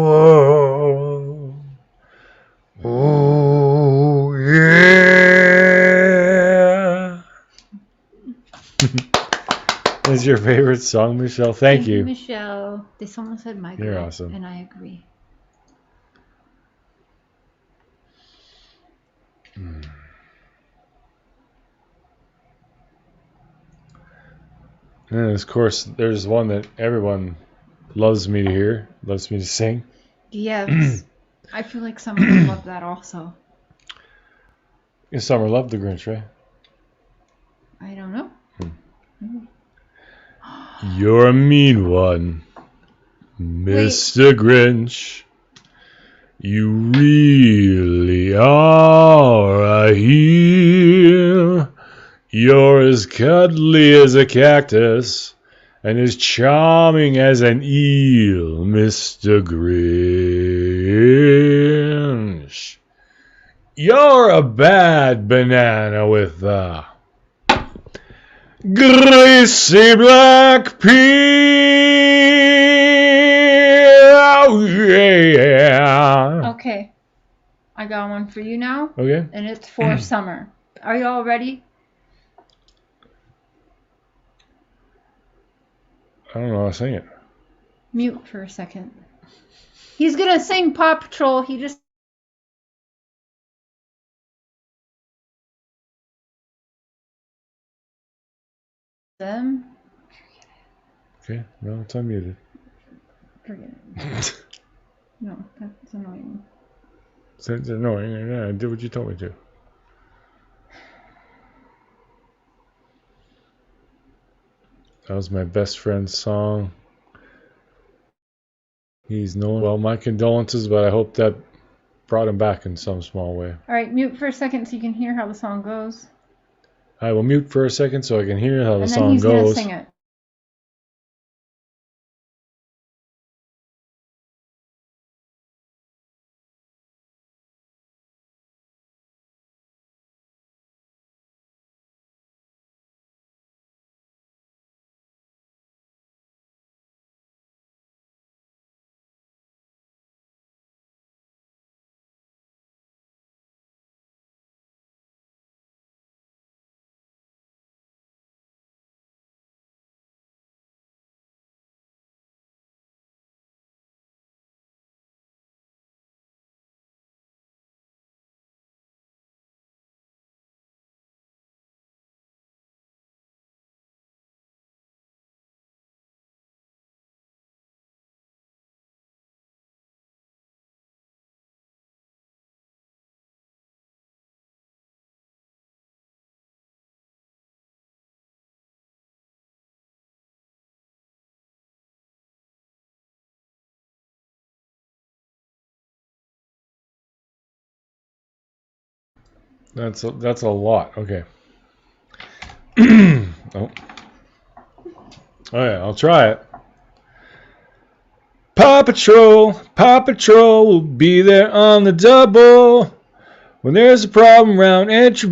world. Oh, yeah. Is your favorite song, Michelle? Thank you. Michelle. Someone said my girl. You're awesome. And I agree. And of course, there's one that everyone loves me to hear, loves me to sing. Yes. I feel like someone would love that also. Summer loved the Grinch, right? I don't know. You're a mean one, Mr. Grinch. You really are a heel. You're as cuddly as a cactus and as charming as an eel, Mr. Grinch. You're a bad banana with a greasy black peel. Yeah. Okay. I got one for you now. Okay. And it's for summer. Are you all ready? I don't know how to sing it. Mute for a second. He's gonna sing Paw Patrol. He just them. Okay, no, it's unmuted. Forget it. No, that's annoying. It's annoying. Yeah, I did what you told me to. That was my best friend's song. He's known. Well, my condolences, but I hope that brought him back in some small way. All right, mute for a second so you can hear how the song goes. I will mute for a second so I can hear how the And then song he's gonna goes. sing it. That's a lot. Okay. Oh. Okay, I'll try it. Paw Patrol will be there on the double. When there's a problem around Adventure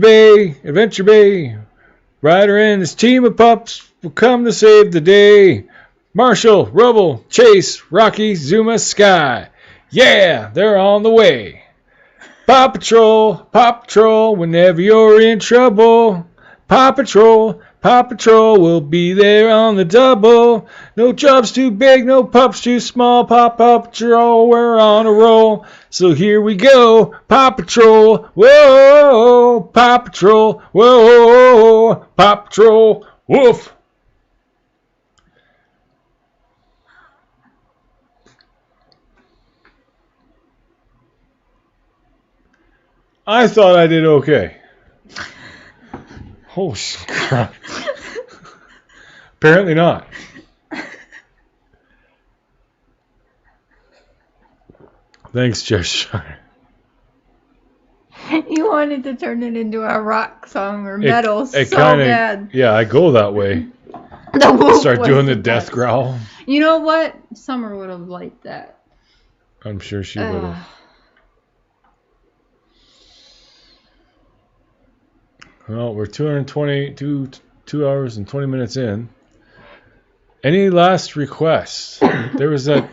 Bay, Ryder and his team of pups will come to save the day. Marshall, Rubble, Chase, Rocky, Zuma, Sky. Yeah, they're on the way. Paw Patrol, whenever you're in trouble. Paw Patrol will be there on the double. No job's too big, no pups too small. Paw Patrol, we're on a roll. So here we go. Paw Patrol, whoa, Paw Patrol, whoa, Paw Patrol, woof. I thought I did okay. Holy crap. Apparently not. Thanks, Cheshire. You wanted to turn it into a rock song or metal so kinda, bad. Yeah, I go that way. The wolf Start doing the death best. growl. You know what? Summer would have liked that. I'm sure she would have. Well, we're 2 hours and 20 minutes in. Any last requests? There was the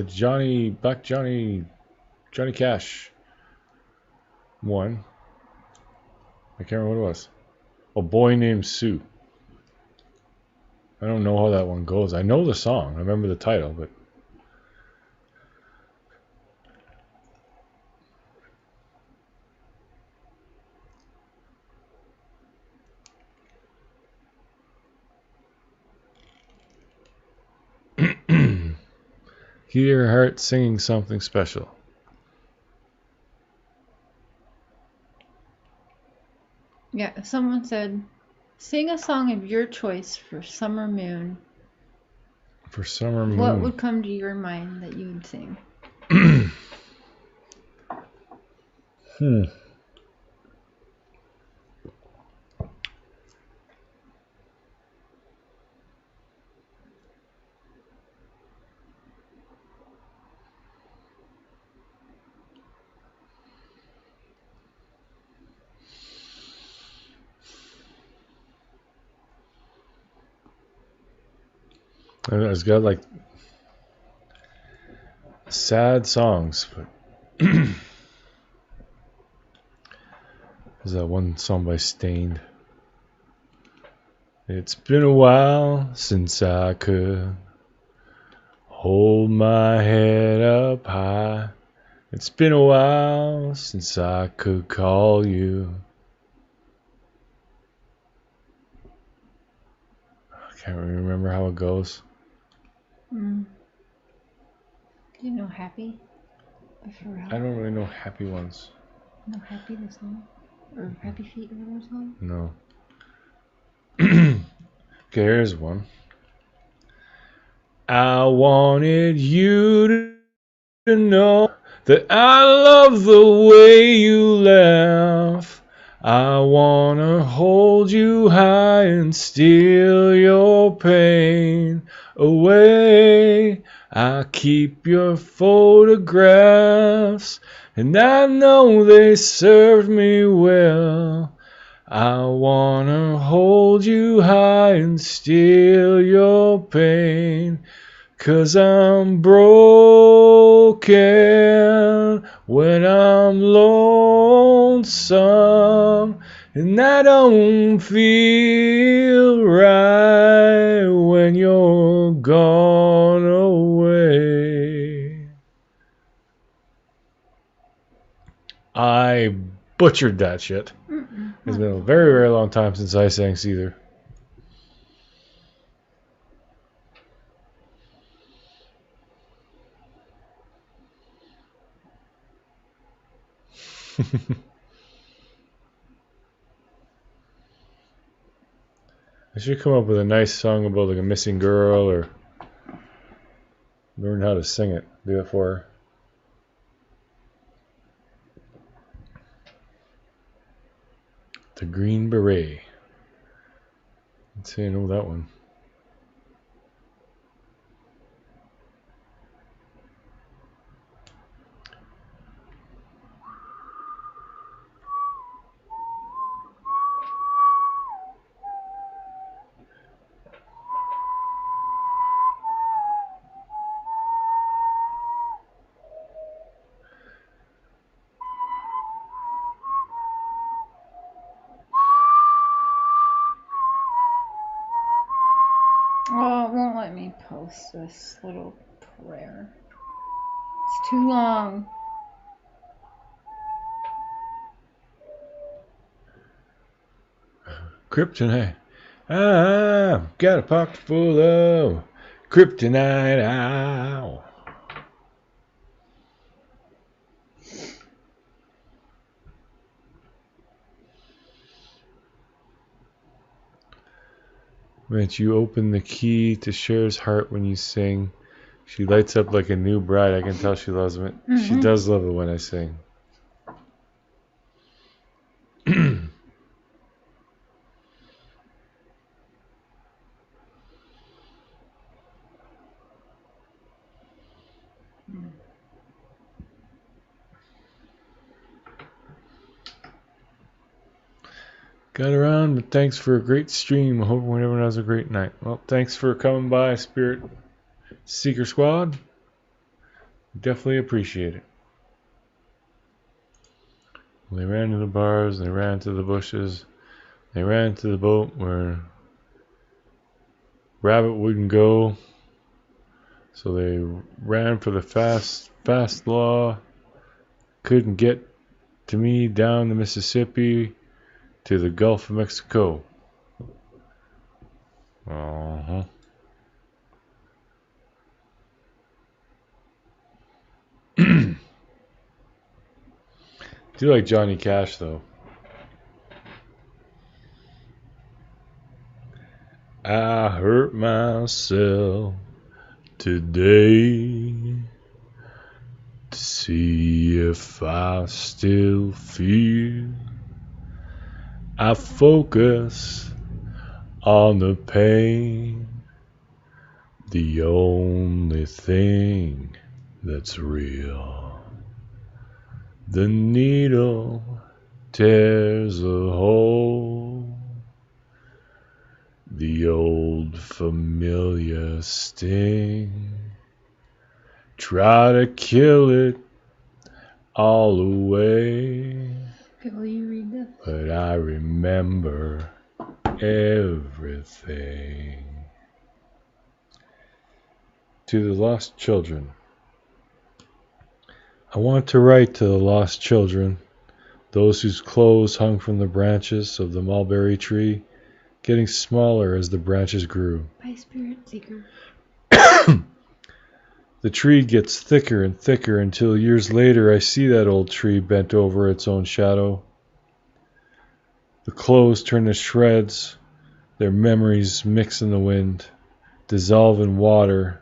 Johnny Cash one. I can't remember what it was. A Boy Named Sue. I don't know how that one goes. I know the song. I remember the title, but hear your heart singing something special. Yeah, someone said, sing a song of your choice for Summer Moon. For Summer Moon. What would come to your mind that you would sing? It's got like sad songs, but there's that one song by Stained. It's been a while since I could hold my head up high. It's been a while since I could call you. I can't really remember how it goes. Do you know Happy? I don't really know happy ones. No Happy the song? Or Happy Feet or whatever song? No. Okay, here's one. I wanted you to know that I love the way you laugh. I wanna hold you high and steal your pain away. I keep your photographs, and I know they served me well. I wanna hold you high and steal your pain, 'cause I'm broken when I'm lonesome, and I don't feel right when you're gone away. I butchered that shit. It's been a very, very long time since I sang Caesar. I should come up with a nice song about like a missing girl, or learn how to sing it. Do it for her. The Green Beret. Let's see, I know that one. Oh, it won't let me post this little prayer. It's too long. Kryptonite. I've got a pocket full of kryptonite. Ow. Won't you open the key to Cher's heart when you sing? She lights up like a new bride. I can tell she loves it. She does love it when I sing. Got around, but thanks for a great stream. I hope everyone has a great night. Well, thanks for coming by, Spirit Seeker Squad. Definitely appreciate it. They ran to the bars, they ran to the bushes, they ran to the boat where Rabbit wouldn't go. So they ran for the fast law. Couldn't get to me down the Mississippi to the Gulf of Mexico. Do like Johnny Cash though. I hurt myself today to see if I still feel. I focus on the pain, the only thing that's real. The needle tears a hole, the old familiar sting. Try to kill it all away. Okay, will you read this? But I remember everything. To the lost children. I want to write to the lost children, those whose clothes hung from the branches of the mulberry tree, getting smaller as the branches grew. By Spirit Seeker. The tree gets thicker and thicker until years later I see that old tree bent over its own shadow. The clothes turn to shreds, their memories mix in the wind, dissolve in water,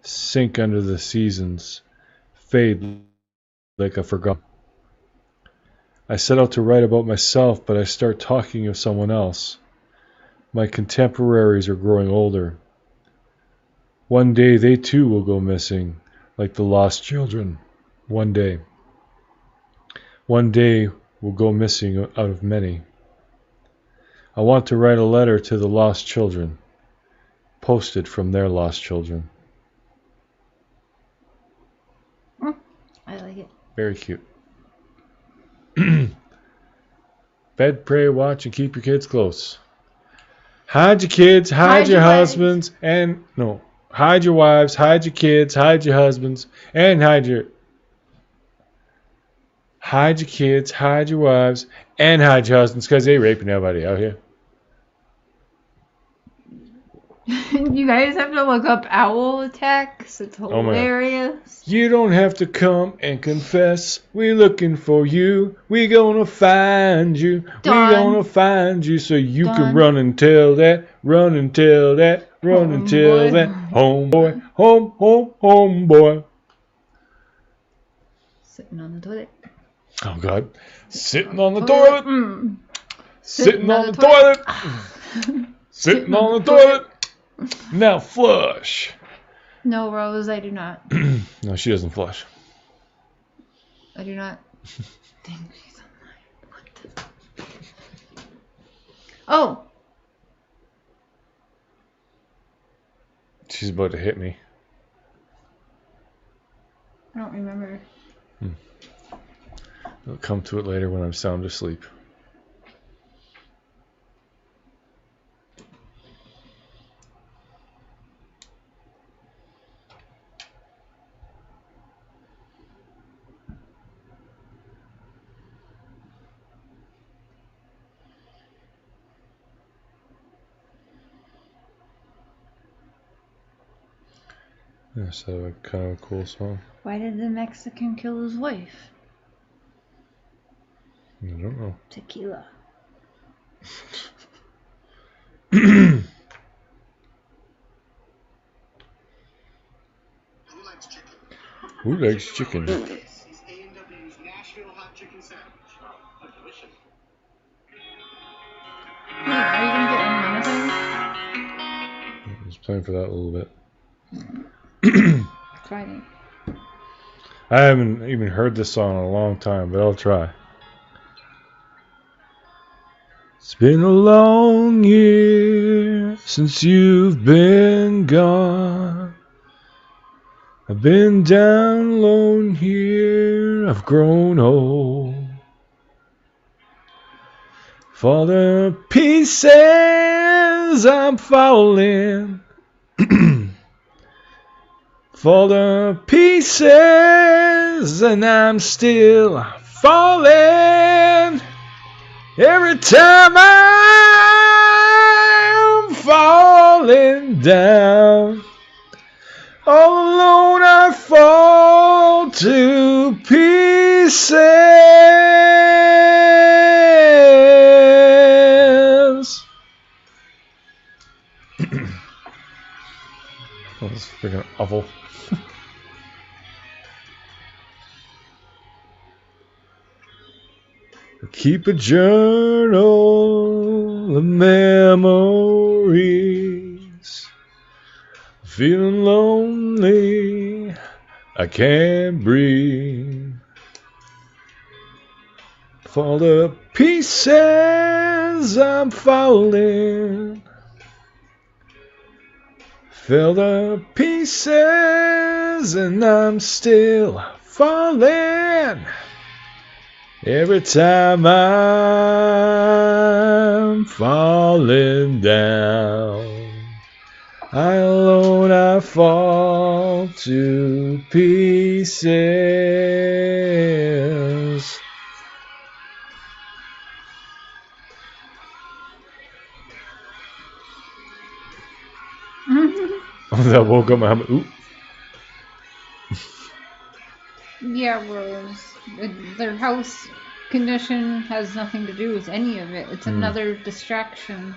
sink under the seasons, fade like a forgotten. I set out to write about myself, but I start talking of someone else. My contemporaries are growing older. One day they too will go missing, like the lost children. One day. One day will go missing out of many. I want to write a letter to the lost children, posted from their lost children. I like it. Very cute. Bed, pray, watch, and keep your kids close. Hide your kids, hide your husbands, and no. Hide your wives, hide your kids, hide your husbands, and hide your kids, hide your wives, and hide your husbands, because they raping everybody out here. You guys have to look up owl attacks. It's hilarious. You don't have to come and confess. We're looking for you. We're gonna find you. Done. We're gonna find you so you can run and tell that. Run and tell that. Run and tell that. Homeboy. Homeboy. Sitting on the toilet. Oh, God. Sitting on the toilet. Sitting on the toilet. Sitting on the toilet. Now flush. No, Rose, I do not. No, she doesn't flush. I do not think she's online. What the... Oh! She's about to hit me. I don't remember. I'll come to it later when I'm sound asleep. That's a kind of a cool song. Why did the Mexican kill his wife? I don't know. Tequila. Who likes chicken? This is A&W's National Hot Chicken Sandwich. A delicious. Hey, are you gonna get unmonetized? I was playing for that a little bit. Try it. I haven't even heard this song in a long time, but I'll try. It's been a long year since you've been gone. I've been down alone here, I've grown old. For the pieces I'm falling. For the pieces, and I'm still falling. Every time I'm falling down, all alone I fall to pieces. That's freaking awful. Keep a journal of memories. Feeling lonely, I can't breathe. For the pieces I'm falling. Feel the pieces and I'm still falling. Every time I'm falling down, I alone I fall to pieces. That woke up my ooh. Yeah, Rose. Their house condition has nothing to do with any of it. It's another distraction.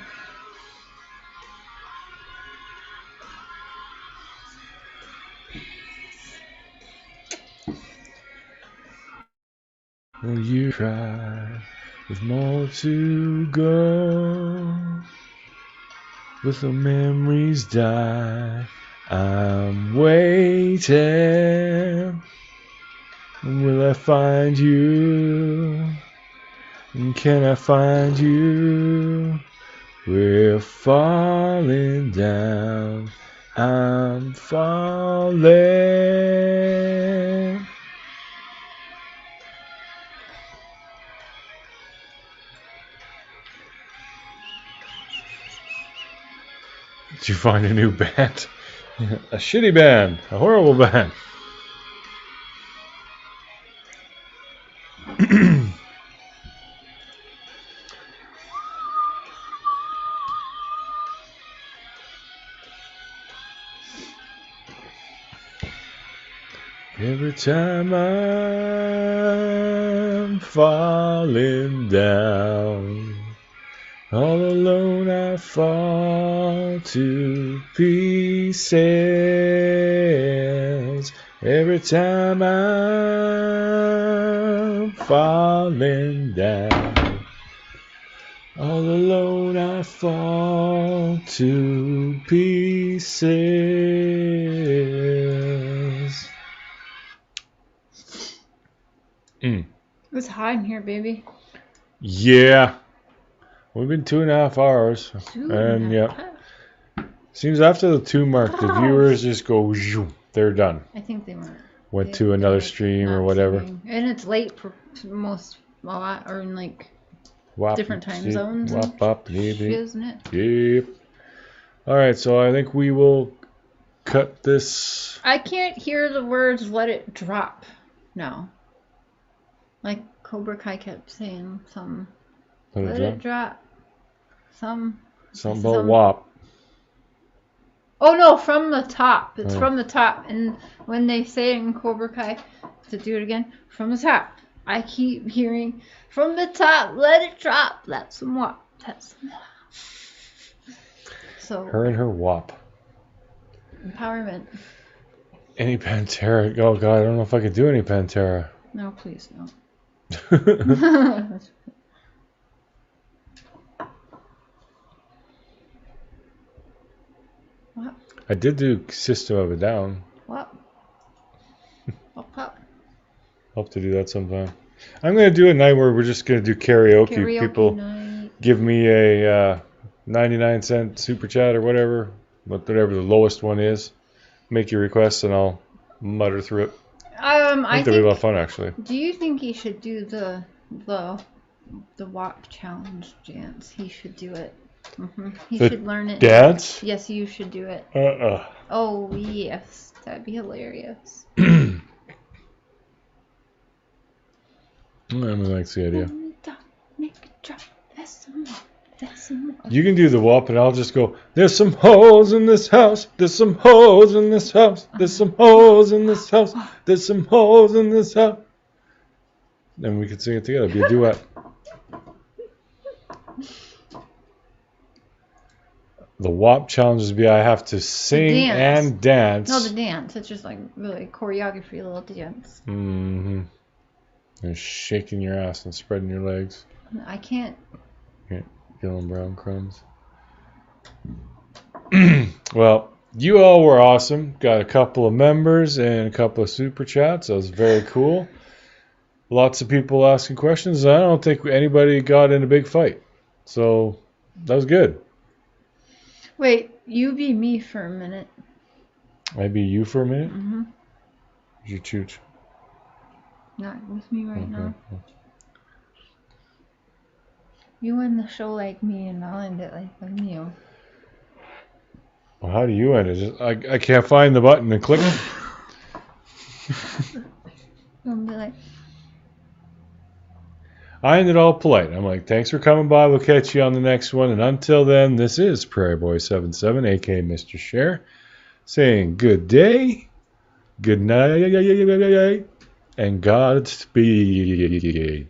Will you try with more to go? With the memories die, I'm waiting. Will I find you? And can I find you? We're falling down. I'm falling. Did you find a new band? A shitty band. A horrible band. Every time I'm falling down, all alone I fall to pieces. Every time I'm falling down, all alone I fall to pieces. It's hot in here, baby. Yeah. We've been 2.5 hours. And yeah. Seems after the 2 mark, the viewers just go, they're done. I think they went to another stream or whatever. Streaming. And it's late for most, a lot, or in like different time zones. Isn't it? Yep. Alright, so I think we will cut this. I can't hear the words "let it drop" now. Like Cobra Kai kept saying some. Let it drop. Something about WAP. Oh no, from the top. It's from the top. And when they say it in Cobra Kai, to do it again, from the top. I keep hearing, from the top, let it drop. That's some WAP. That's some WAP. So, her and her WAP. Empowerment. Any Pantera? Oh God, I don't know if I could do any Pantera. No, please no. What? I did do System of a Down. What? What? Hope to do that sometime. I'm gonna do a night where we're just gonna do karaoke. People night. give me a 99-cent super chat or whatever the lowest one is. Make your requests and I'll mutter through it. I think that'd be a lot of fun, actually. Do you think he should do the WAP challenge dance? He should do it. He should learn it. Dance? Yes, you should do it. Oh yes, that'd be hilarious. I like the idea. You can do the WAP and I'll just go, there's some hoes in this house, there's some hoes in this house, there's some hoes in this house, there's some hoes in this house. Then we could sing it together, be a duet. The WAP challenges be I have to sing and dance. No, the dance. It's just like really choreography, a little dance. Mm-hmm. And shaking your ass and spreading your legs. I can't. Gillen Brown crumbs. Well, you all were awesome. Got a couple of members and a couple of super chats. That was very cool. Lots of people asking questions. I don't think anybody got in a big fight. So that was good. Wait, you be me for a minute. I be you for a minute? Mm-hmm. You chooch. Not with me right now. You end the show like me, and I'll end it like you. Well, how do you end it? I can't find the button and click it. I'll be like, I ended all polite. I'm like, thanks for coming by. We'll catch you on the next one. And until then, this is Prairie Boy 77, aka Mr. Share, saying good day, good night, and Godspeed.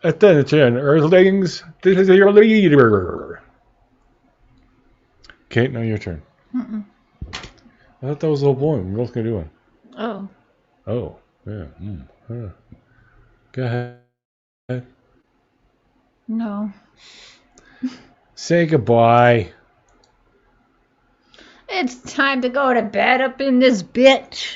Attention, Earthlings, this is your leader. Kate, now your turn. I thought that was the whole point. We're both going to do one. oh. Oh, yeah. Go ahead. No. Say goodbye. It's time to go to bed up in this bitch.